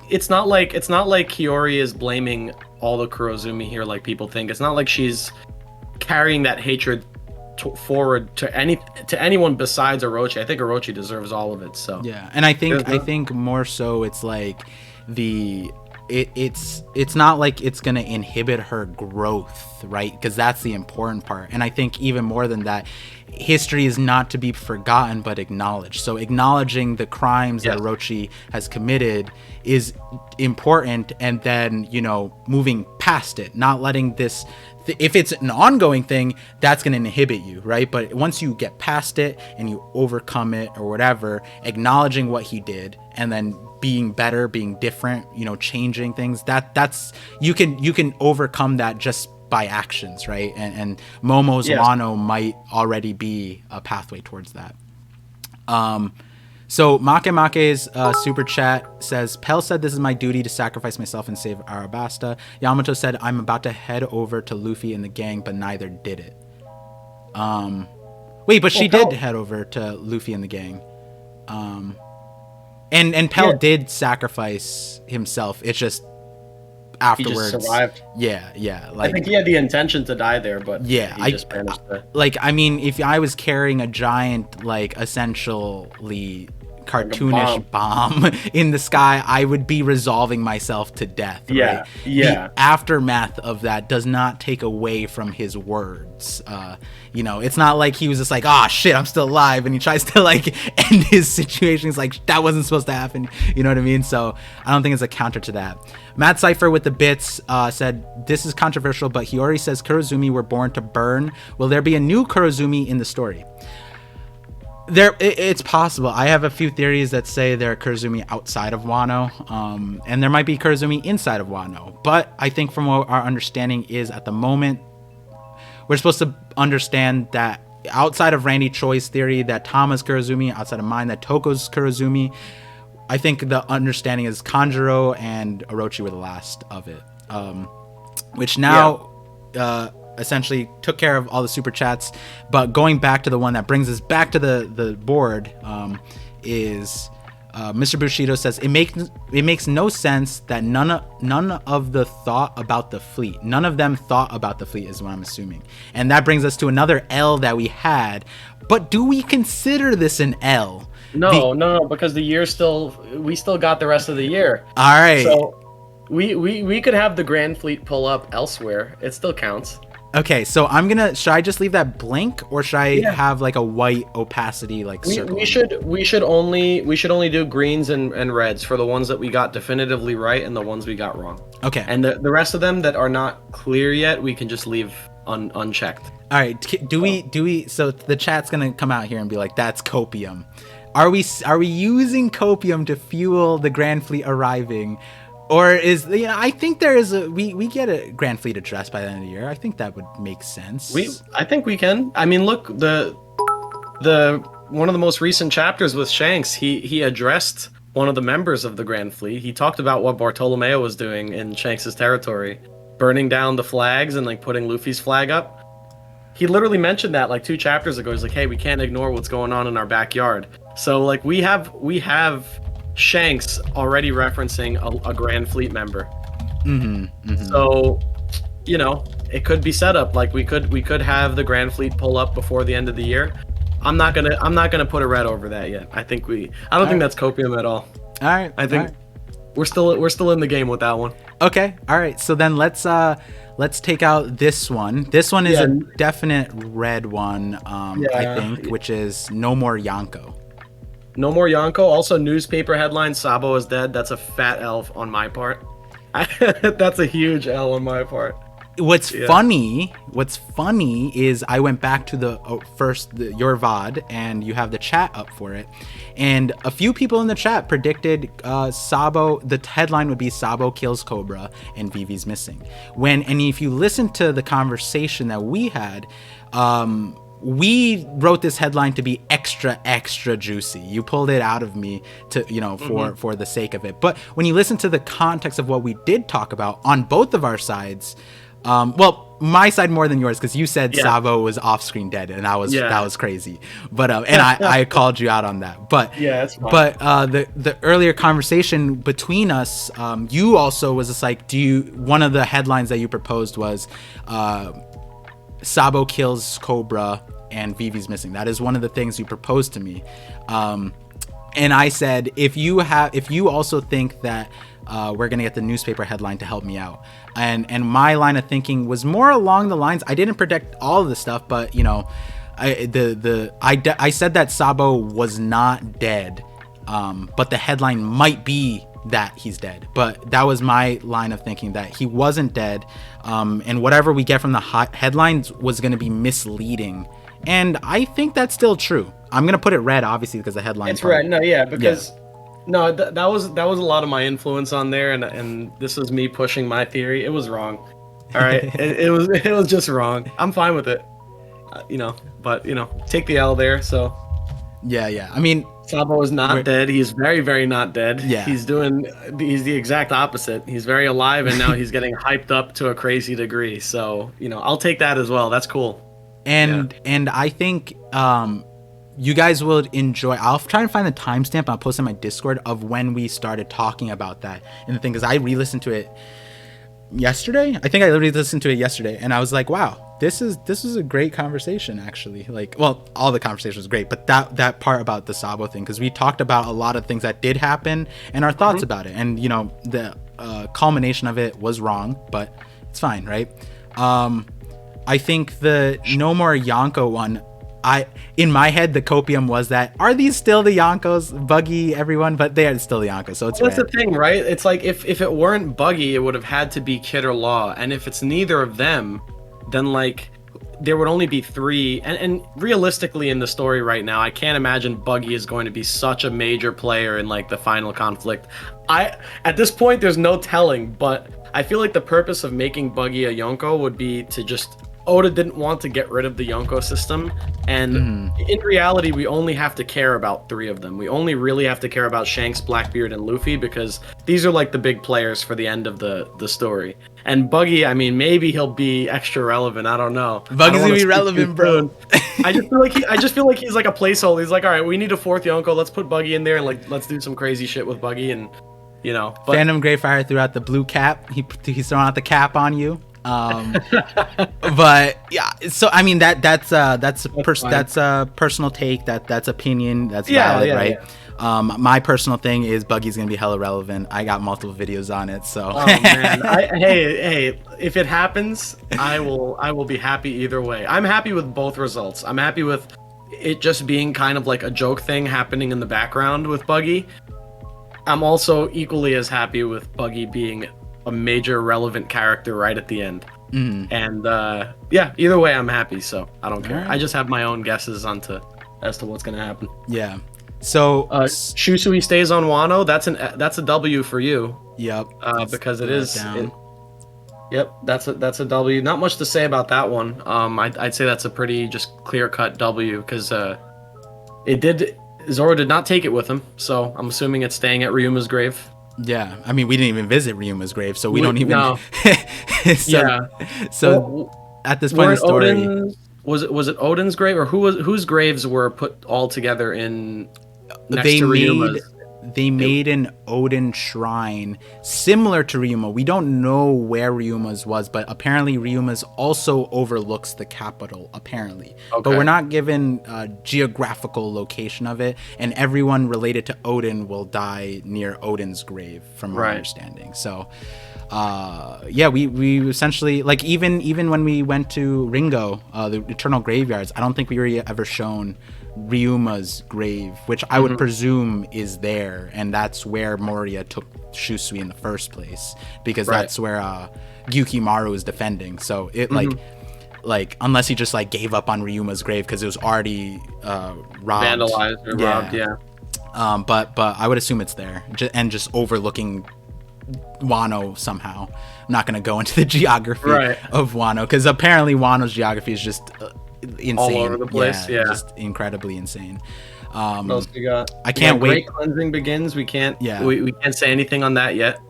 it's not like Hiyori is blaming all the Kurozumi here like people think. It's not like she's carrying that hatred forward to anyone besides Orochi. I think Orochi deserves all of it. So yeah, and I think more so it's like it's not like it's gonna inhibit her growth, right? Because that's the important part. And I think even more than that, history is not to be forgotten but acknowledged. So acknowledging the crimes that Orochi has committed is important, and then, you know, moving past it, not letting this if it's an ongoing thing, that's going to inhibit you, right? But once you get past it and you overcome it or whatever, acknowledging what he did and then being better, being different, you know, changing things, that's you can overcome that just by actions, right? And Momo's Wano might already be a pathway towards that. So Make's super chat says, Pell said this is my duty to sacrifice myself and save Arabasta. Yamato said, I'm about to head over to Luffy and the gang, but neither did it. Wait, but she did head over to Luffy and the gang. And Pell did sacrifice himself. It's just afterwards. He just survived. Yeah. Like, I think he had the intention to die there, but he just managed to. Like, I mean, if I was carrying a giant, like, essentially cartoonish bomb in the sky, I would be resolving myself to death. Right? The aftermath of that does not take away from his words. You know, it's not like he was just like, oh shit, I'm still alive, and he tries to like end his situation. He's like, that wasn't supposed to happen. You know what I mean? So I don't think it's a counter to that. Matt Cypher with the bits said, this is controversial, but Hiyori says Kurozumi were born to burn. Will there be a new Kurozumi in the story? It's possible. I have a few theories that say there are Kurozumi outside of Wano, and there might be Kurozumi inside of Wano. But I think from what our understanding is at the moment, we're supposed to understand that outside of Randy Choi's theory that Tama's Kurozumi, outside of mine that Toko's Kurozumi, I think the understanding is Kanjuro and Orochi were the last of it, which now essentially took care of all the super chats. But going back to the one that brings us back to the board is Mr. Bushido says it makes no sense that none of them thought about the fleet is what I'm assuming, and that brings us to another L that we had. But do we consider this an L? No, because we still got the rest of the year. All right. So we could have the Grand Fleet pull up elsewhere. It still counts. Okay, so should I just leave that blank, or should I have like a white opacity like circle? We should only do greens and reds for the ones that we got definitively right and the ones we got wrong. Okay. And the rest of them that are not clear yet, we can just leave unchecked. All right. Do we? So the chat's gonna come out here and be like, "That's copium." Are we using copium to fuel the Grand Fleet arriving? Or is, you know, I think there is we get a Grand Fleet address by the end of the year. I think that would make sense. I think we can. I mean, look, the one of the most recent chapters with Shanks, he addressed one of the members of the Grand Fleet. He talked about what Bartolomeo was doing in Shanks's territory, burning down the flags and like putting Luffy's flag up. He literally mentioned that like 2 chapters ago. He's like, hey, we can't ignore what's going on in our backyard. So like we have Shanks already referencing a Grand Fleet member. So, it could be set up. Like we could have the Grand Fleet pull up before the end of the year. I'm not gonna put a red over that yet. I don't think that's copium at all. All right. I think we're still in the game with that one. Okay. All right. So then let's take out this one. This one is a definite red one, I think, which is No More Yonko. No More Yonko. Also, newspaper headline: Sabo is dead. That's a fat L on my part. That's a huge L on my part. What's funny is I went back to your VOD, and you have the chat up for it, and a few people in the chat predicted Sabo, the headline would be Sabo kills Cobra and Vivi's missing. And if you listen to the conversation that we had, we wrote this headline to be extra juicy. You pulled it out of me to, for the sake of it. But when you listen to the context of what we did talk about on both of our sides, my side more than yours, because you said Sabo was off-screen dead, and that was crazy. But and I called you out on that. But it's fine. But the earlier conversation between us, you also was just like, one of the headlines that you proposed was Sabo kills Cobra and Vivi's missing. That is one of the things you proposed to me. And I said, if you also think that we're gonna get the newspaper headline to help me out, and my line of thinking was more along the lines, I didn't predict all of the stuff, but I said that Sabo was not dead, but the headline might be that he's dead. But that was my line of thinking, that he wasn't dead, and whatever we get from the headlines was going to be misleading, and I think that's still true. I'm going to put it red, obviously, because the headline. It's red. No, because no, that was a lot of my influence on there, and this was me pushing my theory. It was wrong. All right, it was just wrong. I'm fine with it, but take the L there. So yeah. I mean, Sabo is not dead. He's very, very not dead. Yeah. He's the exact opposite. He's very alive, and now he's getting hyped up to a crazy degree. So, I'll take that as well. That's cool. And I think you guys will enjoy. I'll try and find the timestamp. I'll post in my Discord of when we started talking about that. And the thing is, I re-listened to it yesterday. I think I literally listened to it yesterday, and I was like, wow. This is a great conversation, actually. Like, well, all the conversation was great, but that part about the Sabo thing, because we talked about a lot of things that did happen and our thoughts about it, and the culmination of it was wrong, but it's fine, right? I think the No More Yonko one, in my head, the copium was that, are these still the Yonkos, Buggy, everyone? But they are still the Yonkos, so it's that's the thing, right? It's like if it weren't Buggy, it would have had to be Kid or Law, and if it's neither of them, then like there would only be three, and realistically in the story right now, I can't imagine Buggy is going to be such a major player in like the final conflict. At this point there's no telling, but I feel like the purpose of making Buggy a Yonko would be to just, Oda didn't want to get rid of the Yonko system, and in reality we only have to care about three of them. We only really have to care about Shanks, Blackbeard, and Luffy, because these are like the big players for the end of the story. And Buggy, I mean, maybe he'll be extra relevant. I don't know. Buggy's gonna be relevant, bro. I just feel like he's like a placeholder. He's like, all right, we need a fourth Yonko. Let's put Buggy in there, and like let's do some crazy shit with Buggy, and But, Phantom Greyfire threw out the blue cap. He's throwing out the cap on you. But yeah, so I mean that's a personal take, that's opinion, that's valid, right? Yeah. My personal thing is Buggy's gonna be hella relevant. I got multiple videos on it, so. Oh man, hey, if it happens, I will be happy either way. I'm happy with both results. I'm happy with it just being kind of like a joke thing happening in the background with Buggy. I'm also equally as happy with Buggy being a major relevant character right at the end. And either way I'm happy, so I don't care. Right. I just have my own guesses as to what's gonna happen. Yeah. So Shusui stays on Wano. That's a W for you. Yep. Because it is yep, that's a W. Not much to say about that one. I'd say that's a pretty just clear-cut W, because Zoro did not take it with him, so I'm assuming it's staying at Ryuma's grave. Yeah, I mean, we didn't even visit Ryuma's grave, so we don't even. No. So at this point in the story, was it Odin's grave, or whose graves were put all together in? next to Ryuma's. They made an Odin shrine similar to Ryuma. We don't know where Ryuma's was, but apparently Ryuma's also overlooks the capital, apparently. Okay. But we're not given a geographical location of it, and everyone related to Odin will die near Odin's grave, from my understanding. So, we essentially, like, even when we went to Ringo, the Eternal Graveyards, I don't think we were ever shown Ryuma's grave, which I would presume is there, and that's where Moria took Shusui in the first place, because that's where Gyukimaru is defending. So it like unless he just like gave up on Ryuma's grave because it was already robbed, vandalized or robbed, but I would assume it's there, and just overlooking Wano somehow. I'm not going to go into the geography of Wano, because apparently Wano's geography is just insane, all over the place. Just incredibly insane. What else we got? I can't wait. Great Cleansing begins. We can't we can't say anything on that yet.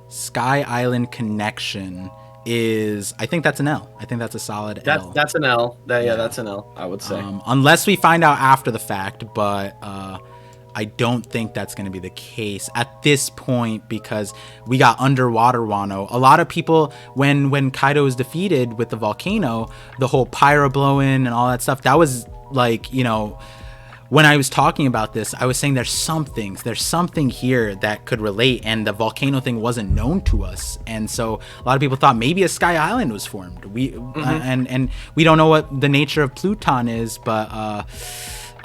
Sky Island Connection is, I think that's an L. I think that's a solid L. That's an L. That's an L, I would say. Unless we find out after the fact, but I don't think that's going to be the case at this point, because we got Underwater Wano. A lot of people, when Kaido was defeated with the volcano, the whole pyro blowing and all that stuff, that was like, when I was talking about this, I was saying there's something here that could relate, and the volcano thing wasn't known to us, and so a lot of people thought maybe a Sky Island was formed. And we don't know what the nature of Pluton is, but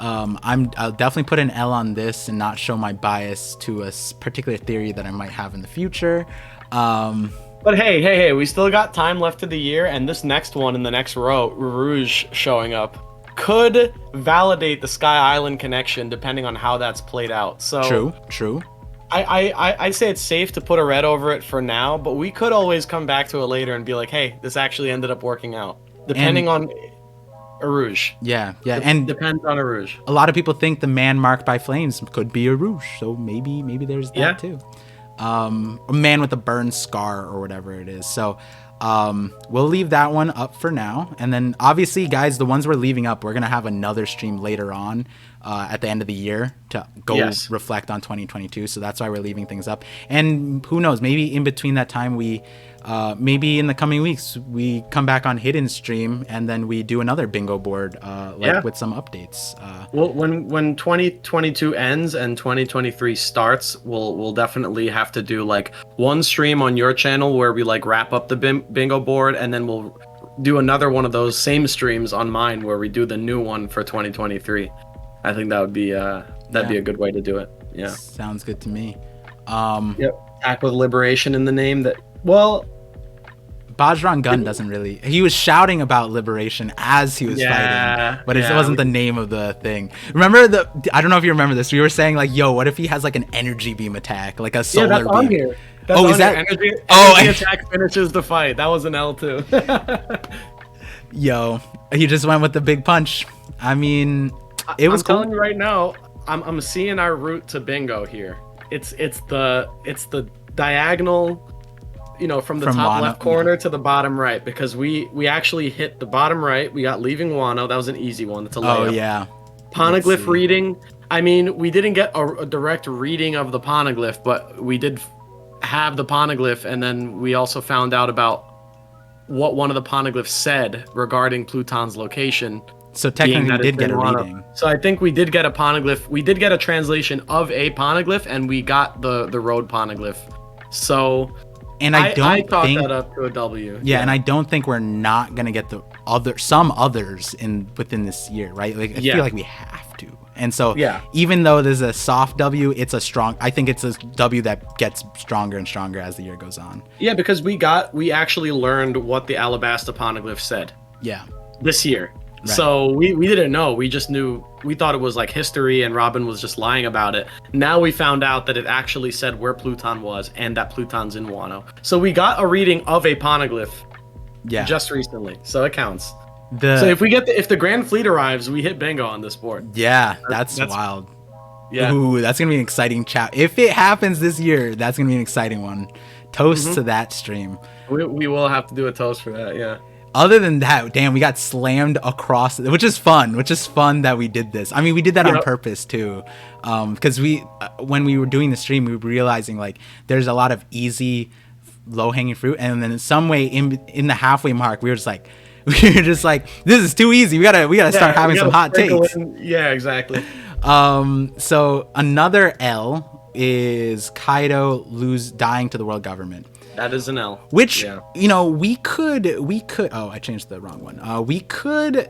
I'll definitely put an L on this and not show my bias to a particular theory that I might have in the future. But hey, we still got time left of the year, and this next one in the next row, Rouge showing up, could validate the Sky Island connection depending on how that's played out. So True. I say it's safe to put a red over it for now, but we could always come back to it later and be like, hey, this actually ended up working out, depending on Arouge. Yeah, and depends on Arouge. A lot of people think the man marked by flames could be Arouge, so maybe there's that too. A man with a burn scar or whatever it is. So we'll leave that one up for now, and then obviously, guys, the ones we're leaving up, we're gonna have another stream later on at the end of the year to go reflect on 2022. So that's why we're leaving things up, and who knows, maybe in between that time we maybe in the coming weeks we come back on Hidden stream, and then we do another bingo board with some updates. Well, when 2022 ends and 2023 starts, we'll definitely have to do like one stream on your channel where we like wrap up the bingo board, and then we'll do another one of those same streams on mine where we do the new one for 2023. I think that would be be a good way to do it. Yeah, sounds good to me. Attack with liberation in the name. Bajrang Gun doesn't really. He was shouting about liberation as he was fighting, but it wasn't the name of the thing. Remember I don't know if you remember this. We were saying like, yo, what if he has like an energy beam attack, like a solar that's beam? On here. That's is that energy attack finishes the fight? That was an L too. Yo, he just went with the big punch. I mean, it was I'm telling you right now, I'm seeing our route to bingo here. It's the diagonal, from the top left corner to the bottom right, because we actually hit the bottom right. We got leaving Wano. That was an easy one. That's a layup. Oh yeah. Poneglyph reading. I mean, we didn't get a direct reading of the poneglyph, but we did have the poneglyph, and then we also found out about what one of the poneglyphs said regarding Pluton's location. So technically we did get a reading. So I think we did get a poneglyph. We did get a translation of a poneglyph, and we got the road poneglyph. So I thought that up to a W. Yeah, and I don't think we're not gonna get some others within this year, right? Like I feel like we have to. And so even though there's a soft W, I think it's a W that gets stronger and stronger as the year goes on. Yeah, because we actually learned what the Alabasta poneglyph said. Yeah. This year. Right. So we didn't know. We just knew. We thought it was like history, and Robin was just lying about it. Now we found out that it actually said where Pluton was, and that Pluton's in Wano. So we got a reading of a poneglyph. Just recently, so it counts. So if the Grand Fleet arrives, we hit bingo on this board. Yeah, that's wild. Yeah. Ooh, that's gonna be an exciting chat. If it happens this year, that's gonna be an exciting one. Toast to that stream. We will have to do a toast for that. Yeah. other than that, damn, we got slammed across, which is fun that we did this. I mean, we did that on purpose too, because when we were doing the stream, we were realizing like there's a lot of easy, low-hanging fruit, and then in some way in the halfway mark, we were just like this is too easy. We gotta start having some hot takes. Yeah, exactly. So another L is Kaido dying to the world government. That is an L. Which, we could, oh, I changed the wrong one. We could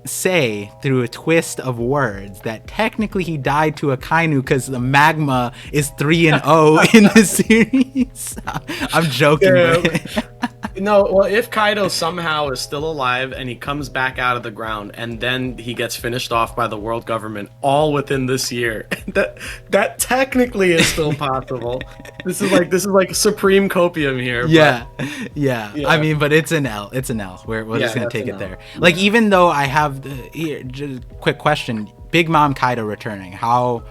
say through a twist of words that technically he died to a Kainu because the magma is 3-0 in the series. I'm joking. Yeah. No, well, if Kaido somehow is still alive and he comes back out of the ground and then he gets finished off by the world government all within this year, that technically is still possible. This is like supreme copium here. Yeah. I mean, but it's an L. We're just gonna take it there. Like, even though I have here, just quick question: Big Mom Kaido returning. How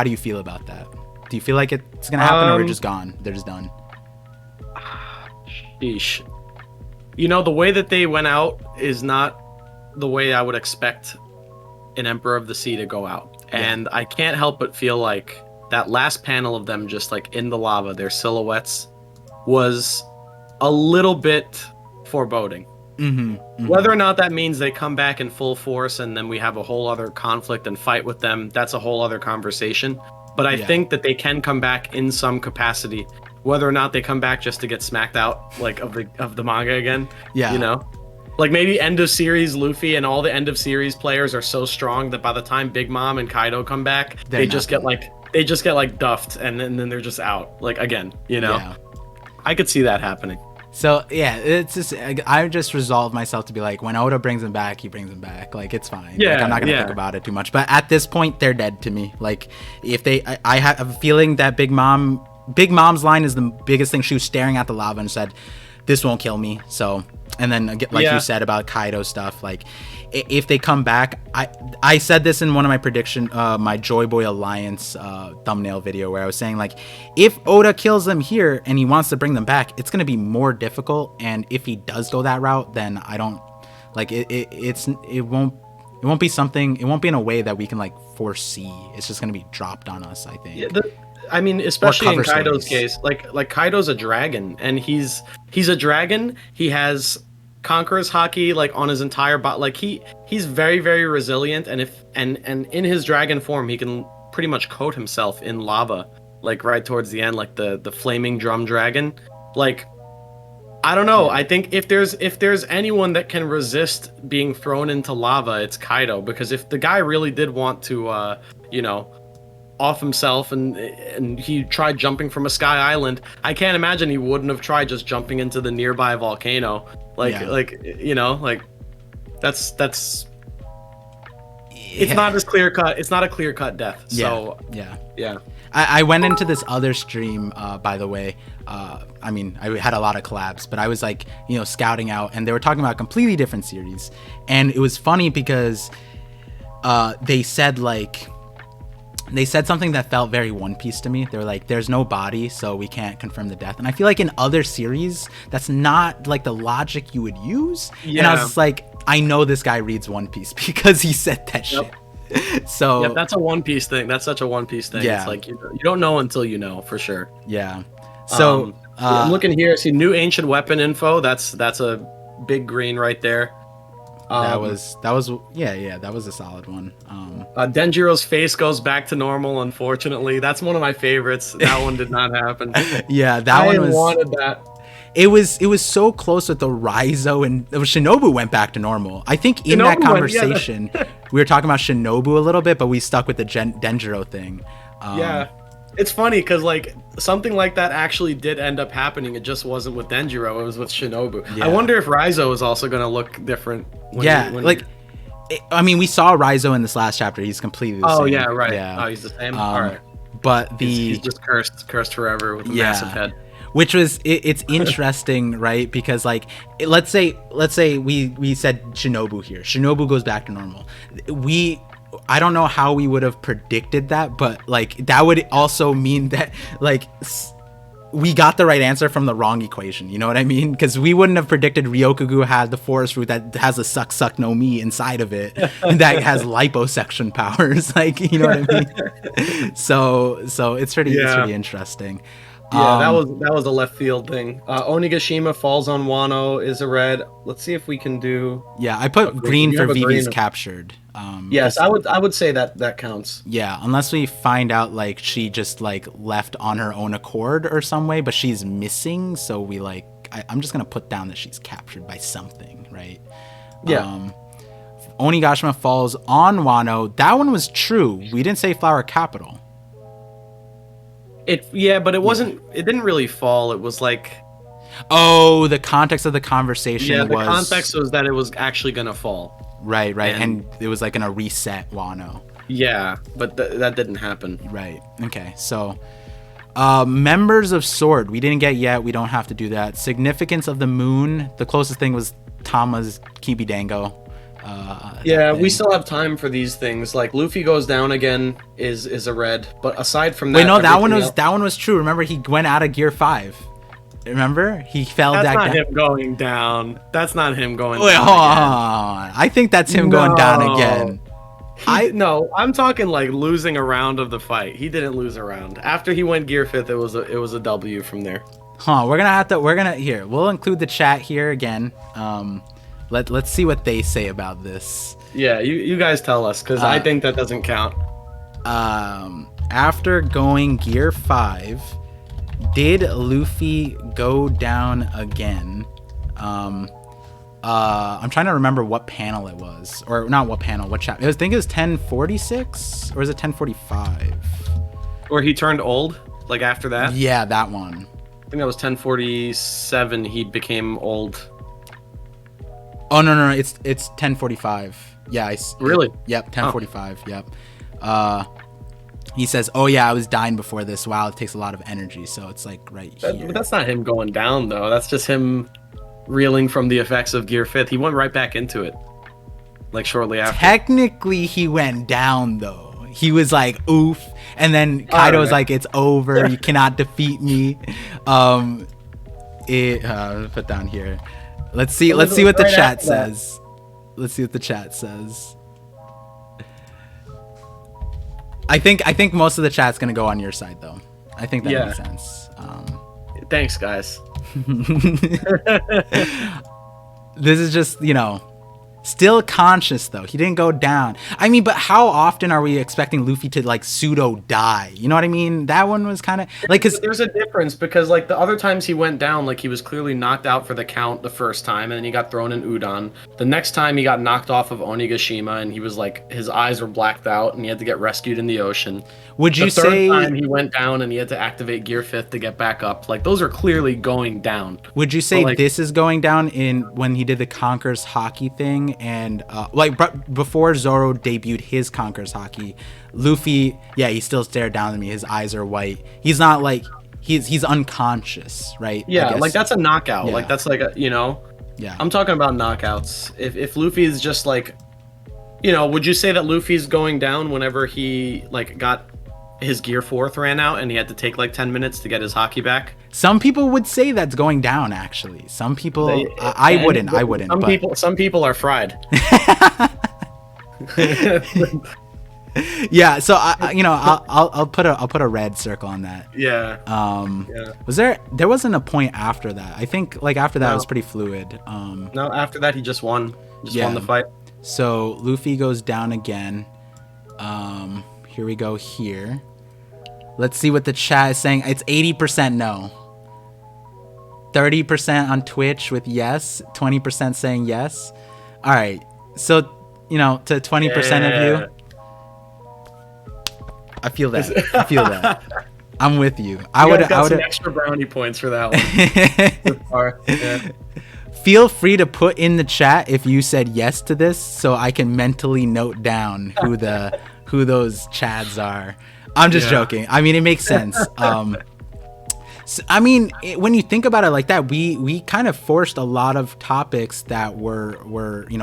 do you feel about that? Do you feel like it's gonna happen, or we're just gone? They're just done. Sheesh. The way that they went out is not the way I would expect an Emperor of the Sea to go out. And I can't help but feel like that last panel of them just like in the lava, their silhouettes, was a little bit foreboding. Whether or not that means they come back in full force and then we have a whole other conflict and fight with them, that's a whole other conversation. But I think that they can come back in some capacity. Whether or not they come back just to get smacked out like of the manga again. Like maybe end of series Luffy and all the end of series players are so strong that by the time Big Mom and Kaido come back, they just get like duffed and then they're just out like again. I could see that happening. So yeah, it's just I just resolved myself to be like, when Oda brings him back, he brings him back. Like, it's fine. Like, I'm not gonna think about it too much. But at this point, they're dead to me. Like, if I have a feeling that Big Mom's line is the biggest thing. She was staring at the lava and said, "This won't kill me." So, and then like you said about Kaido stuff, like if they come back, I said this in one of my prediction, my Joy Boy Alliance thumbnail video, where I was saying like, if Oda kills them here and he wants to bring them back, it's gonna be more difficult. And if he does go that route, then I don't like it. It won't be something. It won't be in a way that we can like foresee. It's just gonna be dropped on us, I think. Yeah, I mean, especially in Kaido's case, like Kaido's a dragon, and he's a dragon. He has Conqueror's Haki like on his entire body. Like he's very, very resilient, and and in his dragon form, he can pretty much coat himself in lava. Like right towards the end, like the flaming drum dragon. Like, I don't know. I think if there's anyone that can resist being thrown into lava, it's Kaido, because if the guy really did want to, off himself and he tried jumping from a sky island, I can't imagine he wouldn't have tried just jumping into the nearby volcano. That's it's not as clear cut. It's not a clear cut death. So yeah. I went into this other stream, by the way. I mean, I had a lot of collabs, but I was like, scouting out, and they were talking about a completely different series. And it was funny because they said something that felt very One Piece to me. They were like, there's no body, so we can't confirm the death. And I feel like in other series, that's not like the logic you would use. Yeah. And I was just like, I know this guy reads One Piece because he said that shit. So that's a One Piece thing. That's such a One Piece thing. Yeah. It's like you don't know until you know, for sure. Yeah. So I'm looking here. See new ancient weapon info. That's a big green right there. That was that was a solid one. Denjiro's face goes back to normal. Unfortunately, that's one of my favorites. That one did not happen. Yeah, that one was. Wanted that. It was so close with the Raizo, and Shinobu went back to normal. I think in that conversation, we were talking about Shinobu a little bit, but we stuck with the Denjiro thing. It's funny because like something like that actually did end up happening. It just wasn't with Denjiro; it was with Shinobu. Yeah. I wonder if Raizo is also going to look different. I mean, we saw Raizo in this last chapter. He's completely the same. Oh yeah, right. Yeah. Oh, he's the same. All right. But he's just cursed forever with a massive head. Which was it's interesting, right? Because like, let's say we said Shinobu here. Shinobu goes back to normal. I don't know how we would have predicted that, but like that would also mean that like we got the right answer from the wrong equation. You know what I mean? Because we wouldn't have predicted Ryokugu had the forest root that has a suck no mi inside of it that has liposuction powers. Like, you know what I mean? So it's pretty interesting. Yeah, that was a left field thing. Onigashima falls on Wano is a red. Let's see if we can do. Yeah, I put green for Vivi's captured. Yes, I would say that counts. Yeah, unless we find out like she just like left on her own accord or some way, but she's missing. So we like, I'm just gonna put down that she's captured by something, right? Yeah. Onigashima falls on Wano. That one was true. We didn't say flower capital. But it wasn't. It didn't really fall. It was like. Oh, the context of the conversation. Yeah, the context was that it was actually gonna fall. Right, and it was like gonna reset Wano. Yeah, but that didn't happen. Right. Okay. So, members of Sword. We didn't get yet. We don't have to do that. Significance of the moon. The closest thing was Tama's Kibidango. We still have time for these things. Like Luffy goes down again is a red, but aside from that, wait, no, that one was true. Remember, he went out of Gear 5. Remember, he fell That's back not down. him going down. That's not him going Wait, down. Hold on. I think that's him going down again. I'm talking like losing a round of the fight. He didn't lose a round. After he went Gear 5th, it was a W from there. We'll include the chat here again. Let's see what they say about this. Yeah, you guys tell us, because I think that doesn't count. After going Gear 5, did Luffy go down again? I'm trying to remember what panel it was, or not what panel, what chapter. I think it was 1046, or is it 1045? Or he turned old, like after that? Yeah, that one. I think that was 1047. He became old. Oh no, it's 1045. Yeah, really? Yep, 1045. Oh. Yep. He says, "Oh yeah, I was dying before this. Wow, it takes a lot of energy." So it's like right here. But that's not him going down though. That's just him reeling from the effects of Gear 5th. He went right back into it, like shortly after. Technically, he went down though. He was like, "Oof," and then Kaido was like, "It's over. You cannot defeat me." Put down here. Let's see what the chat says. Let's see what the chat says. I think most of the chat's gonna go on your side though. I think that makes sense. Thanks, guys. This is just, still conscious though. He didn't go down. I mean, but how often are we expecting Luffy to like pseudo die? You know what I mean? That one was kind of like, cause there's a difference, because like the other times he went down, like he was clearly knocked out for the count the first time, and then he got thrown in Udon. The next time he got knocked off of Onigashima, and he was like, his eyes were blacked out, and he had to get rescued in the ocean. Would you say the third time he went down and he had to activate Gear 5th to get back up? Like those are clearly going down. Would you say this is going down in when he did the Conquer's Hockey thing? And before Zoro debuted his Conquer's Hockey, Luffy, he still stared down at me. His eyes are white. He's not like he's unconscious, right? Yeah, like that's a knockout. Yeah. Like that's like a, Yeah. I'm talking about knockouts. If Luffy is just like, would you say that Luffy's going down whenever he like got his Gear 4th ran out and he had to take like 10 minutes to get his hockey back? Some people would say that's going down, actually. Some people, I wouldn't. Some people are fried. Yeah, so I'll put a red circle on that. Yeah. Was there wasn't a point after that? I think like after that it was pretty fluid. No, after that he just won. Won the fight. So Luffy goes down again. Here we go here. Let's see what the chat is saying. It's 80% no. 30% on Twitch with yes. 20% saying yes. All right. So, to 20% of you. I feel that. I'm with you. I would some extra brownie points for that one. Yeah. Feel free to put in the chat if you said yes to this, so I can mentally note down who those chads are. I'm just joking. I mean, it makes sense. I mean, when you think about it like that, we kind of forced a lot of topics that were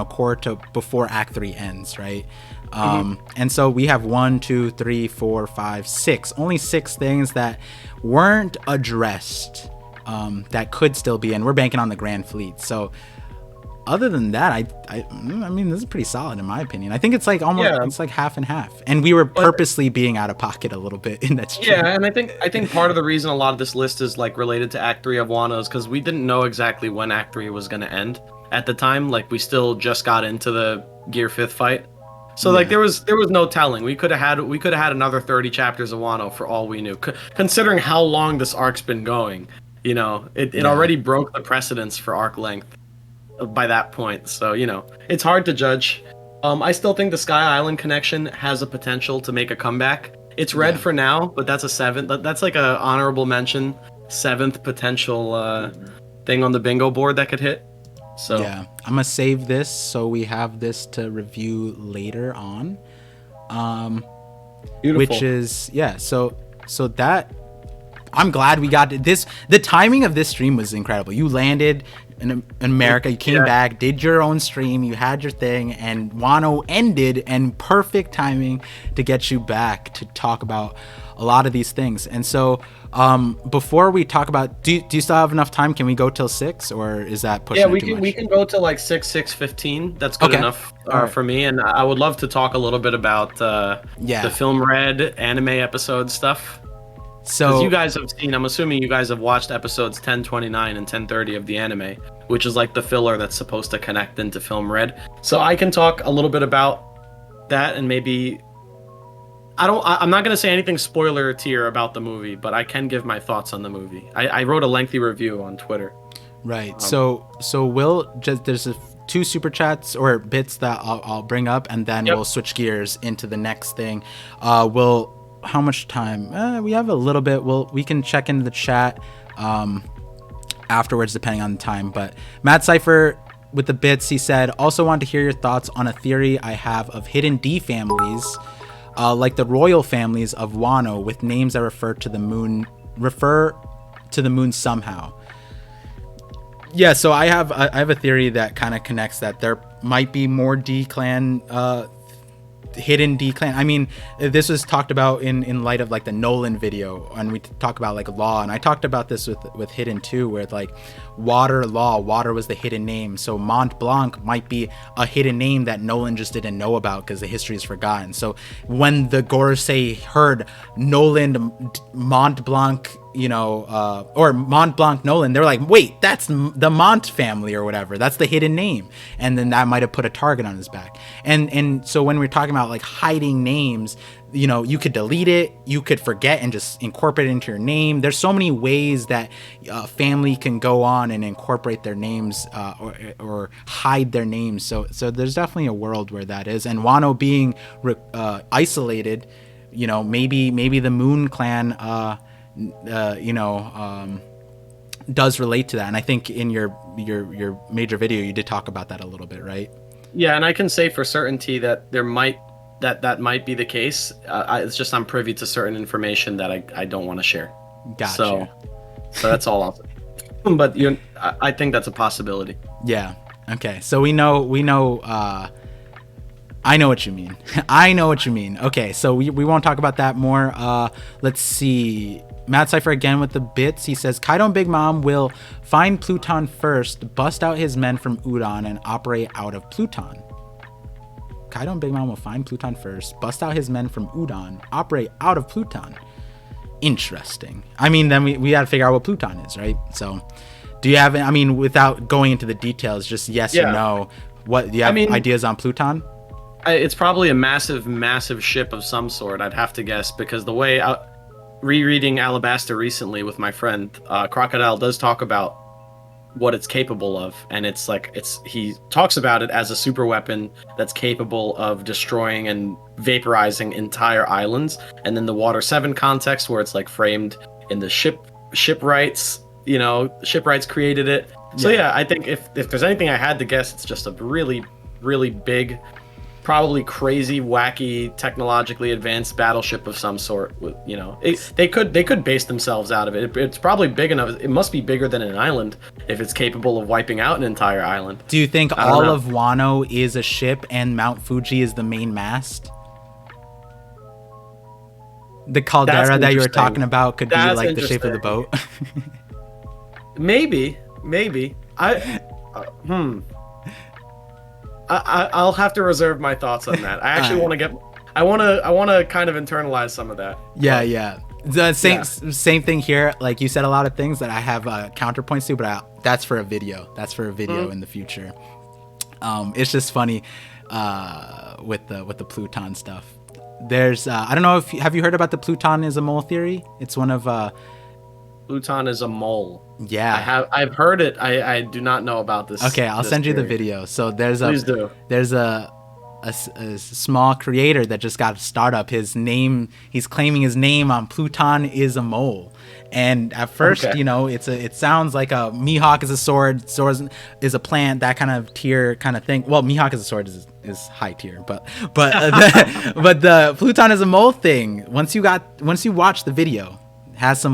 core to before Act 3 ends, right? And so we have 1, 2, 3, 4, 5, 6, only 6 things that weren't addressed, that could still be, and we're banking on the Grand Fleet. So other than that, I mean, this is pretty solid in my opinion. I think it's like almost it's like half and half, and we were purposely being out of pocket a little bit in that stream. Yeah, and I think part of the reason a lot of this list is like related to Act 3 of Wano is because we didn't know exactly when Act 3 was going to end at the time. Like we still just got into the Gear 5th fight. So like there was no telling. We could have had another 30 chapters of Wano for all we knew. Considering how long this arc's been going, it already broke the precedence for arc length by that point. So, it's hard to judge. I still think the Sky Island connection has a potential to make a comeback. It's red for now, but that's a 7th. That's like a honorable mention 7th potential thing on the bingo board that could hit. So yeah, I'm gonna save this so we have this to review later on. Beautiful. Which is so that I'm glad we got this. The timing of this stream was incredible. You landed in America, you came back, did your own stream, you had your thing, and Wano ended, and perfect timing to get you back to talk about a lot of these things. And so before we talk about, do you still have enough time? Can we go till 6, or is that pushing it too much? We can go to like 6:15. That's good enough for me. And I would love to talk a little bit about the Film Red anime episode stuff. So you guys have seen, I'm assuming you guys have watched episodes 1029 and 1030 of the anime, which is like the filler that's supposed to connect into Film Red. So I can talk a little bit about that, and maybe I'm not going to say anything spoiler tier about the movie, but I can give my thoughts on the movie. I wrote a lengthy review on Twitter. Right. So we'll just, there's 2 super chats or bits that I'll bring up, and then we'll switch gears into the next thing. How much time? We have a little bit. We can check into the chat afterwards, depending on the time. But Matt Cypher with the bits, he said, also want to hear your thoughts on a theory I have of hidden D families, like the royal families of Wano, with names that refer to the moon somehow. Yeah, so I have a theory that kind of connects that there might be more D clan hidden D clan. I mean, this was talked about in light of like the Nolan video, and we talk about like law, and I talked about this with hidden too, where like water was the hidden name. So Mont Blanc might be a hidden name that Nolan just didn't know about because the history is forgotten. So when the Gorosei heard Nolan Mont Blanc, or Mont Blanc Nolan, they're like, wait, that's the Mont family or whatever, that's the hidden name, and then that might have put a target on his back. And so when we're talking about like hiding names, you could delete it, you could forget and just incorporate it into your name. There's so many ways that family can go on and incorporate their names or hide their names. So there's definitely a world where that is. And Wano being isolated, maybe the Moon Clan does relate to that. And I think in your major video you did talk about that a little bit, right? Yeah, and I can say for certainty that there might might be the case. It's just I'm privy to certain information that I don't want to share. Gotcha. So that's all I'll say. But I think that's a possibility. Yeah. Okay. So we know. I know what you mean. I know what you mean. Okay. So we won't talk about that more. Let's see. Matt Cypher again with the bits. He says Kaido and Big Mom will find Pluton first, bust out his men from Udon, and operate out of Pluton. Kaido and Big Mom will find Pluton first, bust out his men from Udon, operate out of Pluton. Interesting. I mean, then we got to figure out what Pluton is, right? So, do you have? I mean, without going into the details, just yes or no. What do you have ideas on Pluton? It's probably a massive ship of some sort. I'd have to guess, because the way rereading Alabasta recently with my friend, Crocodile does talk about what it's capable of, and he talks about it as a super weapon that's capable of destroying and vaporizing entire islands. And then the Water 7 context, where it's like framed in the shipwrights, shipwrights created it. So yeah, I think if there's anything I had to guess, it's just a really big probably crazy, wacky, technologically advanced battleship of some sort. With they could base themselves out of it. It's probably big enough. It must be bigger than an island if it's capable of wiping out an entire island. Do you think all of Wano is a ship and Mount Fuji is the main mast? The caldera that you were talking about could be like the shape of the boat. Maybe. I'll have to reserve my thoughts on that. I actually want to I want to kind of internalize some of that. Yeah. The same thing here. Like you said a lot of things that I have counterpoints to, but that's for a video. That's for a video in the future. It's just funny with the Pluton stuff. There's I don't know if have you heard about the Pluton is a mole theory? It's one of Pluton is a mole. Yeah, I've heard it. I do not know about this. Okay, I'll send you the video. So there's a small creator that just got a startup. His name, he's claiming his name on Pluton is a mole. And at first, it sounds like a Mihawk is a sword is a plant, that kind of tier kind of thing. Well, Mihawk is a sword is high tier, but the Pluton is a mole thing. Once you watch the video, has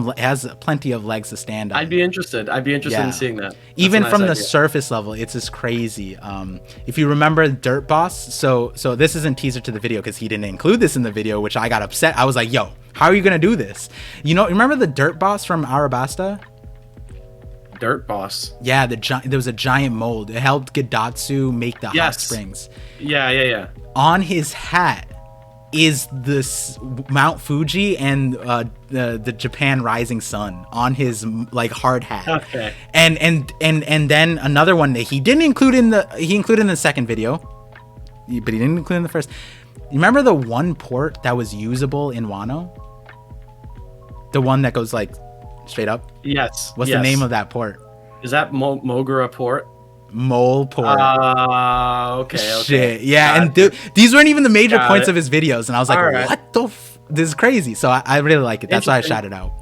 plenty of legs to stand on. I'd be interested in seeing that. That's even from the surface level, it's just crazy. If you remember Dirt Boss, so this isn't teaser to the video because he didn't include this in the video, which I got upset. I was like, yo, how are you gonna do this? Remember the Dirt Boss from Arabasta? Dirt Boss. Yeah, there was a giant mold. It helped Gedatsu make the hot springs. Yeah. On his hat is this Mount Fuji and the Japan rising sun on his like hard hat. Okay. And then another one that he didn't include in the second video, but he didn't include in the first. You remember the one port that was usable in Wano? The one that goes like straight up? Yes. What's the name of that port? Is that Mogura Port? Mole port. Okay. Shit. Yeah, and these weren't even the major points of his videos, and I was like, what the this is crazy. So I really like it. That's why I shouted out.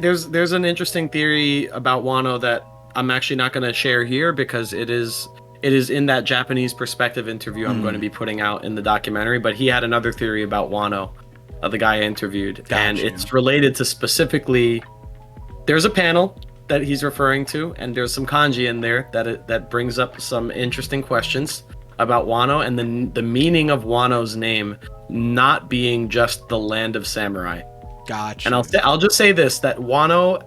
There's an interesting theory about Wano that I'm actually not going to share here because it is in that Japanese perspective interview I'm going to be putting out in the documentary, but he had another theory about Wano, the guy I interviewed. And it's related to specifically, there's a panel that he's referring to, and there's some kanji in there that brings up some interesting questions about Wano and the meaning of Wano's name not being just the land of samurai. Gotcha. And I'll just say this, that Wano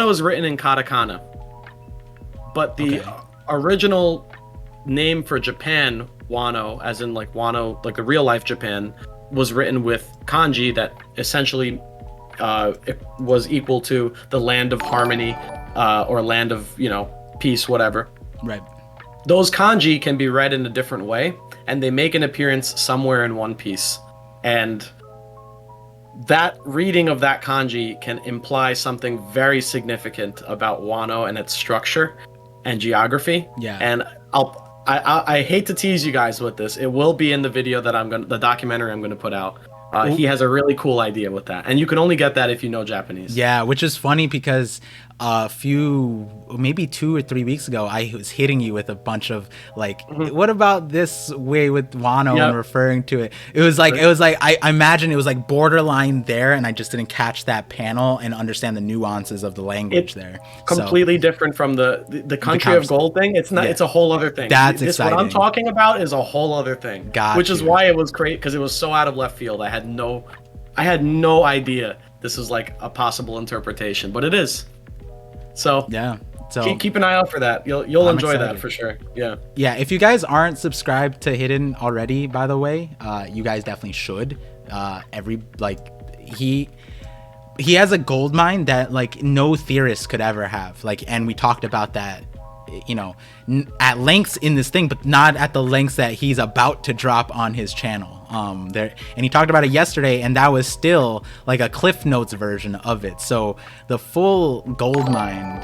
is written in katakana, but the original name for Japan, Wano, as in like Wano, like the real life Japan, was written with kanji that essentially it was equal to the land of harmony, or land of peace, whatever. Right. Those kanji can be read in a different way, and they make an appearance somewhere in One Piece. And that reading of that kanji can imply something very significant about Wano and its structure and geography. Yeah. And I hate to tease you guys with this. It will be in the video that the documentary I'm gonna put out. He has a really cool idea with that, and you can only get that if you know Japanese. Yeah, which is funny because maybe 2 or 3 weeks ago, I was hitting you with a bunch of like, what about this way with Wano and referring to it? It was like I imagine it was like borderline there, and I just didn't catch that panel and understand the nuances of the language there. Completely different from the country of gold thing. It's not. Yeah. It's a whole other thing. That's exciting. What I'm talking about is a whole other thing. Which is why it was great, because it was so out of left field. I had no idea this was like a possible interpretation, but it is. So yeah, so keep an eye out for that. You'll enjoy that for sure. Yeah. If you guys aren't subscribed to Hidden already, by the way, you guys definitely should. He has a gold mine that like no theorist could ever have. And we talked about that, at lengths in this thing, but not at the lengths that he's about to drop on his channel. And he talked about it yesterday, and that was still like a Cliff Notes version of it. So the full gold mine,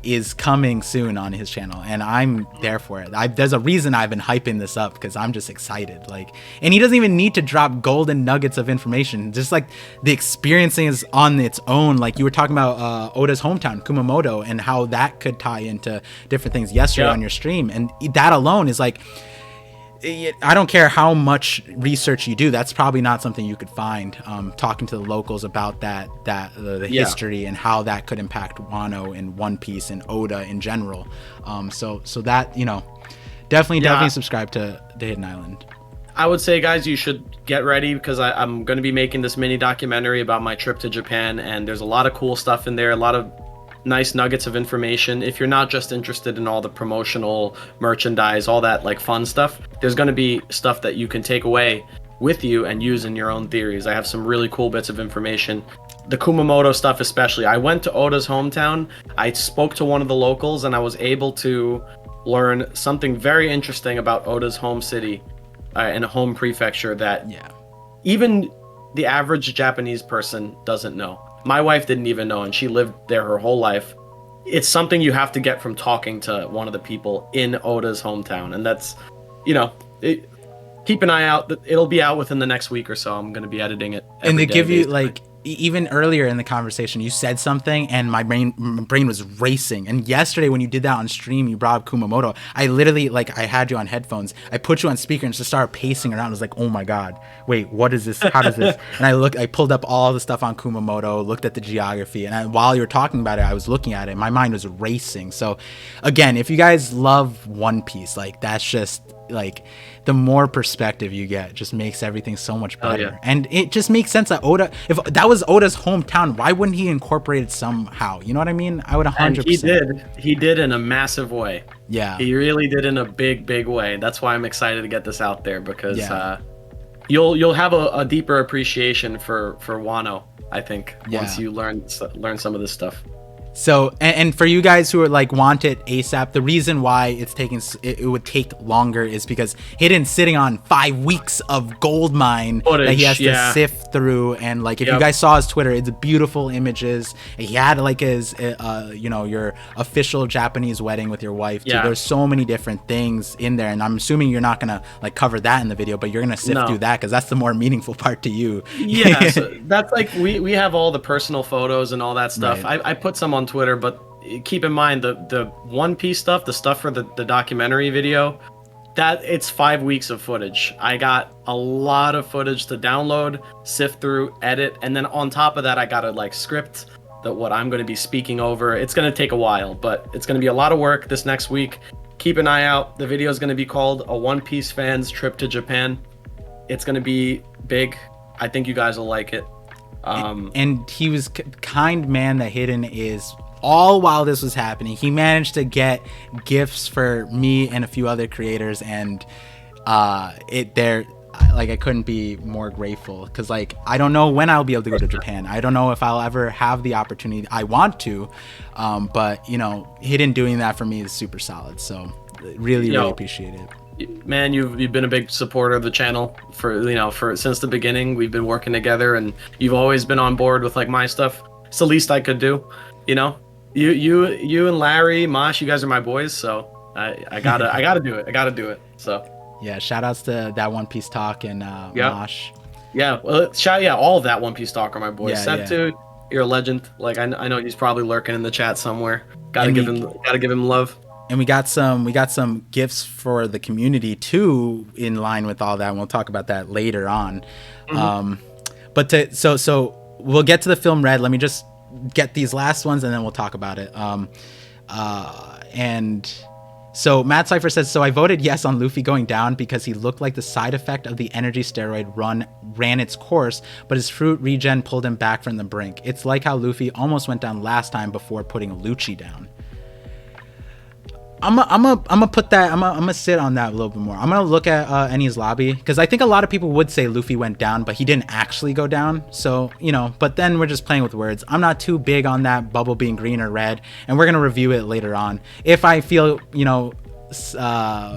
is coming soon on his channel, and I'm there for it. There's a reason I've been hyping this up, because I'm just excited. And he doesn't even need to drop golden nuggets of information. Just like the experiencing is on its own. Like you were talking about Oda's hometown, Kumamoto, and how that could tie into different things yesterday on your stream, and that alone is like, I don't care how much research you do. That's probably not something you could find. Talking to the locals about the history and how that could impact Wano and One Piece and Oda in general. So that, you know, definitely subscribe to The Hidden Island. I would say, guys, you should get ready because I'm going to be making this mini documentary about my trip to Japan, and there's a lot of cool stuff in there, a lot of nice nuggets of information. If you're not just interested in all the promotional merchandise, all that like fun stuff, there's going to be stuff that you can take away with you and use in your own theories. I have some really cool bits of information. The Kumamoto stuff especially. I went to Oda's hometown. I spoke to one of the locals and I was able to learn something very interesting about Oda's home city and a home prefecture that even the average Japanese person doesn't know. My wife didn't even know, and she lived there her whole life. It's something you have to get from talking to one of the people in Oda's hometown, and that's, you know, keep an eye out. It'll be out within the next week or so. I'm going to be editing it. And they give you like, even earlier in the conversation, you said something and my brain was racing. And yesterday when you did that on stream, you brought up Kumamoto. I literally, like, I had you on headphones. I put you on speaker and just started pacing around. I was like, oh my God, wait, what is this? How does this? And I pulled up all the stuff on Kumamoto, looked at the geography. And while you were talking about it, I was looking at it. My mind was racing. So again, if you guys love One Piece, like, that's just like, the more perspective you get just makes everything so much better. And it just makes sense that Oda, if that was Oda's hometown, why wouldn't he incorporate it somehow? You know what I mean? I would 100%. He did in a massive way. Yeah, he really did in a big way. That's why I'm excited to get this out there, because you'll have a deeper appreciation for Wano, I think, once you learn some of this stuff. So, and for you guys who are like, want it ASAP, the reason why it would take longer is because Hidden's sitting on 5 weeks of gold mine footage that he has to sift through. And like, if you guys saw his Twitter, it's beautiful images. He had like his, you know, your official Japanese wedding with your wife too. There's so many different things in there. And I'm assuming you're not going to like cover that in the video, but you're going to sift through that because that's the more meaningful part to you. Yeah, so that's like, we have all the personal photos and all that stuff. Right. I put some on Twitter, but keep in mind the One Piece stuff, the stuff for the documentary video, that it's 5 weeks of footage. I got a lot of footage to download, sift through, edit, and then on top of that, I gotta like script what I'm going to be speaking over. It's going to take a while, but it's going to be a lot of work this next week. Keep an eye out. The video is going to be called A One Piece Fan's Trip to Japan. It's going to be big. I think you guys will like it. And he was kind man that Hidden is. All while this was happening, he managed to get gifts for me and a few other creators, and I couldn't be more grateful, because like, I don't know when I'll be able to go to Japan. I don't know if I'll ever have the opportunity. I want to, but you know, Hidden doing that for me is super solid. So really appreciate it. Man, you've been a big supporter of the channel for since the beginning. We've been working together, and you've always been on board with like my stuff. It's the least I could do, you know. You and Larry, Mosh, you guys are my boys, so I gotta do it. I gotta do it. So yeah, shout outs to that One Piece Talk and Mosh. Yeah, well, all of that One Piece Talk are my boys. Seth, you're a legend. Like I know he's probably lurking in the chat somewhere. Gotta give him love. And we got some gifts for the community too, in line with all that. And we'll talk about that later on. Mm-hmm. So we'll get to the film Red. Let me just get these last ones and then we'll talk about it. And so Matt Cypher says, so I voted yes on Luffy going down because he looked like the side effect of the energy steroid ran its course, but his fruit regen pulled him back from the brink. It's like how Luffy almost went down last time before putting Lucci down. I'm gonna sit on that a little bit more. I'm gonna look at Eni's lobby, because I think a lot of people would say Luffy went down, but he didn't actually go down. So, you know, but then we're just playing with words. I'm not too big on that bubble being green or red, and we're gonna review it later on. If I feel, you know,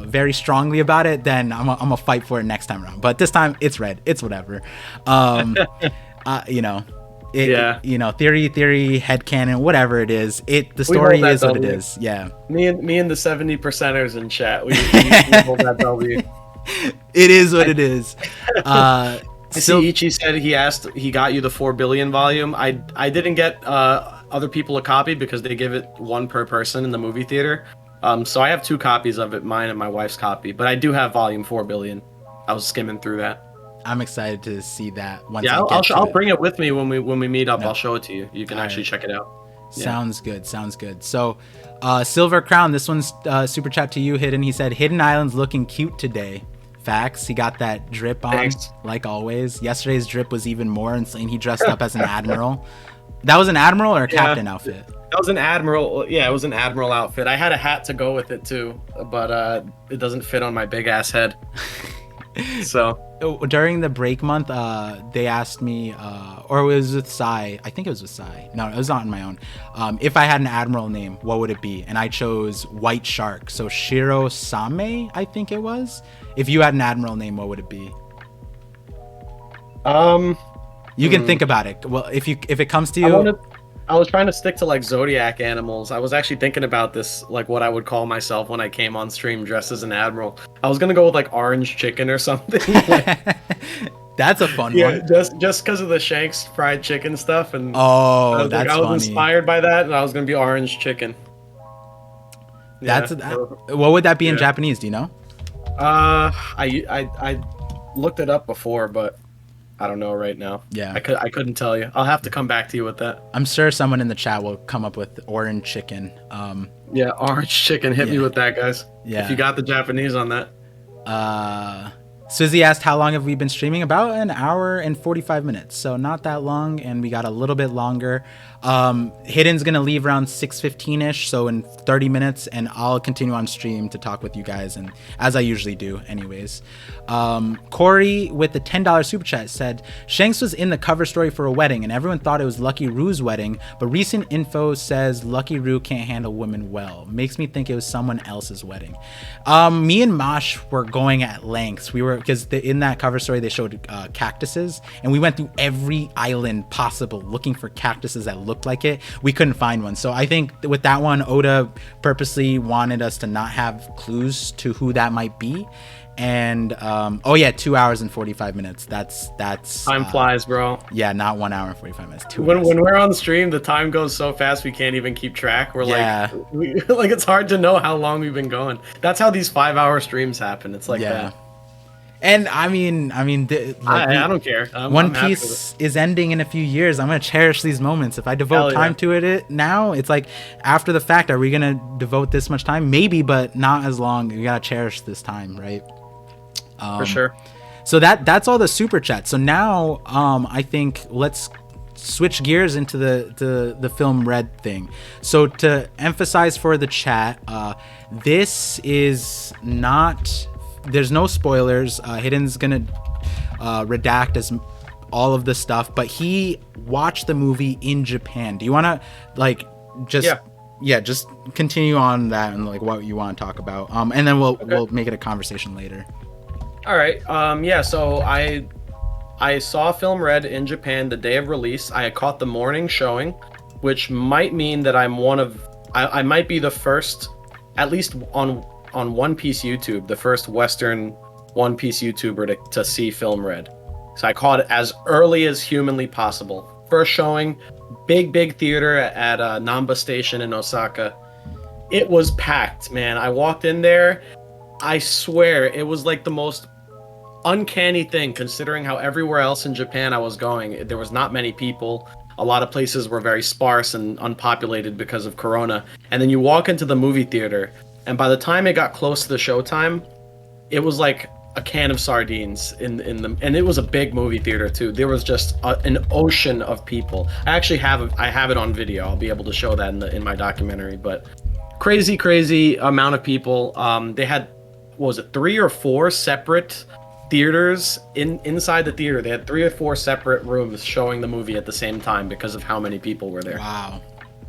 very strongly about it, then I'm gonna fight for it next time around. But this time it's red. It's whatever. You know. You know, theory, headcanon, whatever it is. The story is what it is. Yeah. Me and the 70%ers in chat. We hold that W. It is what it is. I see Ichi said he got you the 4 billion volume. I didn't get other people a copy because they give it one per person in the movie theater. So I have two copies of it, mine and my wife's copy. But I do have Volume 4 billion. I was skimming through that. I'm excited to see that once Yeah, I get to I'll it. bring it with me when we meet up. No. I'll show it to you. You can actually right. check it out. Yeah. Sounds good. Sounds good. So, Silver Crown, this one's super chat to you, Hidden. He said, Hidden Island's looking cute today. Facts. He got that drip on, Thanks. like always. Yesterday's drip was even more insane. He dressed up as an admiral. That was an admiral or a captain outfit? That was an admiral. Yeah, it was an admiral outfit. I had a hat to go with it too, but it doesn't fit on my big ass head. So during the break month, they asked me, or it was with Sai. I think it was with Sai. No, it was not on my own. If I had an admiral name, what would it be? And I chose White Shark. So Shiro Same, I think it was. If you had an admiral name, what would it be? You can think about it. Well, if it comes to you, I was trying to stick to like zodiac animals. I was actually thinking about this, like what I would call myself when I came on stream dressed as an admiral. I was gonna go with like orange chicken or something. that's a fun one. Yeah, just because of the Shanks fried chicken stuff, and oh, that's I was funny. inspired by that, and I was gonna be orange chicken. Yeah. What would that be in Japanese? Do you know? I looked it up before, but I don't know right now. Yeah, I couldn't tell you. I'll have to come back to you with that. I'm sure someone in the chat will come up with orange chicken. Yeah, orange chicken. Hit me with that, guys. Yeah. If you got the Japanese on that. Susie asked, how long have we been streaming? About an hour and 45 minutes. So not that long, and we got a little bit longer. Hidden's going to leave around 6:15ish, so in 30 minutes, and I'll continue on stream to talk with you guys, and as I usually do anyways. Corey with the $10 super chat said, Shanks was in the cover story for a wedding, and everyone thought it was Lucky Roo's wedding, but recent info says Lucky Roo can't handle women well. Makes me think it was someone else's wedding. Me and Mosh were going at lengths. We were, because in that cover story they showed cactuses, and we went through every island possible looking for cactuses that looked like it. We couldn't find one. So I think with that one, Oda purposely wanted us to not have clues to who that might be. And 2 hours and 45 minutes. That's time flies, bro. Yeah, not 1 hour and 45 minutes. When we're on stream, the time goes so fast we can't even keep track. We're like it's hard to know how long we've been going. That's how these 5-hour streams happen. It's like that. And I mean, I don't care. One Piece is ending in a few years. I'm gonna cherish these moments. If I devote time to it now, it's like after the fact, are we gonna devote this much time? Maybe, but not as long. You gotta cherish this time, right? For sure. So that's all the super chat. So now, I think let's switch gears into the film Red thing. So to emphasize for the chat, this is not. There's no spoilers. Hidden's gonna redact as all of the stuff, but he watched the movie in Japan. Do you want to just continue on that and like what you want to talk about, and then we'll make it a conversation later. All right. So I saw Film Red in Japan the day of release. I had caught the morning showing, which might mean that I might be the first, at least on One Piece YouTube, the first Western One Piece YouTuber to see Film Red. So I caught it as early as humanly possible. First showing, big theater at Namba Station in Osaka. It was packed, man. I walked in there. I swear it was like the most uncanny thing, considering how everywhere else in Japan I was going, there was not many people. A lot of places were very sparse and unpopulated because of Corona. And then you walk into the movie theater, and by the time it got close to the showtime, it was like a can of sardines and it was a big movie theater too. There was just an ocean of people. I have it on video. I'll be able to show that in my documentary. But crazy amount of people. They had, what was it, 3 or 4 separate theaters inside the theater. They had 3 or 4 separate rooms showing the movie at the same time because of how many people were there. Wow.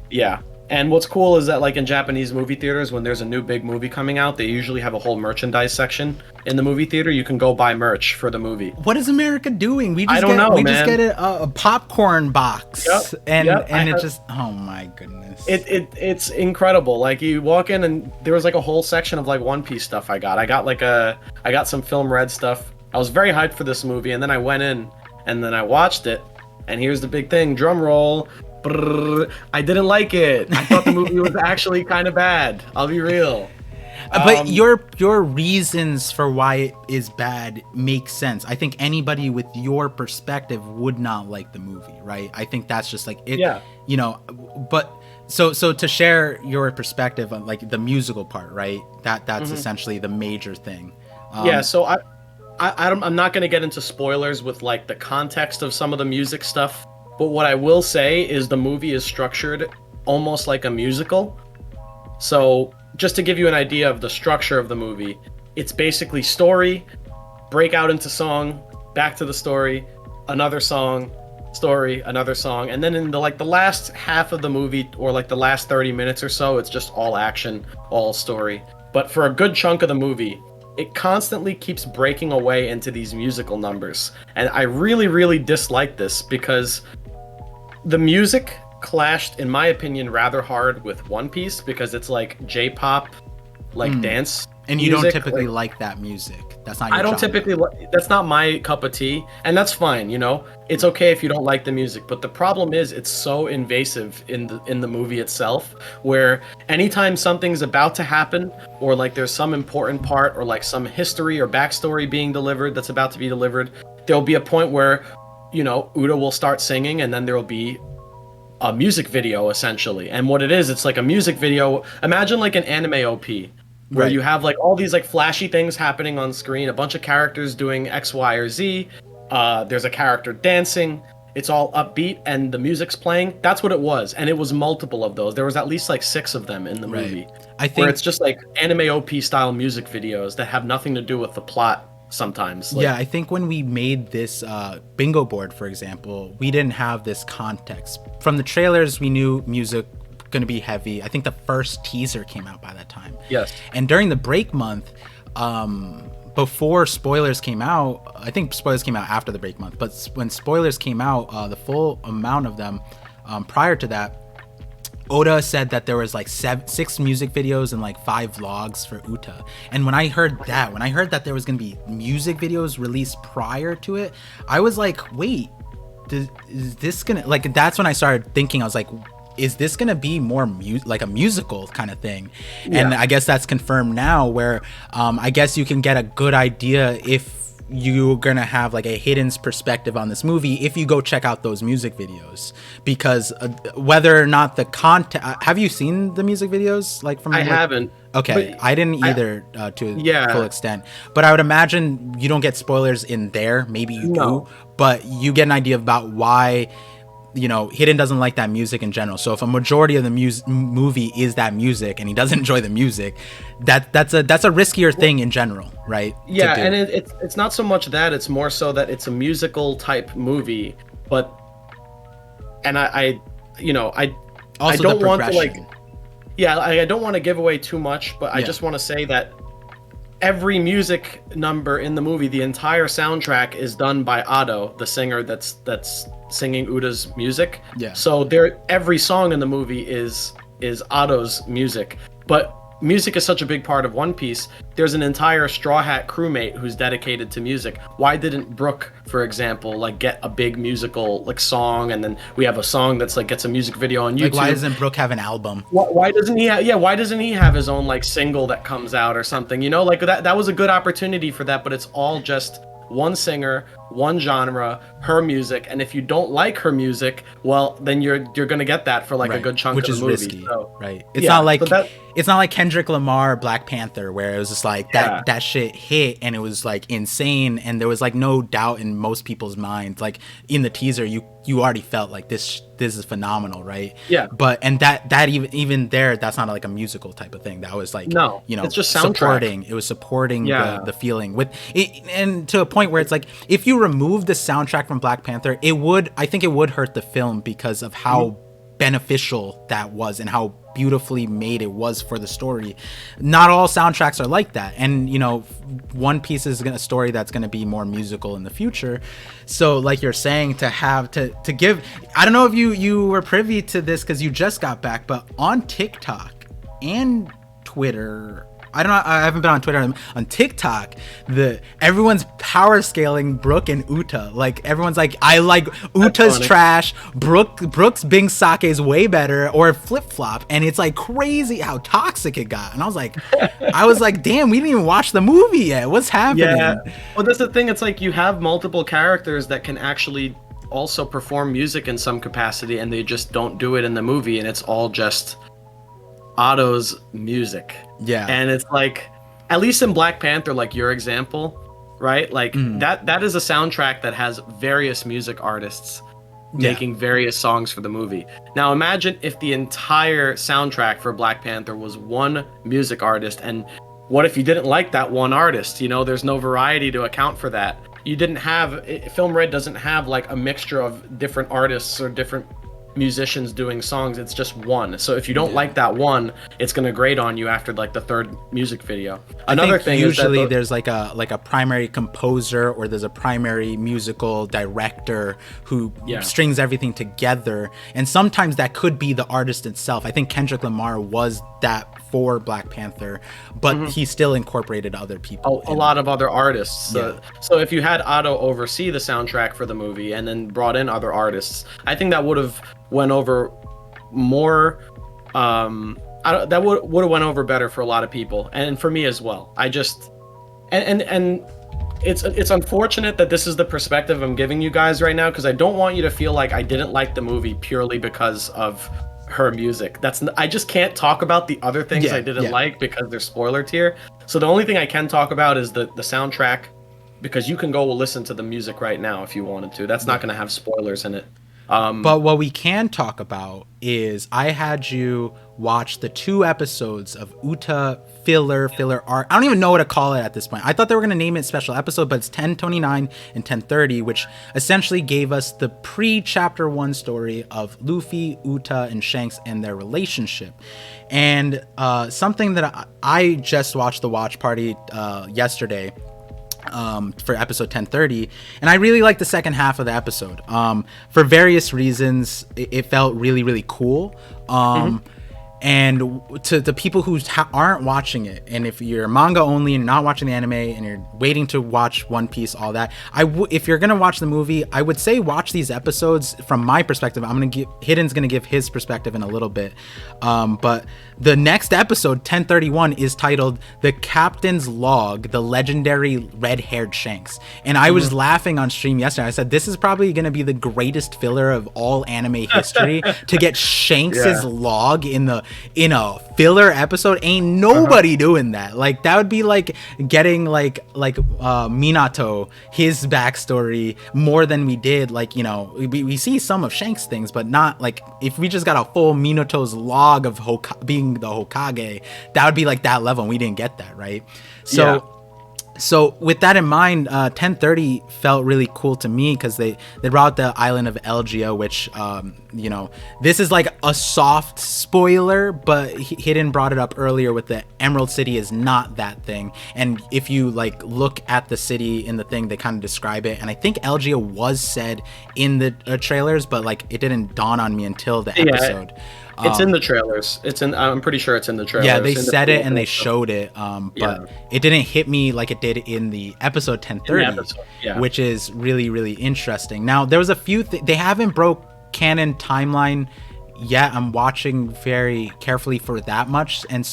Yeah. And what's cool is that, like, in Japanese movie theaters, when there's a new big movie coming out, they usually have a whole merchandise section in the movie theater. You can go buy merch for the movie. What is America doing? We just just get a popcorn box. And it just, oh my goodness. It's incredible. Like, you walk in and there was like a whole section of like One Piece stuff I got. I got some Film Red stuff. I was very hyped for this movie, and then I went in and then I watched it, and here's the big thing, drum roll. I didn't like it. I thought the movie was actually kind of bad. I'll be real. But your reasons for why it is bad make sense. I think anybody with your perspective would not like the movie, right? I think that's just like it. Yeah. You know, but so to share your perspective on like the musical part, right? That's essentially the major thing. Yeah. So I'm not going to get into spoilers with like the context of some of the music stuff, but what I will say is the movie is structured almost like a musical. So just to give you an idea of the structure of the movie, it's basically story, break out into song, back to the story, another song, story, another song, and then in the last half of the movie, or like the last 30 minutes or so, it's just all action, all story. But for a good chunk of the movie, it constantly keeps breaking away into these musical numbers. And I really, really dislike this because the music clashed, in my opinion, rather hard with One Piece because it's like J-pop, like dance. And you music. don't typically like that music. That's not your I don't genre. typically that's not my cup of tea, and that's fine, you know. It's okay if you don't like the music, but the problem is it's so invasive in the movie itself, where anytime something's about to happen, or like there's some important part, or like some history or backstory being delivered that's about to be delivered, there'll be a point where, you know, Uda will start singing, and then there'll be a music video essentially. And what it is, it's like a music video. Imagine like an anime OP where Right. you have like all these like flashy things happening on screen, a bunch of characters doing X, Y, or Z. There's a character dancing. It's all upbeat and the music's playing. That's what it was. And it was multiple of those. There was at least like 6 of them in the Right. movie. I think Where it's just like anime OP style music videos that have nothing to do with the plot sometimes. Like, yeah, I think when we made this bingo board, for example, we didn't have this context. From the trailers, we knew music going to be heavy. I think the first teaser came out by that time. Yes. And during the break month, before spoilers came out, I think spoilers came out after the break month, but when spoilers came out, the full amount of them prior to that, Oda said that there was like 6 music videos and like 5 vlogs for Uta. And when I heard that there was going to be music videos released prior to it, I was like, wait, is this going to, like, that's when I started thinking, I was like, is this going to be more like a musical kind of thing? Yeah. And I guess that's confirmed now, where I guess you can get a good idea if you're gonna have like a hidden perspective on this movie if you go check out those music videos, because whether or not the content, have you seen the music videos like from? I haven't. Okay, I didn't either to yeah. full extent, but I would imagine you don't get spoilers in there. Maybe you do, but you get an idea about why, you know, Hidden doesn't like that music in general. So if a majority of the movie is that music and he doesn't enjoy the music, that's a riskier thing in general, right? Yeah, and it's not so much that, it's more so that it's a musical type movie, but I don't want to like, I don't want to give away too much, but I just want to say that every music number in the movie, the entire soundtrack is done by Ado, the singer that's singing Uda's music. Yeah. So every song in the movie is Ado's music. But music is such a big part of One Piece. There's an entire Straw Hat crewmate who's dedicated to music. Why didn't Brook, for example, like get a big musical like song, and then we have a song that's like gets a music video on YouTube? Like, why doesn't Brook have an album? Why doesn't he why doesn't he have his own like single that comes out or something? You know, like that was a good opportunity for that, but it's all just one singer, one genre, her music, and if you don't like her music, well, then you're gonna get that for like a good chunk of the movie. Which is risky, right? It's not like it's not like Kendrick Lamar, Black Panther, where it was just like that shit hit and it was like insane, and there was like no doubt in most people's minds. Like in the teaser, you already felt like this is phenomenal, right? Yeah. But and that even there, that's not like a musical type of thing. That was like it's just soundtrack. It was supporting the feeling with it, and to a point where it's like if you remove the soundtrack from Black Panther, I think it would hurt the film because of how beneficial that was and how beautifully made it was for the story. Not all soundtracks are like that, and you know, One Piece is a story that's going to be more musical in the future. So like you're saying, to give, I don't know if you were privy to this because you just got back, but on TikTok and Twitter, I don't know. I haven't been on Twitter. On TikTok, everyone's power scaling Brooke and Uta. Like everyone's like, I like Uta's trash. Brooke's Bing Sake is way better, or flip flop. And it's like crazy how toxic it got. And I was like, damn, we didn't even watch the movie yet. What's happening? Yeah. Well, that's the thing. It's like you have multiple characters that can actually also perform music in some capacity, and they just don't do it in the movie, and it's all just Otto's music. Yeah. And it's like, at least in Black Panther, like your example, right? Like that is a soundtrack that has various music artists making various songs for the movie. Now imagine if the entire soundtrack for Black Panther was one music artist, and what if you didn't like that one artist? You know, there's no variety to account for that. You didn't have, Film Red doesn't have like a mixture of different artists or different musicians doing songs. It's just one. So if you don't like that one, it's gonna grate on you after like the third music video. Another thing usually is that there's like a primary composer, or there's a primary musical director who strings everything together, and sometimes that could be the artist itself. I think Kendrick Lamar was that for Black Panther, but he still incorporated other people. A lot of other artists. So if you had Otto oversee the soundtrack for the movie and then brought in other artists, I think that would have went over more. That would have went over better for a lot of people, and for me as well. I just and it's unfortunate that this is the perspective I'm giving you guys right now, because I don't want you to feel like I didn't like the movie purely because of her music. I just can't talk about the other things I didn't like because they're spoiler tier. So the only thing I can talk about is the soundtrack, because you can go listen to the music right now if you wanted to. That's not going to have spoilers in it. But what we can talk about is I had you watch the 2 episodes of Uta filler arc. I don't even know what to call it at this point. I thought they were going to name it special episode, but it's 1029 and 1030, which essentially gave us the pre-chapter 1 story of Luffy, Uta, and Shanks and their relationship. And something that I just watched the watch party yesterday, for episode 1030, and I really liked the second half of the episode. For various reasons, it felt really, really cool. And to the people who aren't watching it, and if you're manga only and not watching the anime and you're waiting to watch One Piece, all that, if you're gonna watch the movie, I would say watch these episodes from my perspective. Hidden's gonna give his perspective in a little bit, but the next episode, 1031, is titled "The Captain's Log: The Legendary Red-Haired Shanks," and I was laughing on stream yesterday. I said this is probably gonna be the greatest filler of all anime history to get Shanks's log in a filler episode. Ain't nobody doing that. Like that would be like getting like Minato, his backstory, more than we did. Like, you know, we see some of Shanks things, but not like if we just got a full Minato's log of being the Hokage, that would be like that level, and we didn't get that, right? So with that in mind, 1030 felt really cool to me because they brought the island of Elgia, which, you know, this is like a soft spoiler, but Hidden brought it up earlier with the Emerald City is not that thing. And if you like look at the city in the thing, they kind of describe it. And I think Elgia was said in the trailers, but like it didn't dawn on me until the episode. It's in the trailers. I'm pretty sure it's in the trailers. Yeah, they said it and they showed it, but it didn't hit me like it did in the episode 1030, which is really, really interesting. Now, there was a few they haven't broke canon timeline yet. I'm watching very carefully for that much, and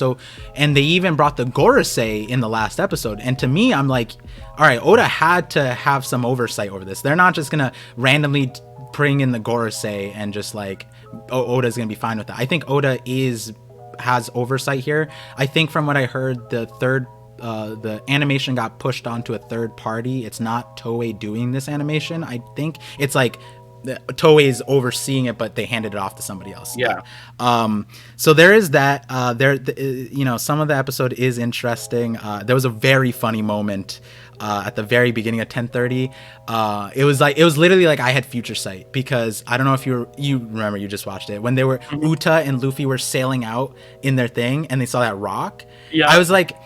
they even brought the Gorosei in the last episode. And to me, I'm like, all right, Oda had to have some oversight over this. They're not just gonna randomly bring in the Gorosei and just like, Oda's gonna be fine with that. I think Oda has oversight here. I think from what I heard, the animation got pushed onto a third party. It's not Toei doing this animation. I think it's like Toei's overseeing it, but they handed it off to somebody else. So there is that. You know, some of the episode is interesting. There was a very funny moment at the very beginning of 1030. It was literally like I had future sight, because I don't know if you remember, you just watched it, when they were Uta and Luffy were sailing out in their thing and they saw that rock. I was like,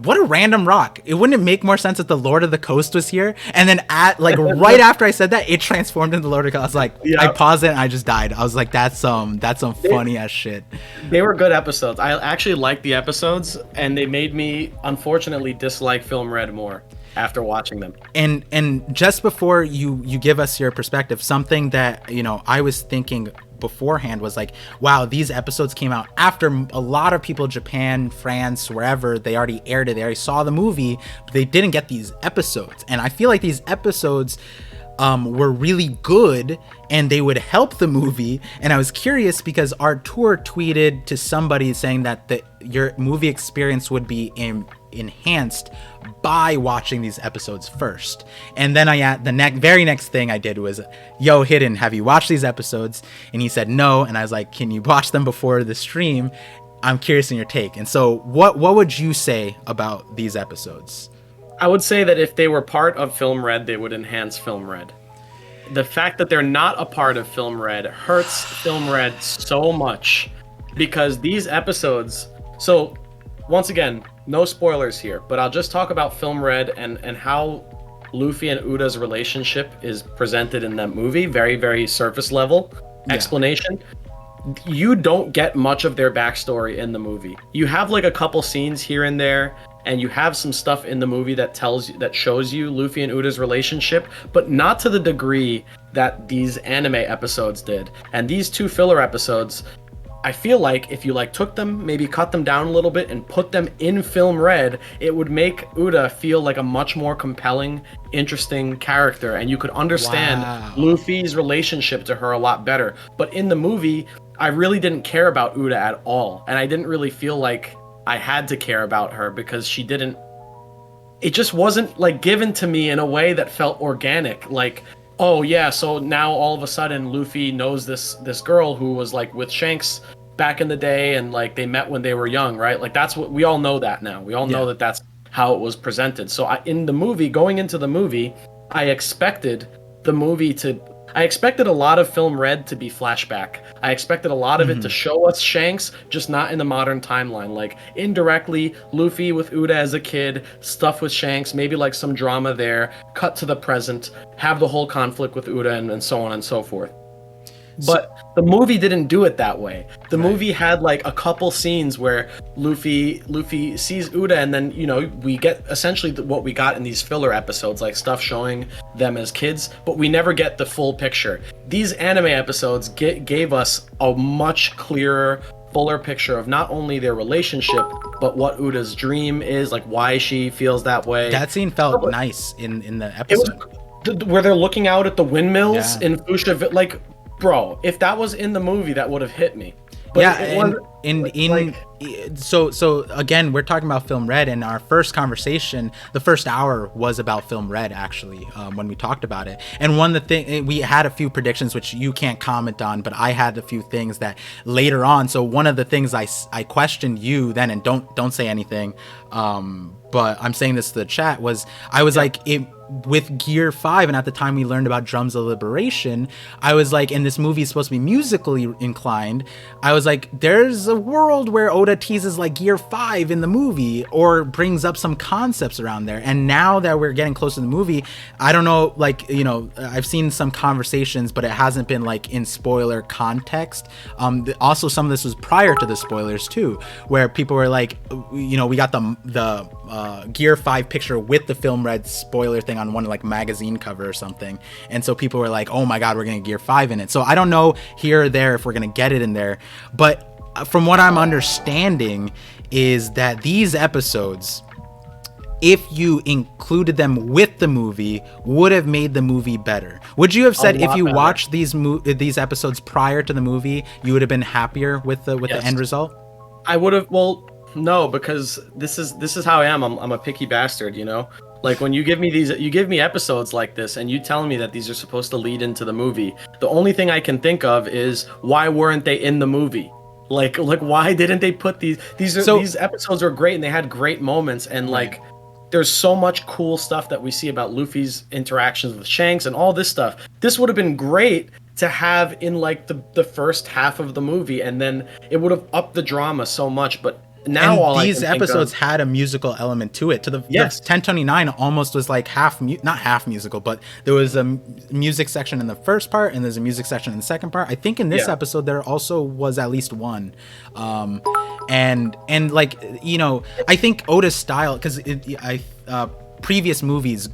what a random rock. It wouldn't make more sense if the Lord of the Coast was here, and then at like right after I said that, it transformed into the Lord of the Coast. I was like, I paused it and I just died. I was like, that's some funny ass shit. They were good episodes. I actually liked the episodes, and they made me unfortunately dislike Film Red more after watching them. And just before you give us your perspective, something that, you know, I was thinking beforehand was like, wow, these episodes came out after a lot of people, Japan, France, wherever, they already aired it, they already saw the movie, but they didn't get these episodes. And I feel like these episodes were really good and they would help the movie. And I was curious because Artur tweeted to somebody saying that your movie experience would be enhanced by watching these episodes first. And then the very next thing I did was, yo, Hidden, have you watched these episodes? And he said no. And I was like, can you watch them before the stream? I'm curious in your take. And so what would you say about these episodes? I would say that if they were part of Film Red, they would enhance Film Red. The fact that they're not a part of Film Red hurts Film Red so much, because these episodes, so once again, no spoilers here, but I'll just talk about Film Red and how Luffy and Uda's relationship is presented in that movie. Very, very surface level explanation. You don't get much of their backstory in the movie. You have like a couple scenes here and there, and you have some stuff in the movie that shows you Luffy and Uda's relationship, but not to the degree that these anime episodes did. And these two filler episodes, I feel like if you like took them, maybe cut them down a little bit and put them in Film Red, it would make Uda feel like a much more compelling, interesting character, and you could understand Luffy's relationship to her a lot better. But in the movie, I really didn't care about Uda at all, and I didn't really feel like I had to care about her because it just wasn't like given to me in a way that felt organic. Like, oh yeah, so now all of a sudden Luffy knows this girl who was like with Shanks back in the day, and like they met when they were young, right? Like that's what we all know that now. We all know that that's how it was presented. So going into the movie, I expected a lot of Film Red to be flashback. I expected a lot of it to show us Shanks, just not in the modern timeline. Like indirectly, Luffy with Uda as a kid, stuff with Shanks, maybe like some drama there, cut to the present, have the whole conflict with Uda and so on and so forth. But the movie didn't do it that way. The movie had like a couple scenes where Luffy sees Uda, and then, you know, we get essentially what we got in these filler episodes, like stuff showing them as kids, but we never get the full picture. These anime episodes gave us a much clearer, fuller picture of not only their relationship, but what Uda's dream is, like why she feels that way. That scene felt nice in the episode. Where they're looking out at the windmills in Fushia, like, bro, if that was in the movie, that would have hit me. But so again, we're talking about Film Red, and our first conversation, the first hour was about Film Red actually, when we talked about it. And one of the things, we had a few predictions which you can't comment on, but I had a few things that later on. So one of the things I questioned you then, and don't say anything, but I'm saying this to the chat, was I was like, with Gear 5, and at the time we learned about Drums of Liberation, I was like, and this movie is supposed to be musically inclined, I was like, there's a world where Oda teases like Gear 5 in the movie, or brings up some concepts around there. And now that we're getting close to the movie, I don't know, like, you know, I've seen some conversations, but it hasn't been like in spoiler context. Also, some of this was prior to the spoilers too, where people were like, you know, we got the Gear 5 picture with the Film Red spoiler thing on one like magazine cover or something, and so people were like, oh my god, we're gonna Gear 5 in it. So I don't know here or there if we're gonna get it in there, but from what I'm understanding is that these episodes, if you included them with the movie, would have made the movie better. Would you have said if you watched these episodes prior to the movie, you would have been happier with the end result? I would have. Well, no, because this is how I am. I'm a picky bastard, you know. Like when you give me episodes like this, and you tell me that these are supposed to lead into the movie, the only thing I can think of is, why weren't they in the movie? Like why didn't they put these episodes are great and they had great moments, and like there's so much cool stuff that we see about Luffy's interactions with Shanks and all this stuff. This would have been great to have in like the first half of the movie, and then it would have upped the drama so much. But Now And all I these can think episodes of, had a musical element to it. To the yes, 1029 almost was like not half musical, but there was a music section in the first part and there's a music section in the second part. I think in this yeah, episode there also was at least one. And like, you know, I think Oda's style, because previous movies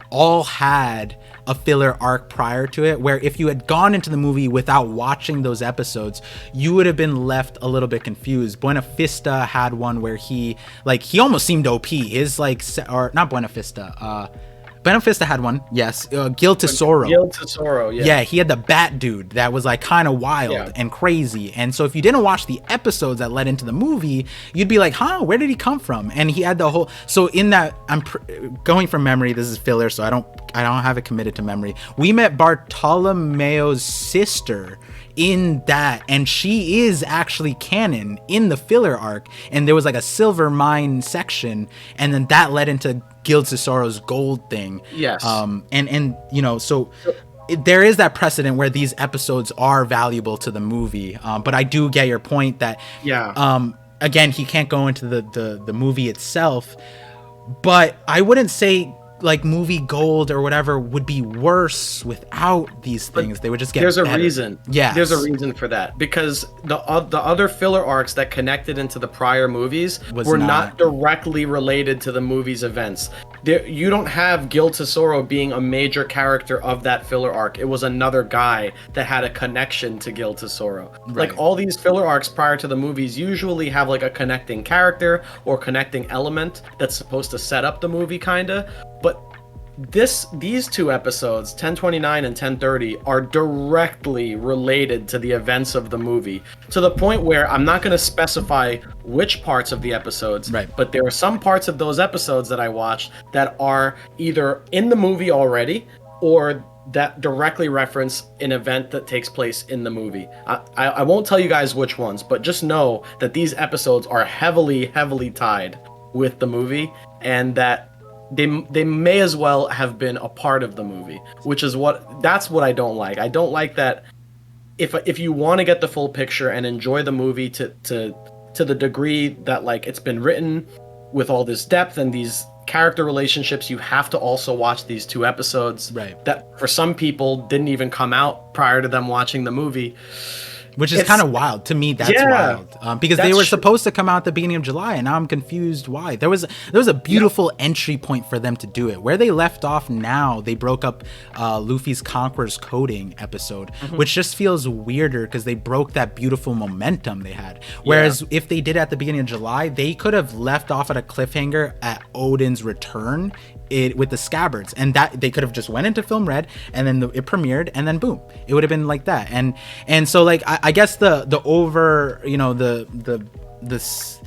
all had a filler arc prior to it, where if you had gone into the movie without watching those episodes, you would have been left a little bit confused. Buena Vista had one where he almost seemed OP. His or not Buena Vista. Buena Vista had one, yes. Gil Tesoro. Gil Tesoro, yeah. Yeah, he had the bat dude that was like kind of wild and crazy. And so if you didn't watch the episodes that led into the movie, you'd be like, huh, where did he come from? And he had the whole, so in that, I'm going from memory, this is filler, so I don't have it committed to memory. We met Bartolomeo's sister in that, and she is actually canon in the filler arc, and there was like a silver mine section, and then that led into Gil Tesoro's gold thing. Yes. And you know, so there is that precedent where these episodes are valuable to the movie. But I do get your point that again, he can't go into the movie itself, but I wouldn't say like movie gold or whatever would be worse without these things. They would just get there's better. A reason. Yeah, there's a reason for that, because the other filler arcs that connected into the prior movies were not directly related to the movie's events. You don't have Gil Tesoro being a major character of that filler arc. It was another guy that had a connection to Gil Tesoro. Right. Like all these filler arcs prior to the movies usually have like a connecting character or connecting element that's supposed to set up the movie, kinda. But these two episodes, 1029 and 1030, are directly related to the events of the movie, to the point where I'm not going to specify which parts of the episodes, right, but there are some parts of those episodes that I watched that are either in the movie already or that directly reference an event that takes place in the movie. I won't tell you guys which ones, but just know that these episodes are heavily tied with the movie, and that they may as well have been a part of the movie, which is that's what I don't like. I don't like that if you want to get the full picture and enjoy the movie to the degree that like it's been written with all this depth and these character relationships, you have to also watch these two episodes, right, that for some people didn't even come out prior to them watching the movie. Which is kind of wild to me. That's wild, because they were supposed to come out at the beginning of July, and now I'm confused why. There was a beautiful entry point for them to do it. Where they left off now, they broke up Luffy's Conqueror's Coding episode, which just feels weirder because they broke that beautiful momentum they had. Whereas if they did it at the beginning of July, they could have left off at a cliffhanger at Odin's return with the scabbards, and that they could have just went into film red, and then it premiered, and then boom, it would have been like that. And so like I guess the over, you know, this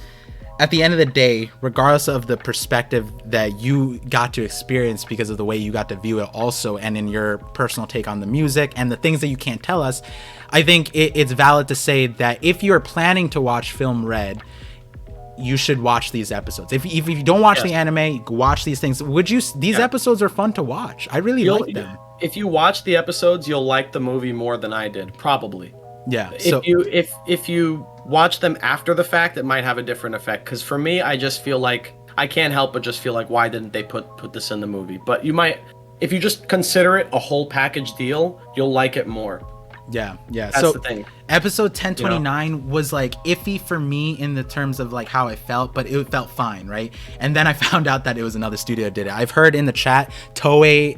at the end of the day, regardless of the perspective that you got to experience because of the way you got to view it also, and in your personal take on the music and the things that you can't tell us, I think it's valid to say that if you're planning to watch film red, you should watch these episodes. If you don't watch the anime, watch these things. These episodes are fun to watch. I really like them. If you watch the episodes, you'll like the movie more than I did, probably. Yeah. If you watch them after the fact, it might have a different effect. Because for me, I just feel like I can't help but just feel like, why didn't they put this in the movie? But you might, if you just consider it a whole package deal, you'll like it more. Yeah. That's so the thing. Episode 1029 was like iffy for me in the terms of like how it felt, but it felt fine, right? And then I found out that it was another studio that did it. I've heard in the chat Toei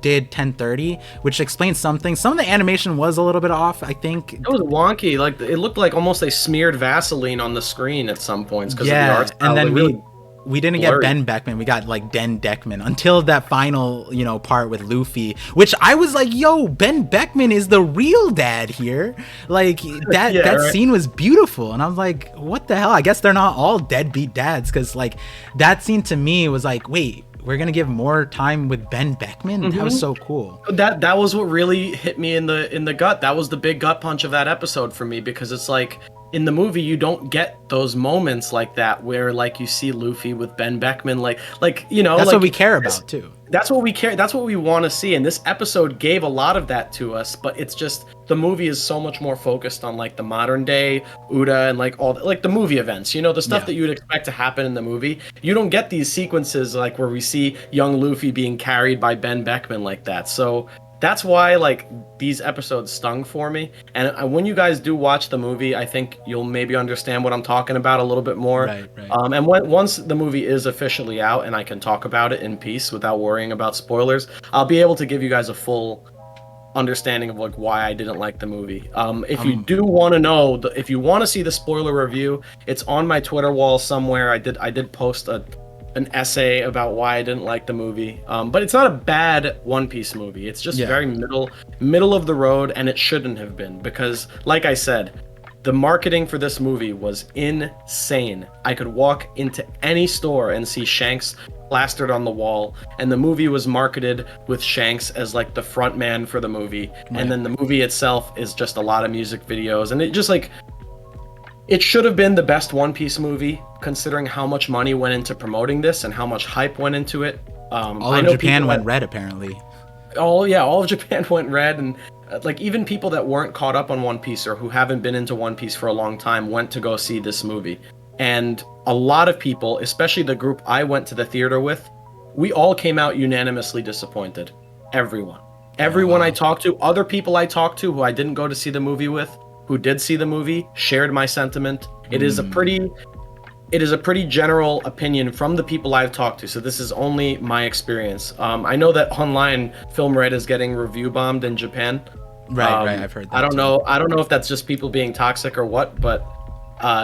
did 1030, which explains something. Some of the animation was a little bit off, I think. It was wonky. Like it looked like almost they smeared Vaseline on the screen at some points because of the art style. And then really we didn't get Ben Beckman. We got like Den Deckman until that final, you know, part with Luffy, which I was like, yo, Ben Beckman is the real dad here. Like that scene was beautiful. And I was like, what the hell? I guess they're not all deadbeat dads, because like that scene to me was like, wait, we're gonna give more time with Ben Beckman? That was so cool. That was what really hit me in the gut. That was the big gut punch of that episode for me, because it's like, in the movie, you don't get those moments like that where like you see Luffy with Ben Beckman, like you know, that's like, what we care about too. That's what we care. That's what we want to see. And this episode gave a lot of that to us, but it's just the movie is so much more focused on like the modern day Uda and like all like the movie events. You know, the stuff Yeah. that you would expect to happen in the movie. You don't get these sequences like where we see young Luffy being carried by Ben Beckman like that. So that's why like these episodes stung for me. And when you guys do watch the movie, I think you'll maybe understand what I'm talking about a little bit more. Right, right. And once the movie is officially out and I can talk about it in peace without worrying about spoilers, I'll be able to give you guys a full understanding of like why I didn't like the movie. If you do want to know, if you want to see the spoiler review, it's on my Twitter wall somewhere. I did post an essay about why I didn't like the movie. But it's not a bad One Piece movie. It's just very middle of the road, and it shouldn't have been because, like I said, the marketing for this movie was insane. I could walk into any store and see Shanks plastered on the wall, and the movie was marketed with Shanks as like the front man for the movie. Right. And then the movie itself is just a lot of music videos, and it just like it should have been the best One Piece movie considering how much money went into promoting this and how much hype went into it. All of Japan went red apparently. All of Japan went red, and like even people that weren't caught up on One Piece or who haven't been into One Piece for a long time went to go see this movie. And a lot of people, especially the group I went to the theater with, we all came out unanimously disappointed. Everyone I talked to, other people I talked to who I didn't go to see the movie with, who did see the movie, shared my sentiment. It is a pretty general opinion from the people I've talked to, so this is only my experience. I know that online Film Red is getting review bombed in Japan. Right, I've heard that. I don't know if that's just people being toxic or what, but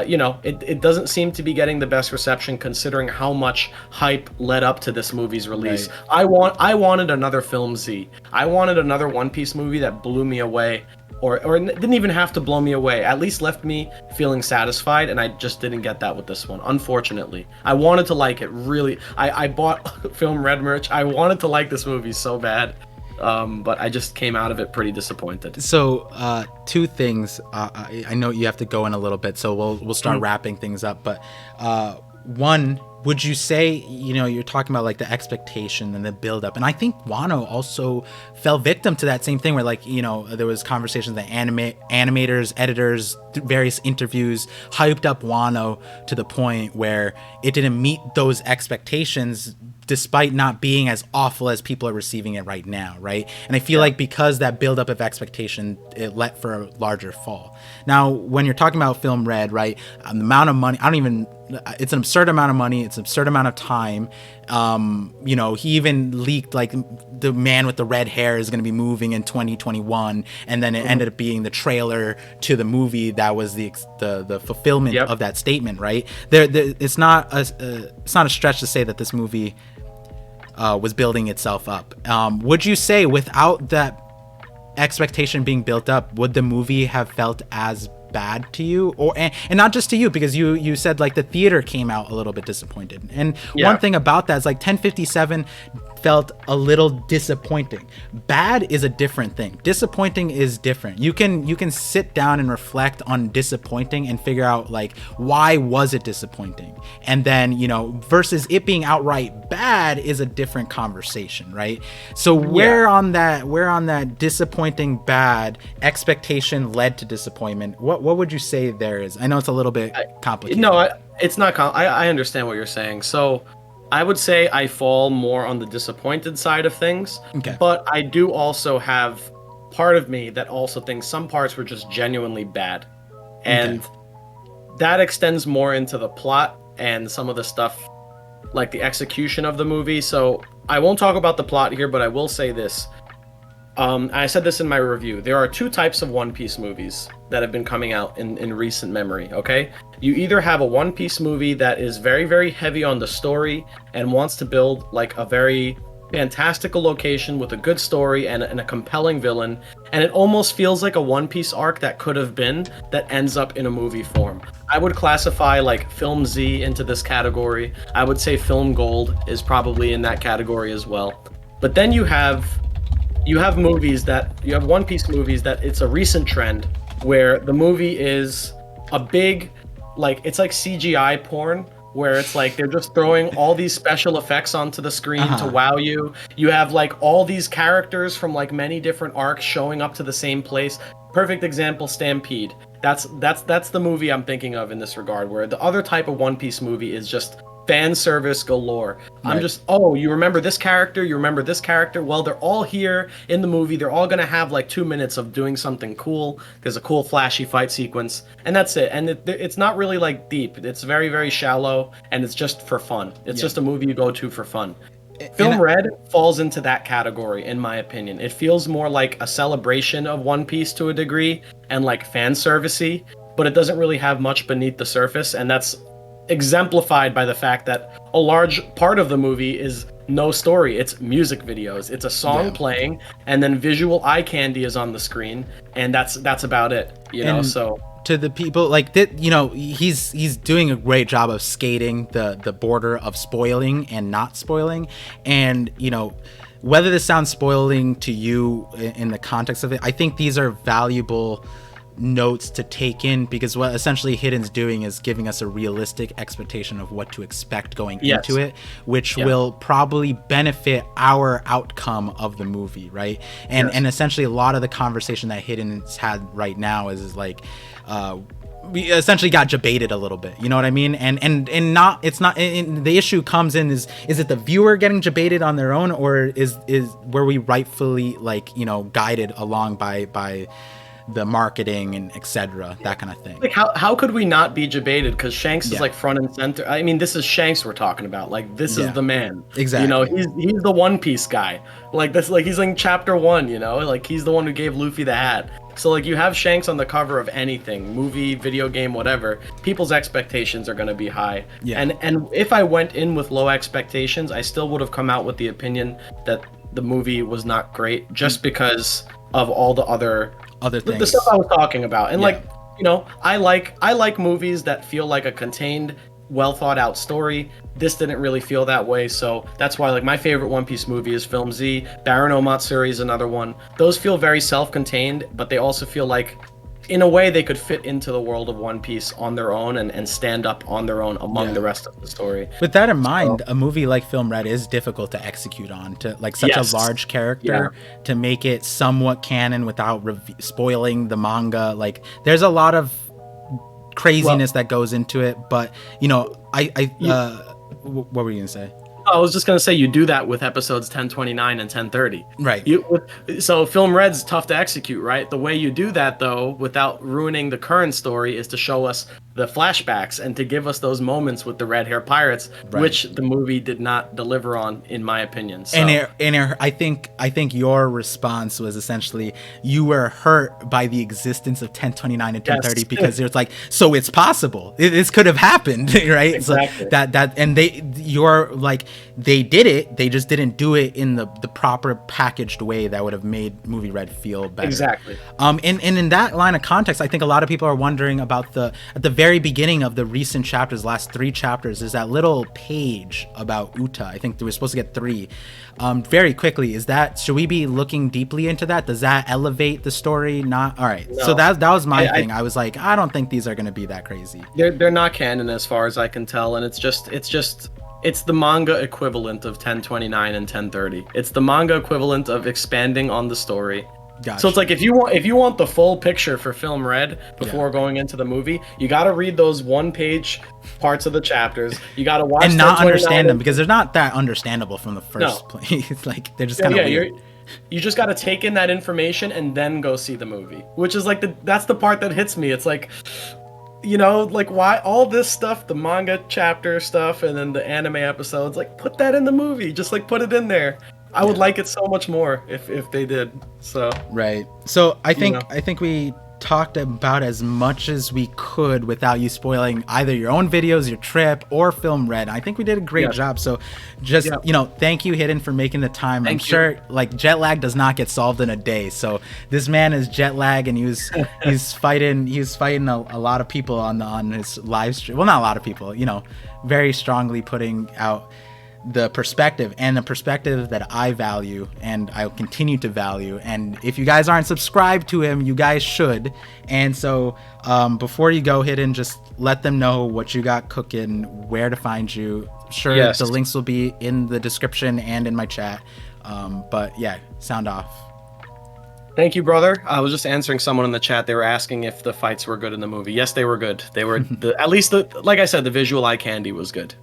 it doesn't seem to be getting the best reception considering how much hype led up to this movie's release. Right. I wanted another Film Z. I wanted another One Piece movie that blew me away. Or didn't even have to blow me away, at least left me feeling satisfied, and I just didn't get that with this one, unfortunately. I wanted to like it, really. I bought Film Red merch. I wanted to like this movie so bad, but I just came out of it pretty disappointed. So, two things. I know you have to go in a little bit, so we'll start wrapping things up, but one, would you say, you're talking about like the expectation and the build up, and I think Wano also fell victim to that same thing where like, there was conversations that animators, editors, various interviews hyped up Wano to the point where it didn't meet those expectations despite not being as awful as people are receiving it right now, right? And I feel like because that buildup of expectation, it let for a larger fall. Now, when you're talking about Film Red, right, the amount of money, it's an absurd amount of money, it's an absurd amount of time. He even leaked like the man with the red hair is going to be moving in 2021, and then it ended up being the trailer to the movie that was the fulfillment of that statement, right? It's not a stretch to say that this movie was building itself up. Would you say without that expectation being built up, would the movie have felt as bad to you? And not just to you, because you said like the theater came out a little bit disappointed, and one thing about that is like 1057 felt a little disappointing. Bad is a different thing. Disappointing is different. You can sit down and reflect on disappointing and figure out like why was it disappointing, and then versus it being outright bad is a different conversation, right? So where on that disappointing bad expectation led to disappointment, what would you say there is? I know it's a little bit complicated. No, it's not. I understand what you're saying. So I would say I fall more on the disappointed side of things. Okay. But I do also have part of me that also thinks some parts were just genuinely bad. And that extends more into the plot and some of the stuff like the execution of the movie. So I won't talk about the plot here, but I will say this. I said this in my review. There are two types of One Piece movies that have been coming out in recent memory, okay? You either have a One Piece movie that is very, very heavy on the story and wants to build like a very fantastical location with a good story and a compelling villain, and it almost feels like a One Piece arc that could have been that ends up in a movie form. I would classify like Film Z into this category. I would say Film Gold is probably in that category as well. But then you have One Piece movies that it's a recent trend where the movie is a big, like, it's like CGI porn where it's like they're just throwing all these special effects onto the screen to wow you. You have like all these characters from like many different arcs showing up to the same place. Perfect example, Stampede. That's the movie I'm thinking of in this regard, where the other type of One Piece movie is just fan service galore. I'm just, oh, you remember this character, you remember this character. Well, they're all here in the movie. They're all gonna have like 2 minutes of doing something cool. There's a cool flashy fight sequence, and that's it. And it's not really like deep. It's very, very shallow, and it's just for fun. It's just a movie you go to for fun. Film Red falls into that category, in my opinion. It feels more like a celebration of One Piece to a degree, and like fan servicey, but it doesn't really have much beneath the surface, and that's exemplified by the fact that a large part of the movie is no story. It's music videos. It's a song playing, and then visual eye candy is on the screen, and that's about it. You know, so to the people like that, you know, he's doing a great job of skating the border of spoiling and not spoiling, and you know, whether this sounds spoiling to you in the context of it, I think these are valuable notes to take in, because what essentially Hidden's doing is giving us a realistic expectation of what to expect going into it, which will probably benefit our outcome of the movie, right? And essentially a lot of the conversation that Hidden's had right now is like we essentially got debated a little bit, you know what I mean? And not, it's not, the issue comes in is it the viewer getting debated on their own, or is were we rightfully, like, you know, guided along by the marketing and etc., that kind of thing? Like how could we not be debated? Because Shanks is like front and center. I mean, this is Shanks we're talking about. Like, this is the man. Exactly. You know, he's the One Piece guy. Like, this, like, he's in chapter 1. You know, like, he's the one who gave Luffy the hat. So like, you have Shanks on the cover of anything, movie, video game, whatever. People's expectations are going to be high. Yeah. And if I went in with low expectations, I still would have come out with the opinion that the movie was not great, just because of all the other things, the stuff I was talking about. And like, you know, I like movies that feel like a contained, well thought out story. This didn't really feel that way, so that's why, like, my favorite One Piece movie is Film Z. Baron Omatsuri is another one. Those feel very self-contained, but they also feel like, in a way, they could fit into the world of One Piece on their own and stand up on their own among the rest of the story. With that in mind, a movie like Film Red is difficult to execute on, to like such a large character, to make it somewhat canon without spoiling the manga. Like, there's a lot of craziness that goes into it, but you know, what were you gonna say? I was just going to say, you do that with episodes 1029 and 1030. Right. So Film Red's tough to execute, right? The way you do that, though, without ruining the current story, is to show us the flashbacks and to give us those moments with the red hair pirates, which the movie did not deliver on, in my opinion. So. I think your response was essentially, you were hurt by the existence of 1029 and 1030 because it's like, so it's possible. This could have happened, right? Exactly. So they did it. They just didn't do it in the proper packaged way that would have made Movie Red feel better. Exactly. And in that line of context, I think a lot of people are wondering about at the very beginning of the recent chapters, last 3 chapters, is that little page about Uta. I think we're supposed to get 3. Very quickly, should we be looking deeply into that? Does that elevate the story? Not all right. No. So that was my thing. I was like, I don't think these are going to be that crazy. They're not canon as far as I can tell, and it's the manga equivalent of 1029 and 1030. It's the manga equivalent of expanding on the story. Gotcha. So it's like, if you want the full picture for Film Red before going into the movie, you got to read those 1-page parts of the chapters. You got to watch and not understand them, because they're not that understandable from the first place. It's like, they're just kind of weird. You just got to take in that information and then go see the movie, which is like that's the part that hits me. It's like, you know, like, why all this stuff, the manga chapter stuff and then the anime episodes, like, put that in the movie, just like put it in there. I would like it so much more if they did. So right. So I think we talked about as much as we could without you spoiling either your own videos, your trip, or Film Red. I think we did a great job. So just you know, thank you, Hidden, for making the time. I'm sure like jet lag does not get solved in a day. So this man is jet lag, and he's fighting a lot of people on his live stream. Well, not a lot of people, you know, very strongly putting out the perspective that I value and I'll continue to value. And if you guys aren't subscribed to him, you guys should. And so before you go, Hidden, just let them know what you got cooking, where to find you. Sure, Yes. the links will be in the description and in my chat. But yeah, sound off. Thank you, brother. I was just answering someone in the chat. They were asking if the fights were good in the movie. Yes, they were good. They were at least like I said, the visual eye candy was good.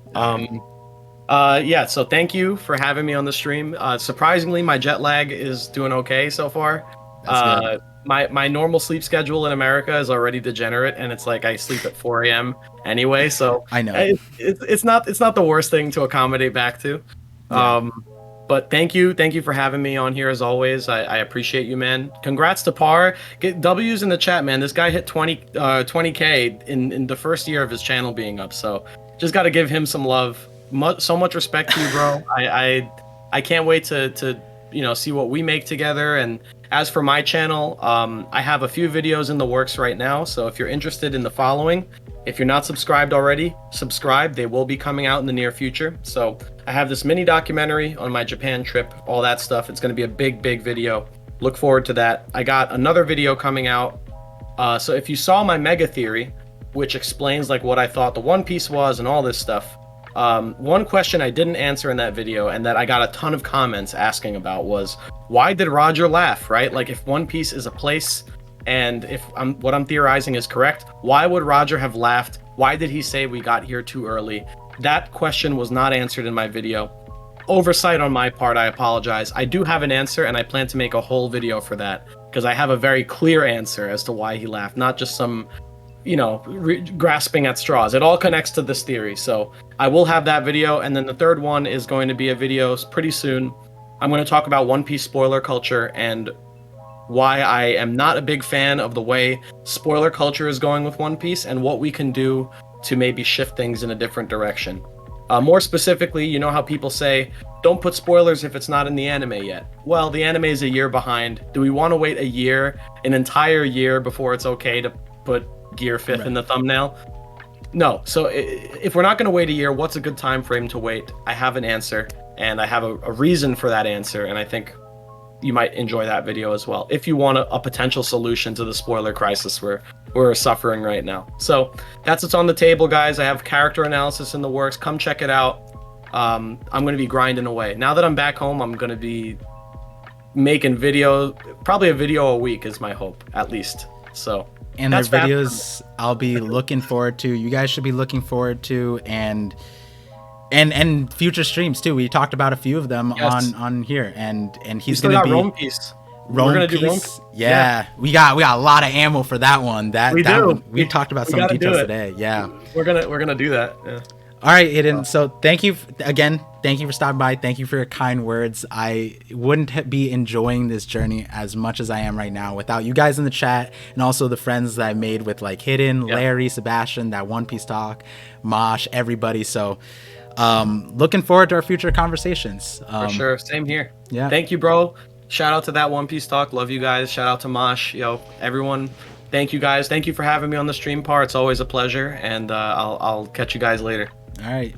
Yeah, so thank you for having me on the stream. Surprisingly, my jet lag is doing okay so far. That's good. My normal sleep schedule in America is already degenerate, and it's like I sleep at 4 a.m. anyway. So I know. it's not the worst thing to accommodate back to. Yeah. But thank you for having me on here as always. I appreciate you, man. Congrats to Par. Get W's in the chat, man. This guy hit 20K in the first year of his channel being up. So just got to give him some love. So much respect to you, bro. I can't wait to see what we make together. And as for my channel, I have a few videos in the works right now. So if you're interested in the following, if you're not subscribed already, subscribe. They will be coming out in the near future. So I have this mini documentary on my Japan trip, all that stuff. It's going to be a big video. Look forward to that. I got another video coming out. So if you saw my mega theory, which explains like what I thought the One Piece was and all this stuff, one question I didn't answer in that video and that I got a ton of comments asking about was, why did Roger laugh, right? Like if One Piece is a place and if what I'm theorizing is correct, why would Roger have laughed? Why did he say we got here too early? That question was not answered in my video. Oversight on my part, I apologize. I do have an answer and I plan to make a whole video for that because I have a very clear answer as to why he laughed, not just some grasping at straws. It all connects to this theory. So I will have that video. And then the third one is going to be a video pretty soon. I'm going to talk about One Piece spoiler culture and why I am not a big fan of the way spoiler culture is going with One Piece and what we can do to maybe shift things in a different direction. More specifically, you know how people say, don't put spoilers if it's not in the anime yet. Well, the anime is a year behind. Do we want to wait an entire year before it's okay to put Gear 5th in the thumbnail? No. So if we're not going to wait a year, what's a good time frame to wait? I have an answer and I have a reason for that answer, and I think you might enjoy that video as well if you want a potential solution to the spoiler crisis we're suffering right now. So that's what's on the table, guys. I have character analysis in the works. Come check it out. I'm going to be grinding away. Now that I'm back home, I'm going to be making probably a video a week is my hope, at least. So and their videos I'll be looking forward to. You guys should be looking forward to, and future streams too. We talked about a few of them on here, and he's gonna be Rome Piece. We're gonna do Rome. Yeah, we got a lot of ammo for that one. We talked about some details today. Yeah, we're gonna do that. Yeah. All right, Aiden. So thank you again. Thank you for stopping by. Thank you for your kind words. I wouldn't be enjoying this journey as much as I am right now without you guys in the chat and also the friends that I made with like Hidden, Larry, Sebastian, that One Piece talk, Mosh, everybody. So looking forward to our future conversations. For sure. Same here. Yeah. Thank you, bro. Shout out to that One Piece talk. Love you guys. Shout out to Mosh. Everyone. Thank you guys. Thank you for having me on the stream, Par. It's always a pleasure, and I'll catch you guys later. All right.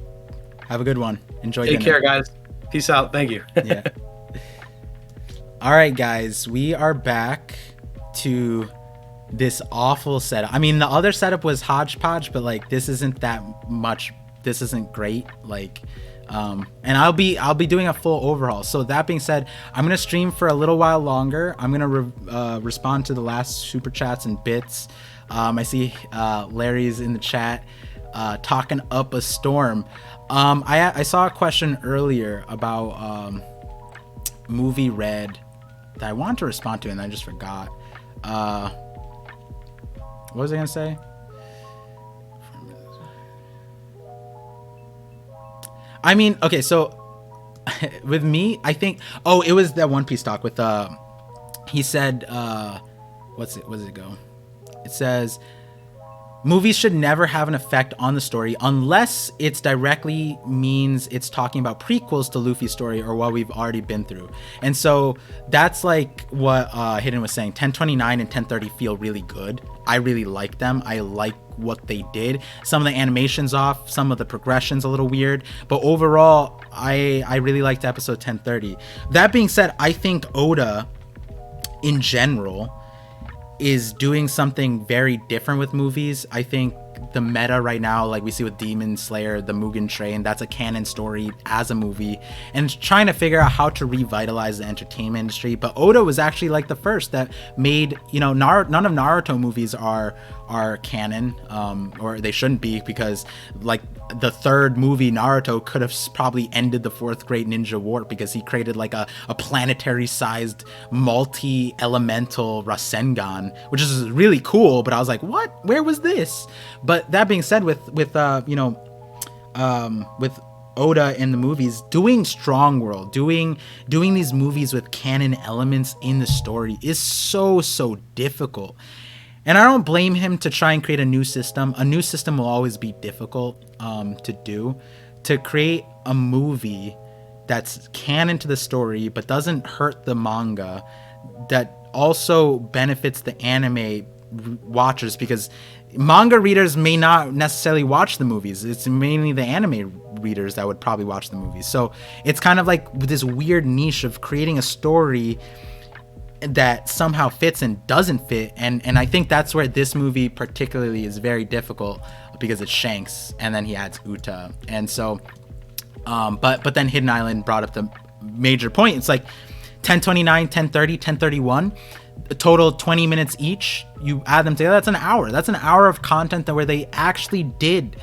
Have a good one. Enjoy. Take care, guys. Peace out. Thank you. Yeah. All right, guys. We are back to this awful setup. I mean, the other setup was hodgepodge, but like this isn't that much. This isn't great. Like, and I'll be doing a full overhaul. So that being said, I'm gonna stream for a little while longer. I'm gonna respond to the last super chats and bits. I see Larry's in the chat talking up a storm. I saw a question earlier about movie Red that I wanted to respond to and I just forgot. What was I gonna say? I mean, okay, so with me, I think, it was that One Piece talk with, he said, what's it go? It says, movies should never have an effect on the story unless it's directly means it's talking about prequels to Luffy's story or what we've already been through. And so that's like what Hidden was saying. 1029 and 1030 feel really good. I really like them. I like what they did. Some of the animations off, some of the progressions a little weird, but overall I really liked episode 1030. That being said, I think Oda in general is doing something very different with movies. I think the meta right now, like we see with Demon Slayer, the Mugen Train, that's a canon story as a movie, and trying to figure out how to revitalize the entertainment industry. But Oda was actually like the first that made, you know, none of Naruto movies are canon, or they shouldn't be, because like the third movie Naruto could have probably ended the fourth great ninja war because he created like a planetary sized multi-elemental Rasengan, which is really cool, but I was like, what, where was this? But that being said, with Oda in the movies, doing Strong World, doing these movies with canon elements in the story is so difficult. And I don't blame him to try and create a new system. A new system will always be difficult to do. To create a movie that's canon to the story but doesn't hurt the manga, that also benefits the anime watchers, because manga readers may not necessarily watch the movies. It's mainly the anime readers that would probably watch the movies. So it's kind of like this weird niche of creating a story that somehow fits and doesn't fit, and I think that's where this movie particularly is very difficult, because it's Shanks and then he adds Uta. And so but then Hidden Island brought up the major point. It's like 1029, 1030, 1031, a total 20 minutes each. You add them together, that's an hour of content where they actually did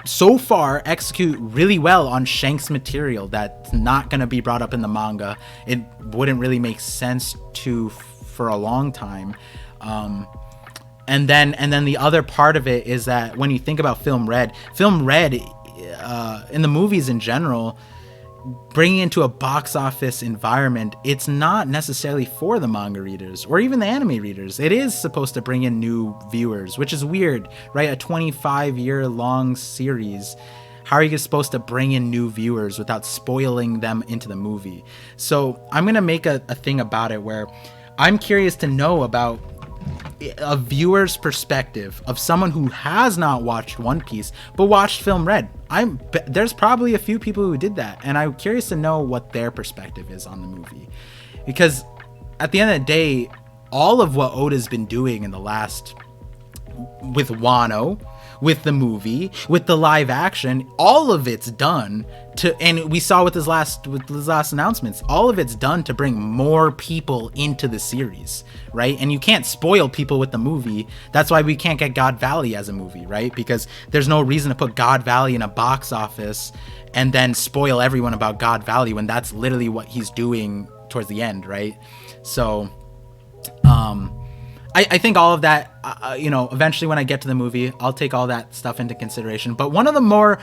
so far execute really well on Shanks material that's not going to be brought up in the manga. It wouldn't really make sense to for a long time. And then the other part of it is that when you think about Film Red in the movies in general, bringing into a box office environment, it's not necessarily for the manga readers or even the anime readers. It is supposed to bring in new viewers, which is weird, right? A 25-year long series. How are you supposed to bring in new viewers without spoiling them into the movie? So I'm going to make a thing about it where I'm curious to know about a viewer's perspective of someone who has not watched One Piece but watched Film Red. There's probably a few people who did that, and I'm curious to know what their perspective is on the movie, because at the end of the day, all of what Oda's been doing in the last, with Wano, with the movie, with the live action, all of it's done to, and we saw with his last announcements, all of it's done to bring more people into the series, right? And you can't spoil people with the movie. That's why we can't get God Valley as a movie, right? Because there's no reason to put God Valley in a box office and then spoil everyone about God Valley when that's literally what he's doing towards the end, right? So I think all of that, eventually when I get to the movie, I'll take all that stuff into consideration. But one of the more,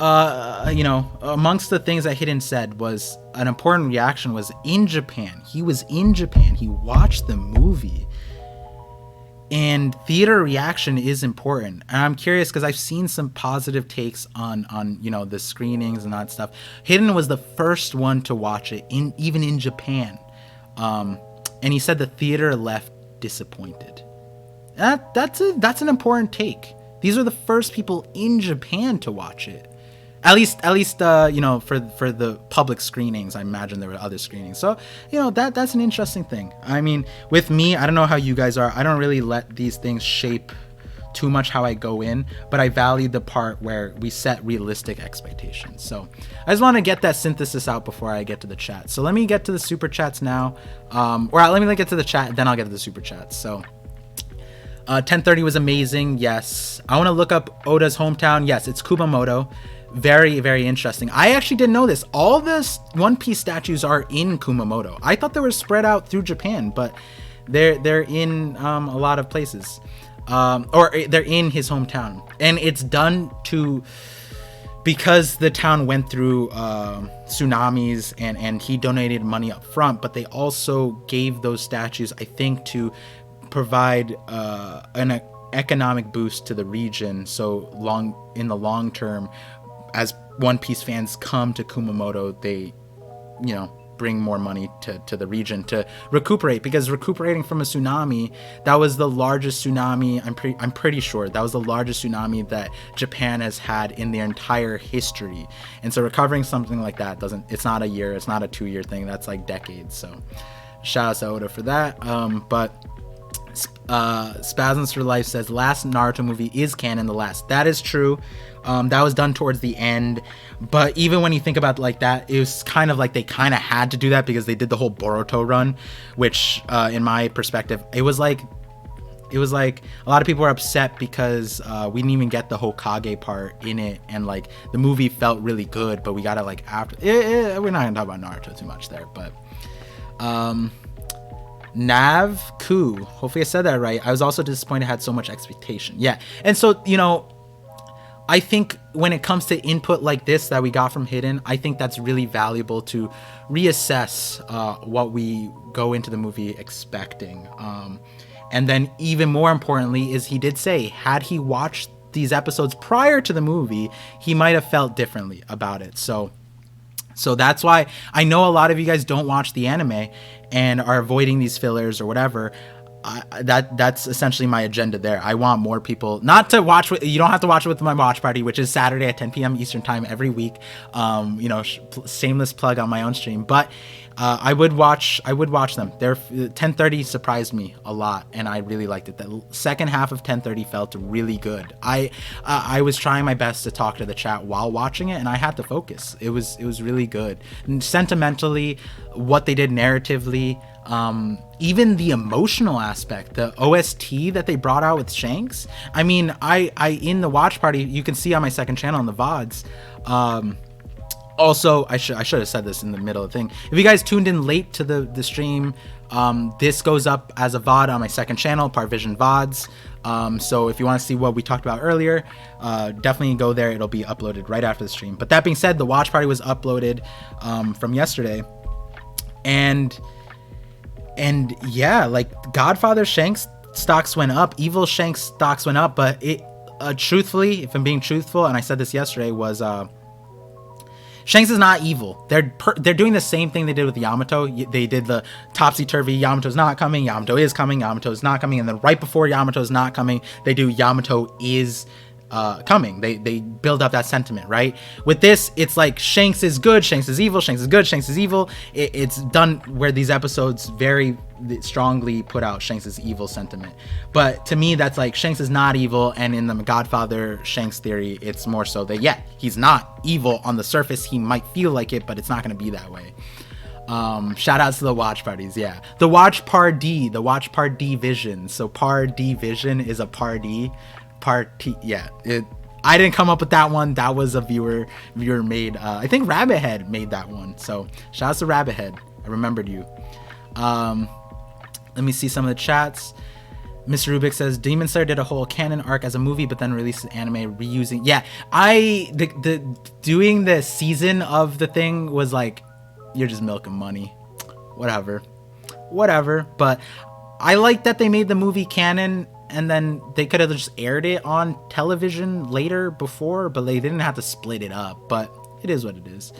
amongst the things that Hidden said was an important reaction was in Japan. He was in Japan. He watched the movie. And theater reaction is important. And I'm curious because I've seen some positive takes on the screenings and that stuff. Hidden was the first one to watch it, even in Japan. And he said the theater left disappointed. That's an important take. These are the first people in Japan to watch it. At least for the public screenings. I imagine there were other screenings. So, that's an interesting thing. I mean, with me, I don't know how you guys are. I don't really let these things shape too much how I go in, but I value the part where we set realistic expectations. So I just want to get that synthesis out before I get to the chat. So let me get to the super chats now. Let me get to the chat, then I'll get to the super chats. So 1030 was amazing. Yes. I want to look up Oda's hometown. Yes, it's Kumamoto. Very, very interesting. I actually didn't know this. All the One Piece statues are in Kumamoto. I thought they were spread out through Japan, but they're in a lot of places. Or they're in his hometown, and it's done because the town went through tsunamis, and he donated money up front, but they also gave those statues, I think, to provide economic boost to the region. So in the long term, as One Piece fans come to Kumamoto, they, you know, bring more money to the region to recuperate, because recuperating from a tsunami, that was the largest tsunami, I'm pretty sure that was the largest tsunami that Japan has had in their entire history. And so recovering something like that it's not a year, it's not a 2-year thing, that's like decades. So shout out to Oda for that. But Spasms for Life says last Naruto movie is canon, the last. That is true. That was done towards the end, but even when you think about it like that, it was kind of like they kind of had to do that because they did the whole Boruto run, which in my perspective, it was like a lot of people were upset because we didn't even get the Hokage part in it, and like the movie felt really good, but we gotta like after we're not gonna talk about Naruto too much there. But Nav Ku, hopefully I said that right. I was also disappointed it had so much expectation. Yeah, and so, you know, I think when it comes to input like this that we got from Hidden, I think that's really valuable to reassess what we go into the movie expecting. And then even more importantly is he did say, had he watched these episodes prior to the movie, he might have felt differently about it. So that's why I know a lot of you guys don't watch the anime and are avoiding these fillers or whatever. That's essentially my agenda there. I want more people not to watch. You don't have to watch it with my watch party, which is Saturday at 10 p.m. Eastern time every week. You know, shameless plug on my own stream, but I would watch them. Their 10:30 surprised me a lot, and I really liked it. The second half of 10:30 felt really good. I was trying my best to talk to the chat while watching it, and I had to focus. It was really good. And sentimentally, what they did narratively, even the emotional aspect, the OST that they brought out with Shanks. I mean, I in the watch party, you can see on my second channel on the VODs. Also, I should have said this in the middle of the thing. If you guys tuned in late to the stream, this goes up as a VOD on my second channel, Part Vision VODs. So if you want to see what we talked about earlier, definitely go there. It'll be uploaded right after the stream. But that being said, the watch party was uploaded from yesterday, and yeah, like Godfather Shanks stocks went up, Evil Shanks stocks went up, but it truthfully, if I'm being truthful, and I said this yesterday, was Shanks is not evil. They're doing the same thing they did with Yamato. They did the topsy-turvy, Yamato's not coming, Yamato is coming, Yamato is not coming, and then right before Yamato is not coming, they do Yamato is coming. They build up that sentiment, right? With this, it's like Shanks is good, Shanks is evil, Shanks is good, Shanks is evil. It's done where these episodes very strongly put out Shanks is evil sentiment. But to me, that's like Shanks is not evil, and in the Godfather Shanks theory, it's more so that, yeah, he's not evil on the surface. He might feel like it, but it's not going to be that way. Shout outs to the watch parties. Yeah, the watch par D vision. So par D vision is a party. Yeah, I didn't come up with that one. That was a viewer made. I think Rabbit made that one. So shout out to Rabbit Head. I remembered you. Let me see some of the chats. Mr. Rubik says Demon Slayer did a whole canon arc as a movie, but then released an anime reusing. Yeah, the doing the season of the thing was like, you're just milking money. Whatever. But I like that they made the movie canon. And then they could have just aired it on television later before, but they didn't have to split it up. But it is what it is.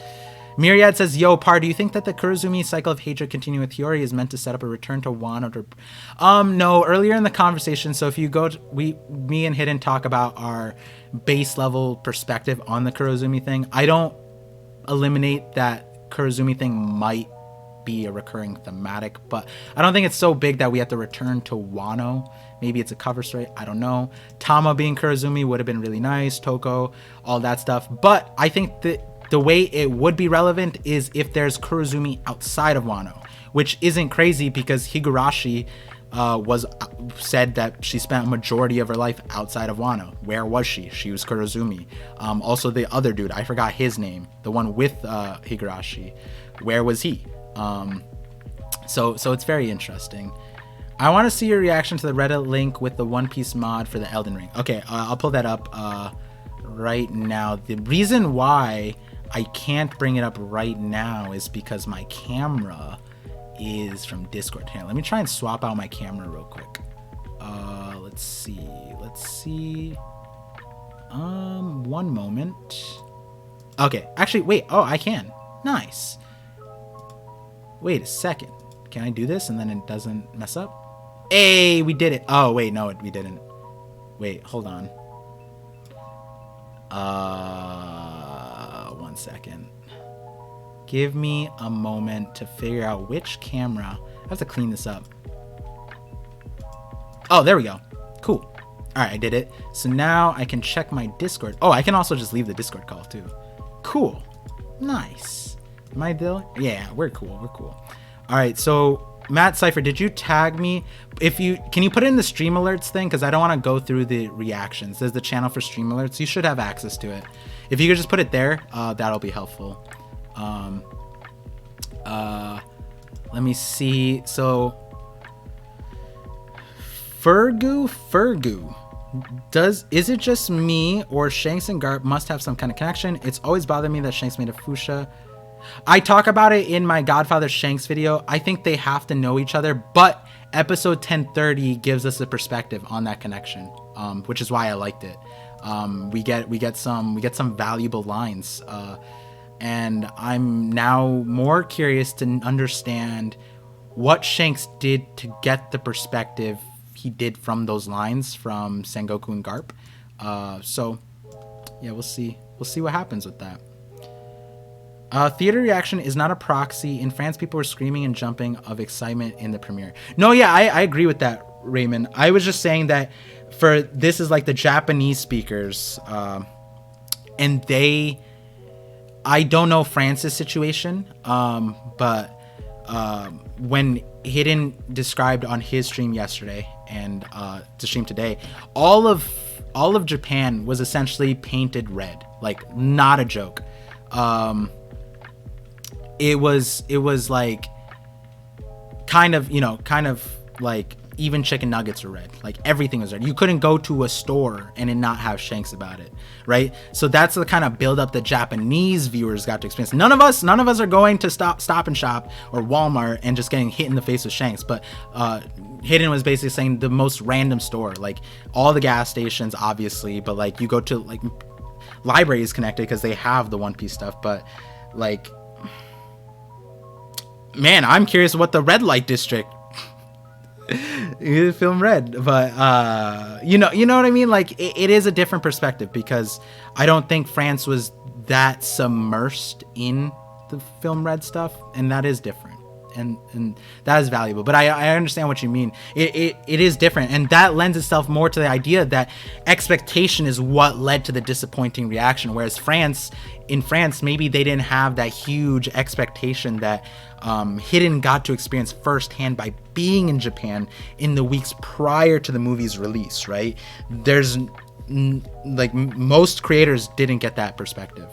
Myriad says, yo, Par, do you think that the Kurozumi cycle of hatred continuing with Hiyori is meant to set up a return to Wano? No, earlier in the conversation, so if you go to, me and Hidden talk about our base level perspective on the Kurozumi thing. I don't eliminate that Kurozumi thing might be a recurring thematic, but I don't think it's so big that we have to return to Wano. Maybe it's a cover story, I don't know. Tama being Kurozumi would have been really nice, Toko, all that stuff. But I think that the way it would be relevant is if there's Kurozumi outside of Wano, which isn't crazy because Higurashi was said that she spent a majority of her life outside of Wano. Where was she? She was Kurozumi. Also the other dude, I forgot his name, the one with Higurashi. Where was he? So it's very interesting. I want to see your reaction to the Reddit link with the One Piece mod for the Elden Ring. Okay, I'll pull that up right now. The reason why I can't bring it up right now is because my camera is from Discord. Here, let me try and swap out my camera real quick. Let's see. let's see. One moment. Okay, actually, wait. Oh, I can. Nice. Wait a second. Can I do this and then it doesn't mess up? Hey, we did it. Oh, wait, no, we didn't. Wait, hold on. 1 second. Give me a moment to figure out which camera. I have to clean this up. Oh, there we go. Cool. All right, I did it. So now I can check my Discord. Oh, I can also just leave the Discord call too. Cool. Nice. Am I there? Yeah, we're cool. We're cool. All right, so Matt Cypher, did you tag me? Can you put it in the stream alerts thing? Because I don't want to go through the reactions. There's the channel for stream alerts. You should have access to it. If you could just put it there, that'll be helpful. Let me see. So Fergu. Is it just me or Shanks and Garp must have some kind of connection? It's always bothered me that Shanks made a fuchsia. I talk about it in my Godfather Shanks video. I think they have to know each other, but episode 1030 gives us a perspective on that connection, which is why I liked it. We get some valuable lines, and I'm now more curious to understand what Shanks did to get the perspective he did from those lines from Sengoku and Garp. So yeah, we'll see what happens with that. Theater reaction is not a proxy. In France, people were screaming and jumping of excitement in the premiere. No, yeah, I agree with that, Raymond. I was just saying that this is like the Japanese speakers, and I don't know France's situation, but when Hidden described on his stream yesterday and to stream today, all of Japan was essentially painted red, like not a joke. It was like kind of like even chicken nuggets were red. Like everything was red. You couldn't go to a store and it not have Shanks about it, right? So that's the kind of build up that Japanese viewers got to experience. None of us are going to Stop and Shop or Walmart and just getting hit in the face with Shanks. But Hidden was basically saying the most random store, like all the gas stations, obviously, but like you go to like library is connected because they have the One Piece stuff, but like, man, I'm curious what the red light district film red, but you know what I mean, like it is a different perspective because I don't think France was that submersed in the film red stuff, and that is different, and that is valuable. But I understand what you mean. It is different, and that lends itself more to the idea that expectation is what led to the disappointing reaction, whereas in France maybe they didn't have that huge expectation that Hidden got to experience firsthand by being in Japan in the weeks prior to the movie's release, right? There's like most creators didn't get that perspective.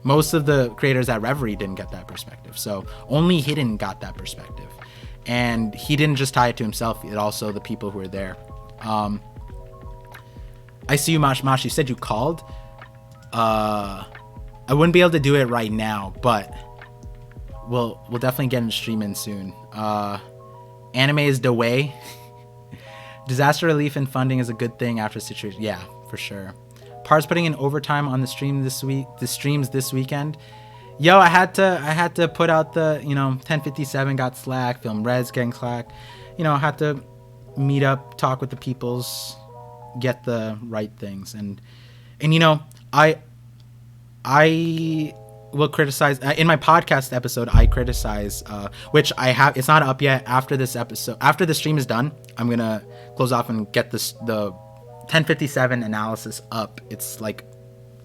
Most of the creators at Reverie didn't get that perspective, so only Hidden got that perspective, and he didn't just tie it to himself, it also the people who were there. I see you, Mash. You said you called. I wouldn't be able to do it right now, but we'll definitely get in streaming soon. Anime is the way. Disaster relief and funding is a good thing after situation. Yeah, for sure. Par's putting in overtime on the streams this weekend. Yo, I had to put out the 1057 got slack, Film Red's getting slack. I had to meet up, talk with the peoples, get the right things, and I will criticize in my podcast episode. I criticize, which I have. It's not up yet. After this episode, after the stream is done, I'm gonna close off and get the 1057 analysis up. It's like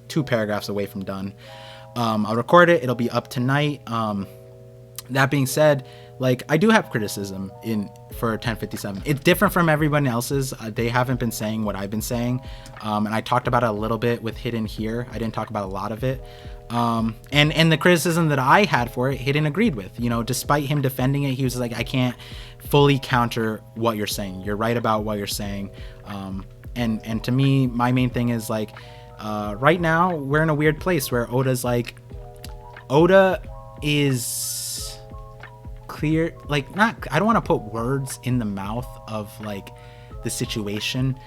2 paragraphs away from done. I'll record it. It'll be up tonight. That being said, like I do have criticism for 1057. It's different from everyone else's. They haven't been saying what I've been saying, and I talked about it a little bit with Hidden here. I didn't talk about a lot of it. And the criticism that I had for it, Hidden agreed with. Despite him defending it, he was like, I can't fully counter what you're saying. You're right about what you're saying. And to me, my main thing is like, right now we're in a weird place where Oda is clear, like I don't want to put words in the mouth of like the situation.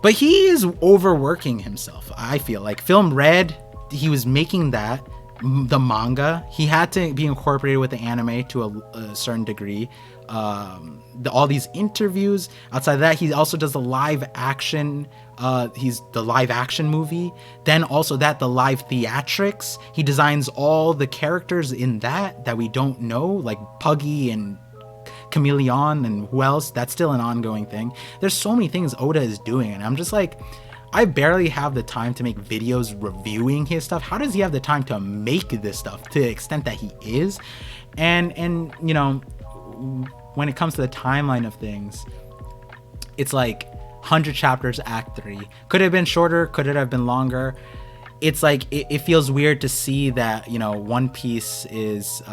But he is overworking himself, I feel like. Film Red, he was making that, the manga. He had to be incorporated with the anime to a certain degree. All these interviews. Outside of that, he also does the live action. He's the live action movie. Then also the live theatrics. He designs all the characters in that we don't know, like Puggy and Chameleon and who else. That's still an ongoing thing. There's so many things Oda is doing, and I'm just like, I barely have the time to make videos reviewing his stuff. How does he have the time to make this stuff to the extent that he is? And you know, when it comes to the timeline of things, it's like 100 chapters, Act 3. Could it have been shorter? Could it have been longer? It's like it feels weird to see that, you know, One Piece is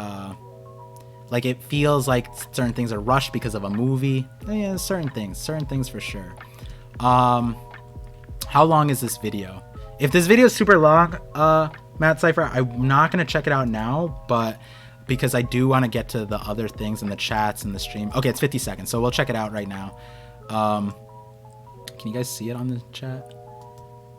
like, it feels like certain things are rushed because of a movie. Yeah, certain things for sure. How long is this video? If this video is super long, Matt Cypher, I'm not gonna check it out now, but because I do want to get to the other things in the chats and the stream. Okay, it's 50 seconds, so we'll check it out right now. Can you guys see it on the chat?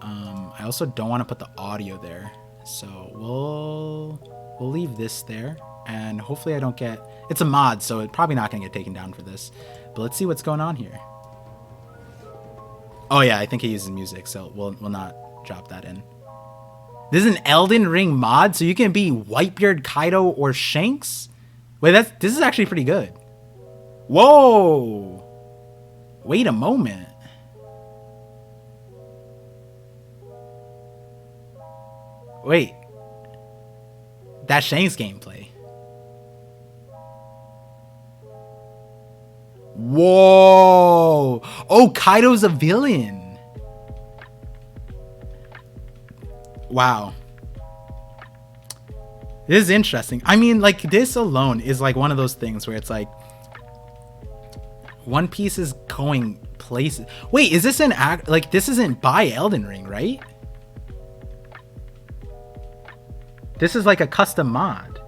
I also don't want to put the audio there, so we'll leave this there, and hopefully I don't get, it's a mod, so it's probably not gonna get taken down for this, but let's see what's going on here. Oh yeah, I think he uses music, so we'll not drop that in. This is an Elden Ring mod, so you can be Whitebeard, Kaido, or Shanks? Wait, this is actually pretty good. Whoa! Wait a moment. Wait. That's Shanks gameplay. Whoa! Oh, Kaido's a villain. Wow. This is interesting. I mean, like, this alone is like one of those things where it's like One Piece is going places. Wait, is this an act? Like, this isn't by Elden Ring, right? This is like a custom mod,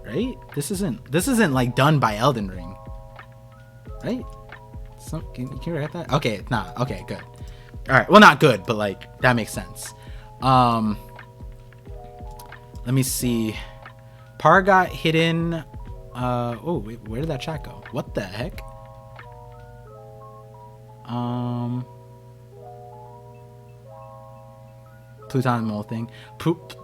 right? This isn't like done by Elden Ring, right? So, can you write that? Okay, it's not. Okay, good. All right. Well, not good, but like that makes sense. Let me see. Par got hidden. Oh, wait, where did that chat go? What the heck? Pluton Mole thing.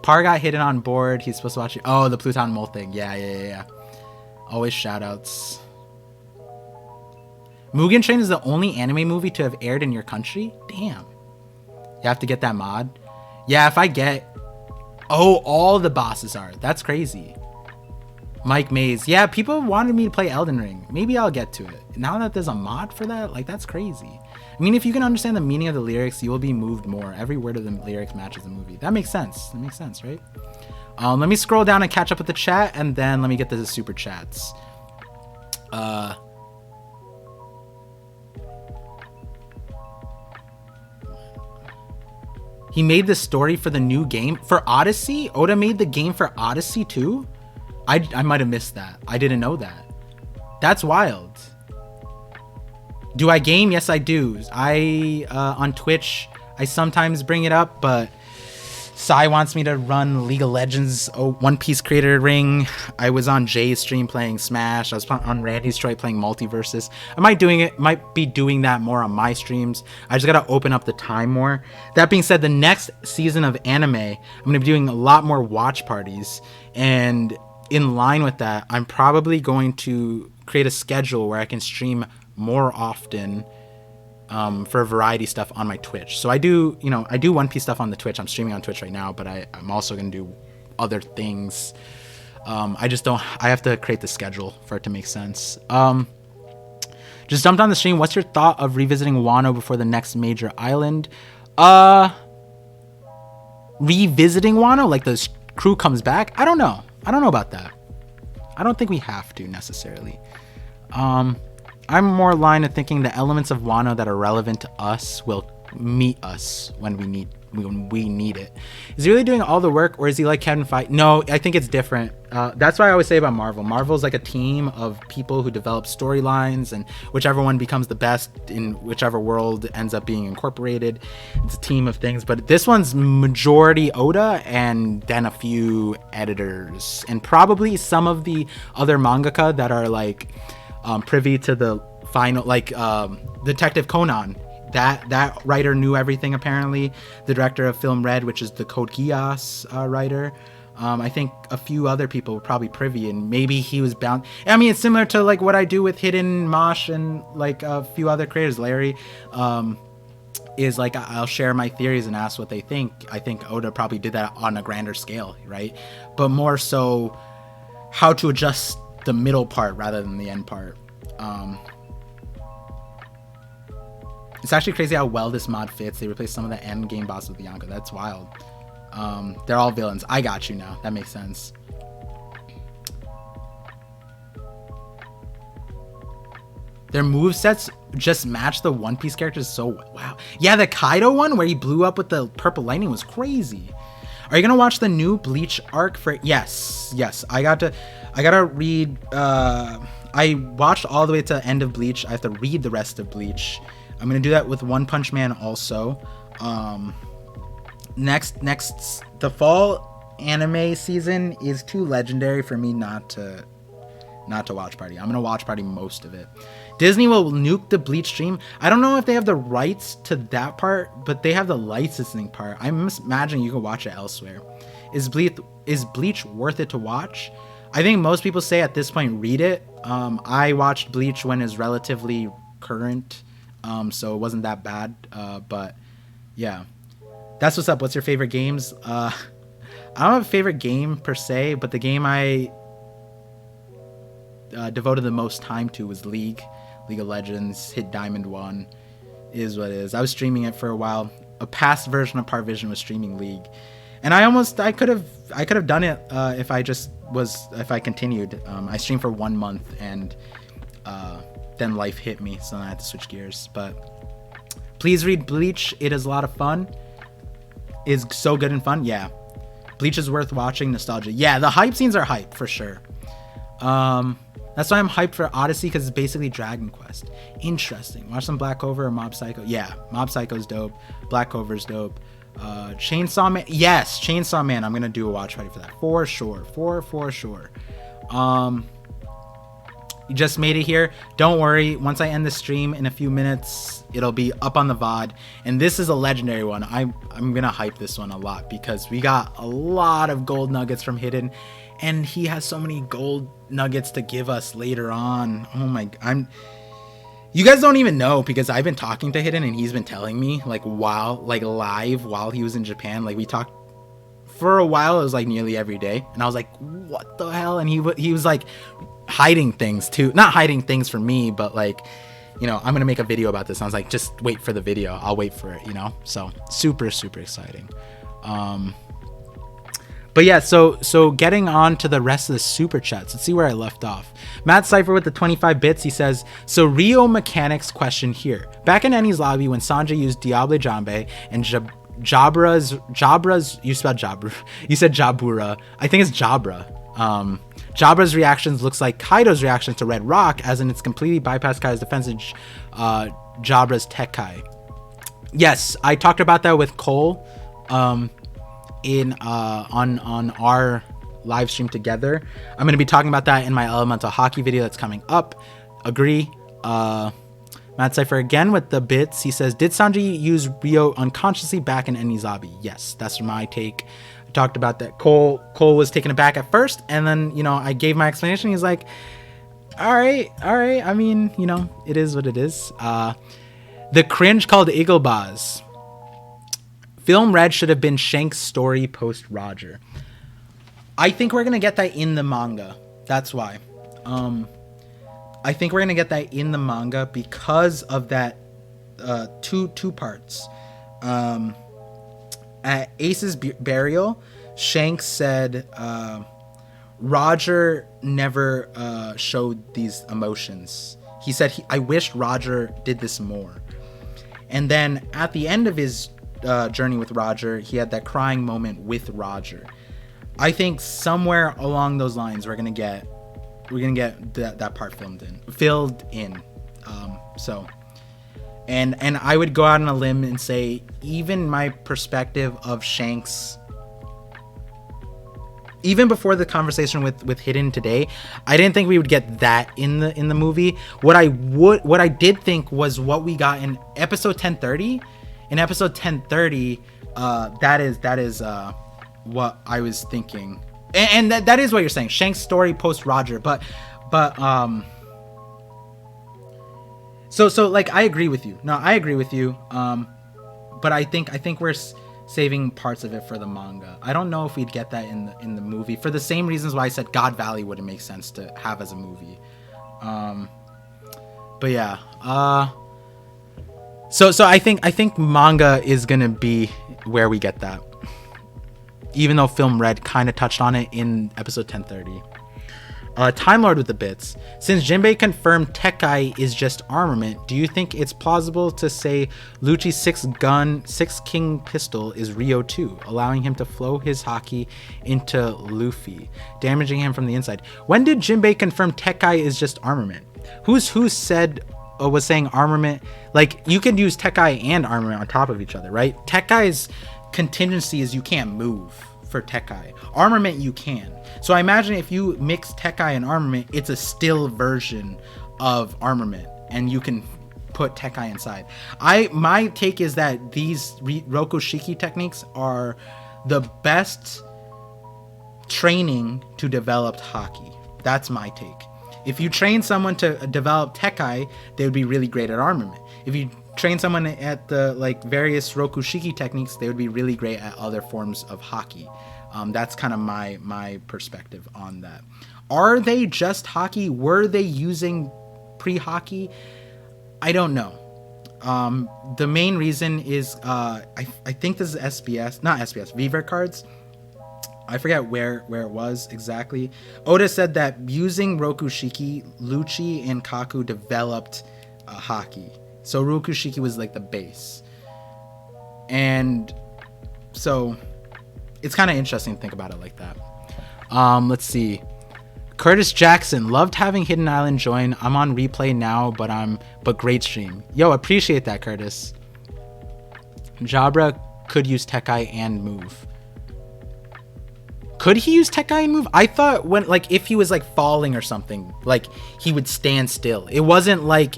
Par got hidden on board. He's supposed to watch it. Oh, the Pluton Mole thing. Yeah. Always shoutouts. Mugen Train is the only anime movie to have aired in your country? Damn. You have to get that mod? Yeah, if I get... Oh, all the bosses are. That's crazy. Mike Mays. Yeah, people wanted me to play Elden Ring. Maybe I'll get to it. Now that there's a mod for that, like, that's crazy. I mean, if you can understand the meaning of the lyrics, you will be moved more. Every word of the lyrics matches the movie. That makes sense. That makes sense, right? Let me scroll down and catch up with the chat, and then let me get to the super chats. He made the story for the new game for Odyssey. Oda made the game for Odyssey too. I might have missed that. I didn't know that. That's wild. Do I game? Yes, I do. I on Twitch, I sometimes bring it up, but Sai wants me to run League of Legends One Piece Creator Ring. I was on Jay's stream playing Smash. I was on Randy's stream playing Multiverses. I might be doing that more on my streams. I just gotta open up the time more. That being said, the next season of anime, I'm gonna be doing a lot more watch parties, and in line with that, I'm probably going to create a schedule where I can stream more often for variety stuff on my Twitch. So I do One Piece stuff on the Twitch. I'm streaming on Twitch right now, but I'm also going to do other things. I have to create the schedule for it to make sense. Just jumped on the stream. What's your thought of revisiting Wano before the next major island? Revisiting Wano, like the crew comes back? I don't know about that. I don't think we have to necessarily. I'm more aligned to thinking the elements of Wano that are relevant to us will meet us when we need it. Is he really doing all the work, or is he like Kevin Feige? No, I think it's different. That's what I always say about Marvel. Marvel's like a team of people who develop storylines, and whichever one becomes the best in whichever world ends up being incorporated. It's a team of things, but this one's majority Oda and then a few editors and probably some of the other mangaka that are like privy to the final, like Detective Conan. That writer knew everything, apparently. The director of Film Red, which is the Code Geass writer. I think a few other people were probably privy, and maybe he was bound. I mean, it's similar to like what I do with Hidden, Mosh, and like a few other creators. Larry is like, I'll share my theories and ask what they think. I think Oda probably did that on a grander scale, right? But more so how to adjust the middle part rather than the end part. It's actually crazy how well this mod fits. They replaced some of the end game bosses with Yonko. That's wild. They're all villains. I got you now. That makes sense. Their movesets just match the One Piece characters so wow. Yeah, the Kaido one where he blew up with the purple lightning was crazy. Are you gonna watch the new Bleach arc for? Yes. I gotta read. I watched all the way to the end of Bleach. I have to read the rest of Bleach. I'm gonna do that with One Punch Man also. Next, the fall anime season is too legendary for me not to watch party. I'm gonna watch party most of it. Disney will nuke the Bleach stream. I don't know if they have the rights to that part, but they have the licensing part. I'm imagining you can watch it elsewhere. Is Bleach worth it to watch? I think most people say at this point read it. I watched Bleach when it's relatively current. So it wasn't that bad, but yeah, that's what's up. What's your favorite games? I don't have a favorite game per se, but the game I devoted the most time to was League of Legends. Hit Diamond 1 is what it is. I was streaming it for a while. A past version of Parvision was streaming League, and I could have done it if I continued. I streamed for 1 month, and then life hit me, so I had to switch gears. But please read Bleach. It is a lot of fun. It's so good and fun. Yeah, Bleach is worth watching. Nostalgia. Yeah, the hype scenes are hype for sure. That's why I'm hyped for Odyssey, because it's basically Dragon Quest. Interesting. Watch some Black Clover or Mob Psycho. Yeah, Mob Psycho's dope. Black Clover's dope. Chainsaw Man. Yes, Chainsaw Man. I'm gonna do a watch party for that for sure. For sure. You just made it here. Don't worry. Once I end the stream in a few minutes, it'll be up on the VOD. And this is a legendary one. I'm gonna hype this one a lot because we got a lot of gold nuggets from Hidden, and he has so many gold nuggets to give us later on. Oh my, you guys don't even know, because I've been talking to Hidden and he's been telling me like live while he was in Japan. Like we talked for a while. It was like nearly every day, and I was like, what the hell? And he was like hiding things too, not hiding things from me, but like, you know, I'm gonna make a video about this, and I was like, just wait for the video, I'll wait for it, you know. So super exciting. But yeah, so getting on to the rest of the super chats, let's see where I left off. Matt Cypher with the 25 bits, he says, so Rio mechanics question here. Back in Eni's lobby when Sanjay used Diable Jambe and Jabra's, you spelled Jabra, you said Jabura, I think it's Jabra. Jabra's reactions looks like Kaido's reactions to Red Rock, as in it's completely bypassed Kaido's defense and Jabra's Tekkai. Yes, I talked about that with Cole on our live stream together. I'm going to be talking about that in my Elemental Hockey video that's coming up. Agree. Matt Cypher again with the bits. He says, did Sanji use Rio unconsciously back in Eni's lobby? Yes, that's my take. I talked about that. Cole was taken aback at first, and then, you know, I gave my explanation. He's like, all right. I mean, you know, it is what it is. The cringe called Igglebaz. Film Red should have been Shank's story post Roger. I think we're gonna get that in the manga. That's why. I think we're gonna get that in the manga because of that two parts. At Ace's burial, Shanks said Roger never showed these emotions. He said, I wish Roger did this more. And then at the end of his journey with Roger, he had that crying moment with Roger. I think somewhere along those lines we're gonna get that part filled in. And I would go out on a limb and say, even my perspective of Shanks, even before the conversation with Hidden today, I didn't think we would get that in the movie. What I did think was what we got in episode 1030. In episode 1030, that is what I was thinking, and that is what you're saying. Shanks' story post Roger, but so like I agree with you. No, I agree with you. But I think we're saving parts of it for the manga. I don't know if we'd get that in the movie for the same reasons why I said God Valley wouldn't make sense to have as a movie. But yeah. So I think manga is gonna be where we get that. Even though Film Red kind of touched on it in episode 1030. Time Lord with the bits. Since Jinbei confirmed Tekkai is just armament, do you think it's plausible to say Lucci's 6 king pistol is Ryo 2, allowing him to flow his haki into Luffy, damaging him from the inside? When did Jinbei confirm Tekkai is just armament? Who said was saying armament? Like, you can use Tekkai and armament on top of each other, right? Tekkai's contingency is you can't move for Tekkai. Armament you can. So I imagine if you mix Tekkai and armament, it's a still version of armament, and you can put Tekkai inside. My take is that these Rokushiki techniques are the best training to develop haki. That's my take. If you train someone to develop Tekkai, they would be really great at armament. If you train someone at the various Rokushiki techniques, they would be really great at other forms of haki. That's kind of my perspective on that. Are they just haki? Were they using pre-haki? I don't know. The main reason is I think this is SBS, not SBS, VVer cards. I forget where it was exactly. Oda said that using Rokushiki, Lucci and Kaku developed haki. So Rokushiki was like the base. And so it's kind of interesting to think about it like that. Let's see. Curtis Jackson, loved having Hidden Island join. I'm on replay now, but great stream. Yo, appreciate that, Curtis. Jabra could use Tekkai and move. Could he use Tekkai and move? I thought if he was falling or something, he would stand still. It wasn't like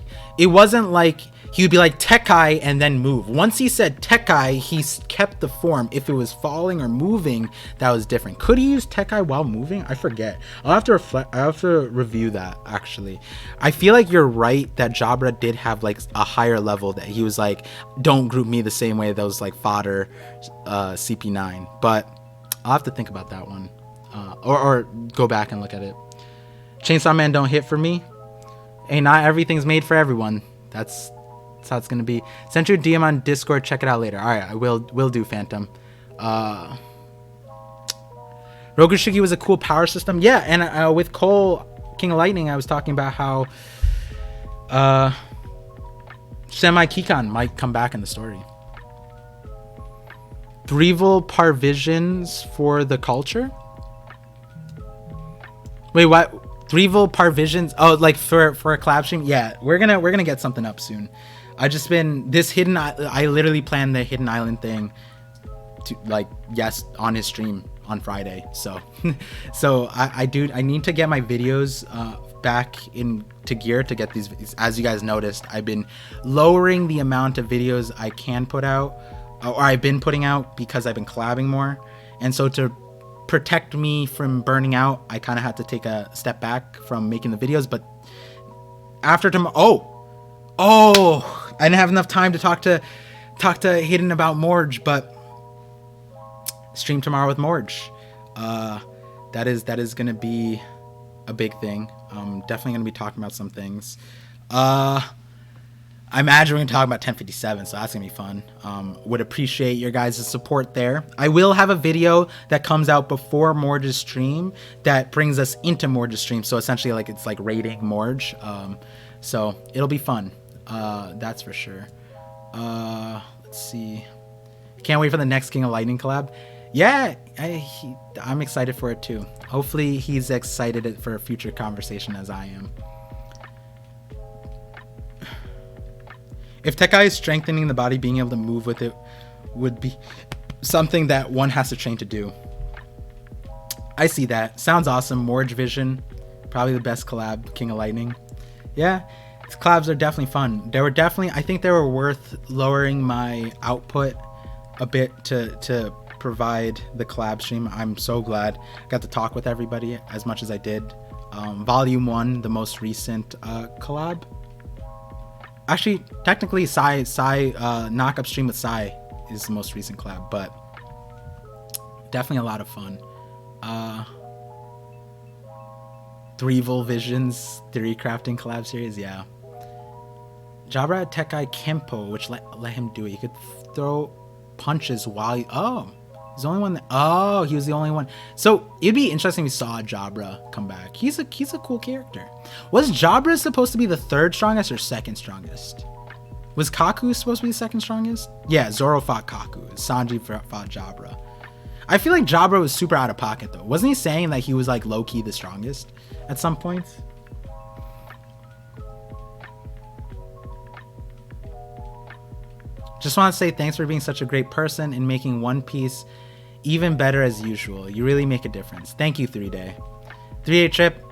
he would be like Tekkai and then move. Once he said Tekkai, he kept the form. If it was falling or moving, that was different. Could he use Tekkai while moving? I forget. I'll have to review that, actually. I feel like you're right that Jabra did have a higher level, that he was don't group me the same way that was fodder CP9. But I'll have to think about that one, or go back and look at it. Chainsaw Man don't hit for me. Hey, not everything's made for everyone. That's how it's gonna be. Send you a DM on Discord. Check it out later. All right, I will do, Phantom. Rokushiki was a cool power system. Yeah, and with Cole, King of Lightning, I was talking about how Semi Kikan might come back in the story. Threevil Parvisions for the culture? Wait, what? Threevil Parvisions? Oh, for a collab stream? Yeah, we're gonna get something up soon. I just been this Hidden. I literally planned the Hidden Island thing to on his stream on Friday. So, I need to get my videos back into gear to get these. As you guys noticed, I've been lowering the amount of videos I can put out. Or I've been putting out because I've been collabing more. And so to protect me from burning out, I kind of had to take a step back from making the videos. But after tomorrow, I didn't have enough time to talk to Hidden about Morge, but stream tomorrow with Morge. That is going to be a big thing. Definitely going to be talking about some things. I imagine we're going to talk about 1057, so that's going to be fun. Would appreciate your guys' support there. I will have a video that comes out before Morge's stream that brings us into Morge's stream. So essentially, it's rating Morge. So it'll be fun. That's for sure. Let's see. Can't wait for the next King of Lightning collab. Yeah, I'm excited for it too. Hopefully he's excited for a future conversation as I am. If Tekai is strengthening the body, being able to move with it would be something that one has to train to do. I see that. Sounds awesome. Morge Vision, probably the best collab, King of Lightning. Yeah, these collabs are definitely fun. They were definitely, I think they were worth lowering my output a bit to provide the collab stream. I'm so glad I got to talk with everybody as much as I did. Volume 1, the most recent collab. Actually, technically, knock up stream with Sai is the most recent collab, but definitely a lot of fun. Threevil Visions 3 crafting collab series, yeah. Jabra had Tekai Kempo, which let him do it. He could throw punches while he... Oh, he's the only one that... he was the only one. So it'd be interesting if we saw Jabra come back. He's a cool character. Was Jabra supposed to be the third strongest or second strongest? Was Kaku supposed to be the second strongest? Yeah, Zoro fought Kaku. Sanji fought Jabra. I feel like Jabra was super out of pocket though. Wasn't he saying that he was like low-key the strongest at some points? Just want to say thanks for being such a great person and making One Piece even better as usual. You really make a difference. Thank you, 3-Day. 3-Day Trip,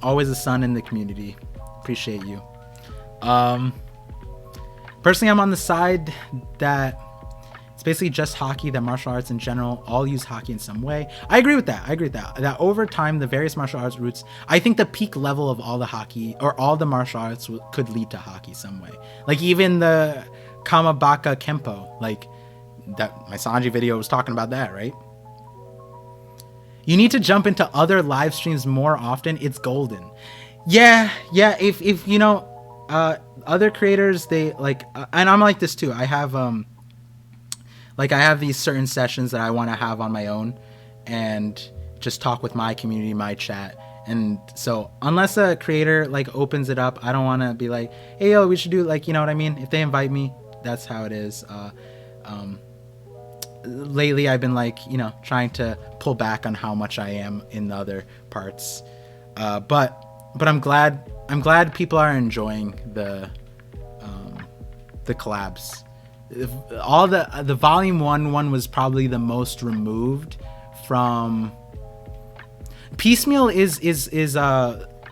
always a son in the community. Appreciate you. Personally, I'm on the side that it's basically just hockey, that martial arts in general all use hockey in some way. I agree with that. That over time, the various martial arts routes, I think the peak level of all the hockey or all the martial arts could lead to hockey some way. Like even the Kamabaka Kempo, like that my Sanji video was talking about that, right? You need to jump into other live streams more often. It's golden. Yeah. If you know, other creators, they like, and I'm like this too. I have I have these certain sessions that I want to have on my own and just talk with my community, my chat. And so unless a creator like opens it up, I don't want to be like, hey, yo, we should do like, you know what I mean? If they invite me, that's how it is. Lately I've been like, you know, trying to pull back on how much I am in the other parts. But I'm glad people are enjoying the collabs. All the volume 1 was probably the most removed from Piecemeal is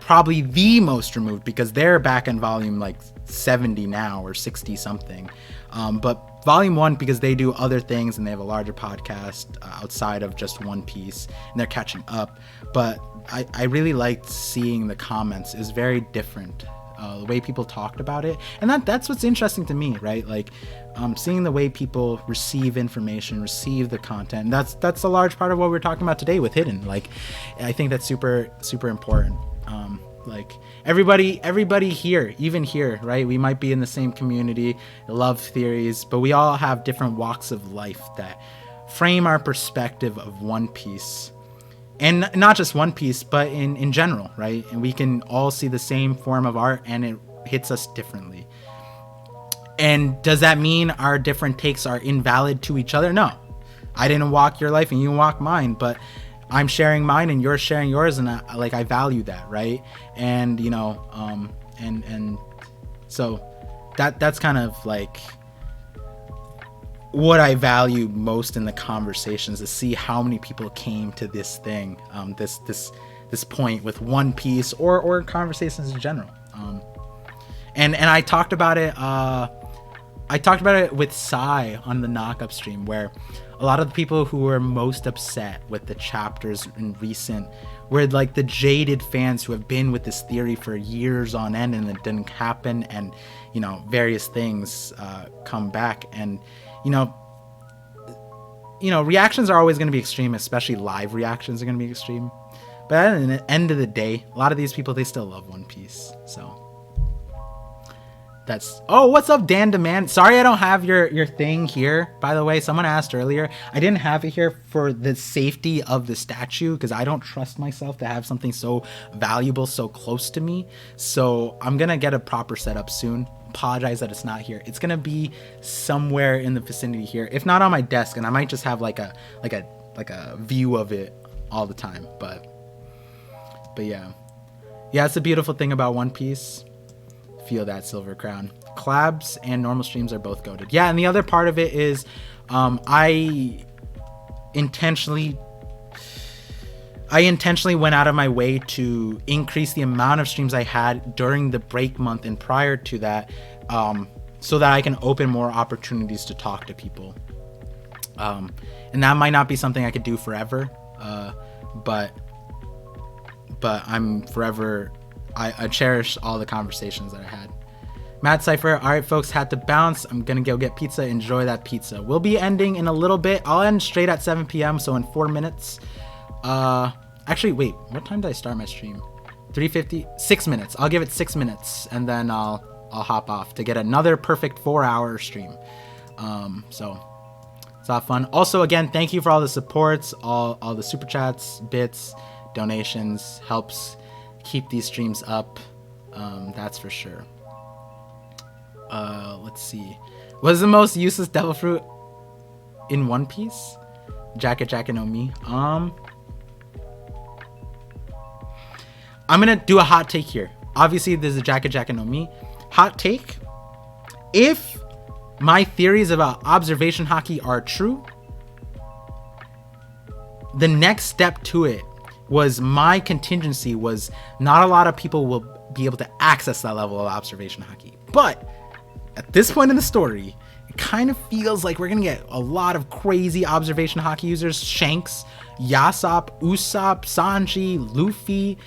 probably the most removed because they're back in volume like 70 now or 60 something. But volume 1, because they do other things and they have a larger podcast outside of just One Piece and they're catching up. But I really liked seeing the comments. It was very different. The way people talked about it, and that's what's interesting to me, right? Like seeing the way people receive information, receive the content, and that's a large part of what we're talking about today with Hidden. Like I think that's super important. Like everybody here, even here, right? We might be in the same community, love theories, but we all have different walks of life that frame our perspective of One Piece. And not just One Piece, but in general, right? And we can all see the same form of art and it hits us differently. And does that mean our different takes are invalid to each other? No. I didn't walk your life and you didn't walk mine, but I'm sharing mine and you're sharing yours, and I value that, right? And you know, and so that's kind of like what I value most in the conversations, to see how many people came to this thing, this point with One Piece or conversations in general. And I talked about it. I talked about it with Sai on the Knock-Up stream, where a lot of the people who were most upset with the chapters in recent were like the jaded fans who have been with this theory for years on end and it didn't happen, and you know, various things come back, and you know, reactions are always going to be extreme, especially live reactions are going to be extreme. But at the end of the day, a lot of these people, they still love One Piece. So that's... Oh, what's up, Dan Demand? Sorry I don't have your thing here, by the way. Someone asked earlier. I didn't have it here for the safety of the statue because I don't trust myself to have something so valuable so close to me. So I'm going to get a proper setup soon. apologize that it's not here. It's gonna be somewhere in the vicinity here, if not on my desk, and I might just have like a view of it all the time. But yeah, it's a beautiful thing about One Piece. Feel that, Silver Crown. Collabs and normal streams are both goated. Yeah, and the other part of it is I intentionally went out of my way to increase the amount of streams I had during the break month and prior to that, so that I can open more opportunities to talk to people. And that might not be something I could do forever, but I'm forever, I cherish all the conversations that I had. Matt Cypher, all right, folks, had to bounce. I'm gonna go get pizza. Enjoy that pizza. We'll be ending in a little bit. I'll end straight at 7 p.m. So in 4 minutes. Actually, wait, what time did I start my stream? 3:50, 6 minutes. I'll give it 6 minutes, and then I'll hop off to get another perfect 4-hour stream. So it's a lot of fun. Also, again, thank you for all the supports, all the super chats, bits, donations. Helps keep these streams up. That's for sure. Let's see. What is the most useless devil fruit in One Piece? Jacket no Mi. I'm gonna do a hot take here. Obviously, there's a Jacket no Mi. Hot take. If my theories about observation haki are true, the next step to it was my contingency was not a lot of people will be able to access that level of observation haki. But at this point in the story, it kind of feels like we're gonna get a lot of crazy observation haki users. Shanks, Yasop, Usopp, Sanji, Luffy,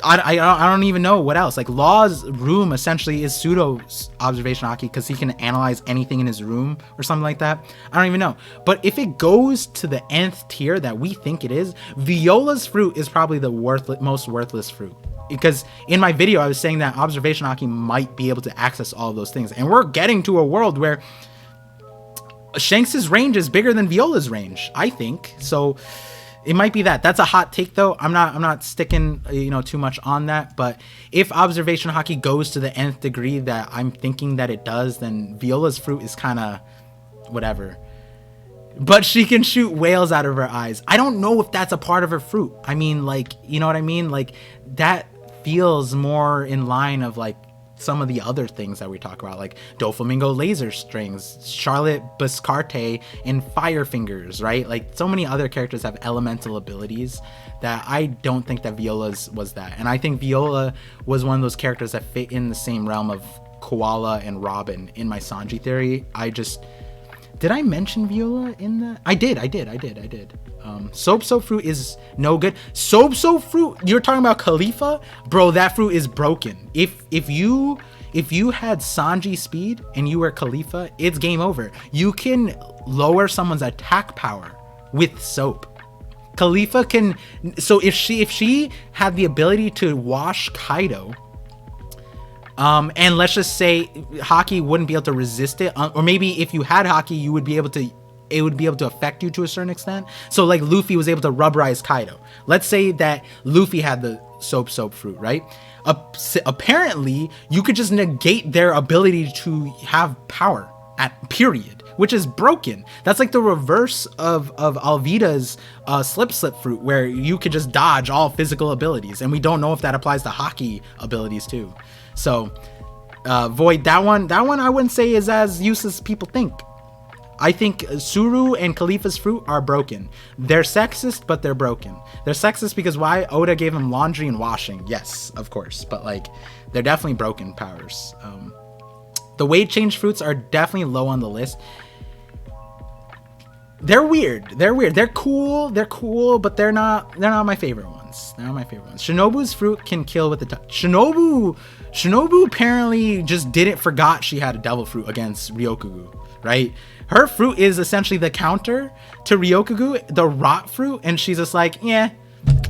I don't even know what else. Like Law's room essentially is pseudo observation haki because he can analyze anything in his room or something like that. I don't even know. But if it goes to the nth tier that we think it is, Viola's fruit is probably the most worthless fruit. Because in my video, I was saying that observation haki might be able to access all of those things. And we're getting to a world where Shanks's range is bigger than Viola's range, I think. So it might be that. That's a hot take though. I'm not sticking, too much on that. But if observation haki goes to the nth degree that I'm thinking that it does, then Viola's fruit is kind of whatever. But she can shoot whales out of her eyes. I don't know if that's a part of her fruit. I mean, like, you know what I mean? Like, that feels more in line of like some of the other things that we talk about, like Doflamingo laser strings, Charlotte Biscarte, and Fire Fingers, right? Like so many other characters have elemental abilities that I don't think that Viola's was that. And I think Viola was one of those characters that fit in the same realm of Koala and Robin in my Sanji theory. Did I mention Viola in that? I did. Soap fruit is no good. Soap fruit, you're talking about Khalifa? Bro, that fruit is broken. If you had Sanji speed and you were Khalifa, it's game over. You can lower someone's attack power with soap. Khalifa can, so if she had the ability to wash Kaido, and let's just say haki wouldn't be able to resist it, or maybe if you had haki, it would be able to affect you to a certain extent. So like Luffy was able to rubberize Kaido. Let's say that Luffy had the soap fruit, right? Apparently, you could just negate their ability to have power at period, which is broken. That's like the reverse of Alvida's slip fruit, where you could just dodge all physical abilities, and we don't know if that applies to haki abilities too. So Void, that one I wouldn't say is as useless as people think. I think Suru and Khalifa's fruit are broken. They're sexist, but they're broken. They're sexist because why? Oda gave him laundry and washing. Yes, of course, but like they're definitely broken powers. The weight change fruits are definitely low on the list. They're weird. They're cool, but they're not my favorite ones. Shinobu's fruit can kill with the touch. Shinobu apparently just forgot she had a devil fruit against Ryokugu, right? Her fruit is essentially the counter to Ryokugu, the rot fruit, and she's just like, yeah,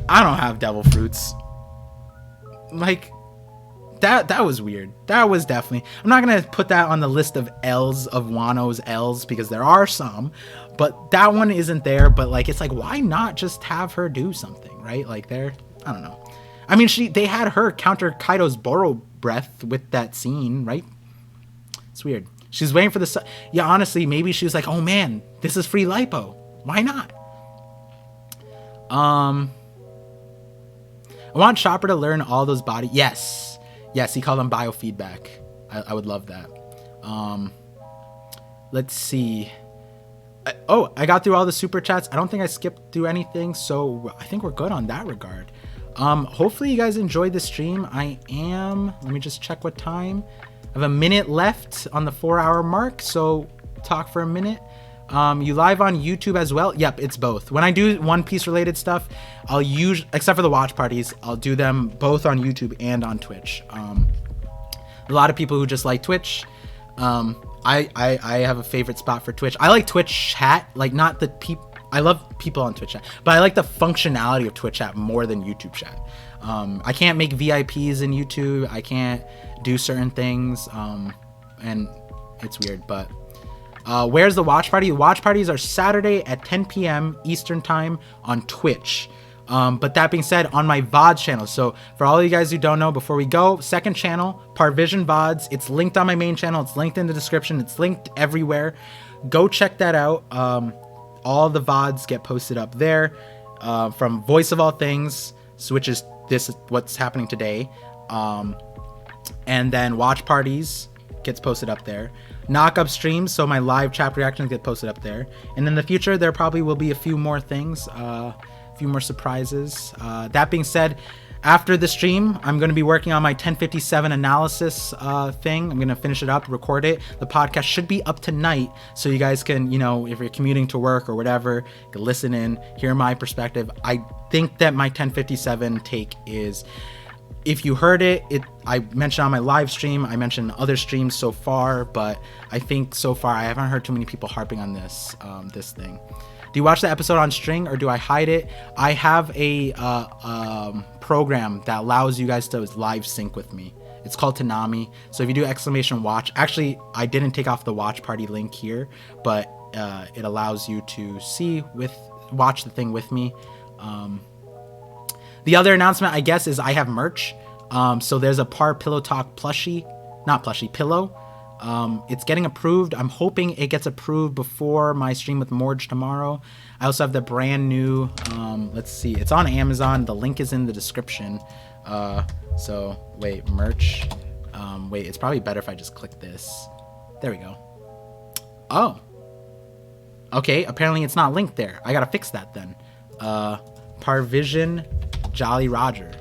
I don't have devil fruits. Like, that was weird. That was definitely, I'm not gonna put that on the list of L's of Wano's L's because there are some, but that one isn't there. But like, it's like, why not just have her do something, right? Like I don't know. I mean, they had her counter Kaido's Boro breath with that scene, right? It's weird. She's waiting for the yeah, honestly, maybe she was like, oh man, this is free lipo. Why not? I want Chopper to learn all those body. Yes, he called them biofeedback. I would love that. Let's see. I got through all the super chats. I don't think I skipped through anything, so I think we're good on that regard. Hopefully you guys enjoyed the stream. Let me just check what time. I have a minute left on the 4-hour mark, so talk for a minute. You live on YouTube as well? Yep, it's both. When I do One Piece related stuff, I'll except for the watch parties, I'll do them both on YouTube and on Twitch. A lot of people who just like Twitch. I have a favorite spot for Twitch. I like Twitch chat, like not the people. I love people on Twitch chat, but I like the functionality of Twitch chat more than YouTube chat. I can't make VIPs in YouTube. I can't do certain things, and it's weird. But where's the watch party? The watch parties are Saturday at 10 p.m. Eastern time on Twitch. But that being said, on my VODs channel. So for all of you guys who don't know, before we go, second channel, Parvision VODs. It's linked on my main channel. It's linked in the description. It's linked everywhere. Go check that out. All the VODs get posted up there, from Voice of All Things, which is what's happening today. And then watch parties gets posted up there. Knock up streams, so my live chapter reactions get posted up there. And in the future, there probably will be a few more things, a few more surprises. That being said, after the stream, I'm going to be working on my 1057 analysis thing. I'm going to finish it up, record it. The podcast should be up tonight, so you guys can, if you're commuting to work or whatever, you can listen in, hear my perspective. I think that my 1057 take is, if you heard it, I mentioned on my live stream, I mentioned other streams so far, but I think so far I haven't heard too many people harping on this thing. Do you watch the episode on string or do I hide it? I have a program that allows you guys to live sync with me. It's called Tanami. So if you do !watch, actually I didn't take off the watch party link here, but it allows you to watch the thing with me. The other announcement, I guess, is I have merch. So there's a Pillow Talk pillow. It's getting approved. I'm hoping it gets approved before my stream with Morge tomorrow. I also have the brand new, let's see, it's on Amazon. The link is in the description. So wait, merch. Wait, it's probably better if I just click this. There we go. Oh. Okay, apparently it's not linked there. I gotta fix that then. Parvision Jolly Roger.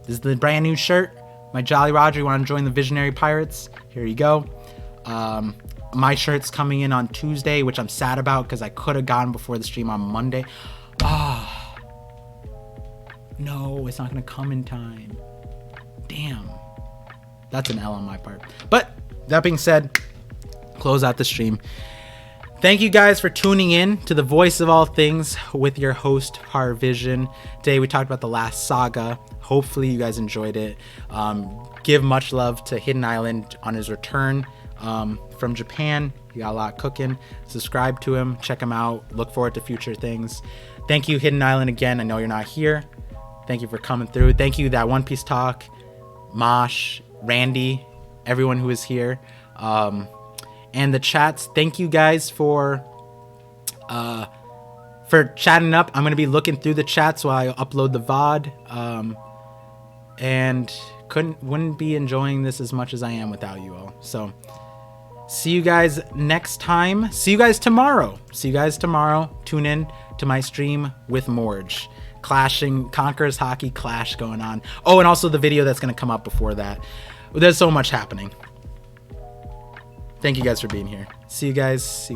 This is the brand new shirt. My Jolly Roger. You want to join the Visionary Pirates? Here you go. My shirt's coming in on Tuesday, which I'm sad about because I could have gotten before the stream on Monday. No, it's not going to come in time. Damn. That's an L on my part. But that being said, close out the stream. Thank you guys for tuning in to the Voice of All Things with your host, Parvision. Today we talked about the last saga. Hopefully you guys enjoyed it. Give much love to Hidden Island on his return from Japan. He got a lot cooking. Subscribe to him. Check him out. Look forward to future things. Thank you, Hidden Island, again. I know you're not here. Thank you for coming through. Thank you, that One Piece Talk, Mosh, Randy, everyone who is here. And the chats, thank you guys for chatting up. I'm going to be looking through the chats while I upload the VOD. And wouldn't be enjoying this as much as I am without you all. So see you guys next time. See you guys tomorrow. Tune in to my stream with Morge. Conquerors Hockey Clash going on. Oh, and also the video that's going to come up before that. There's so much happening. Thank you guys for being here. See you guys.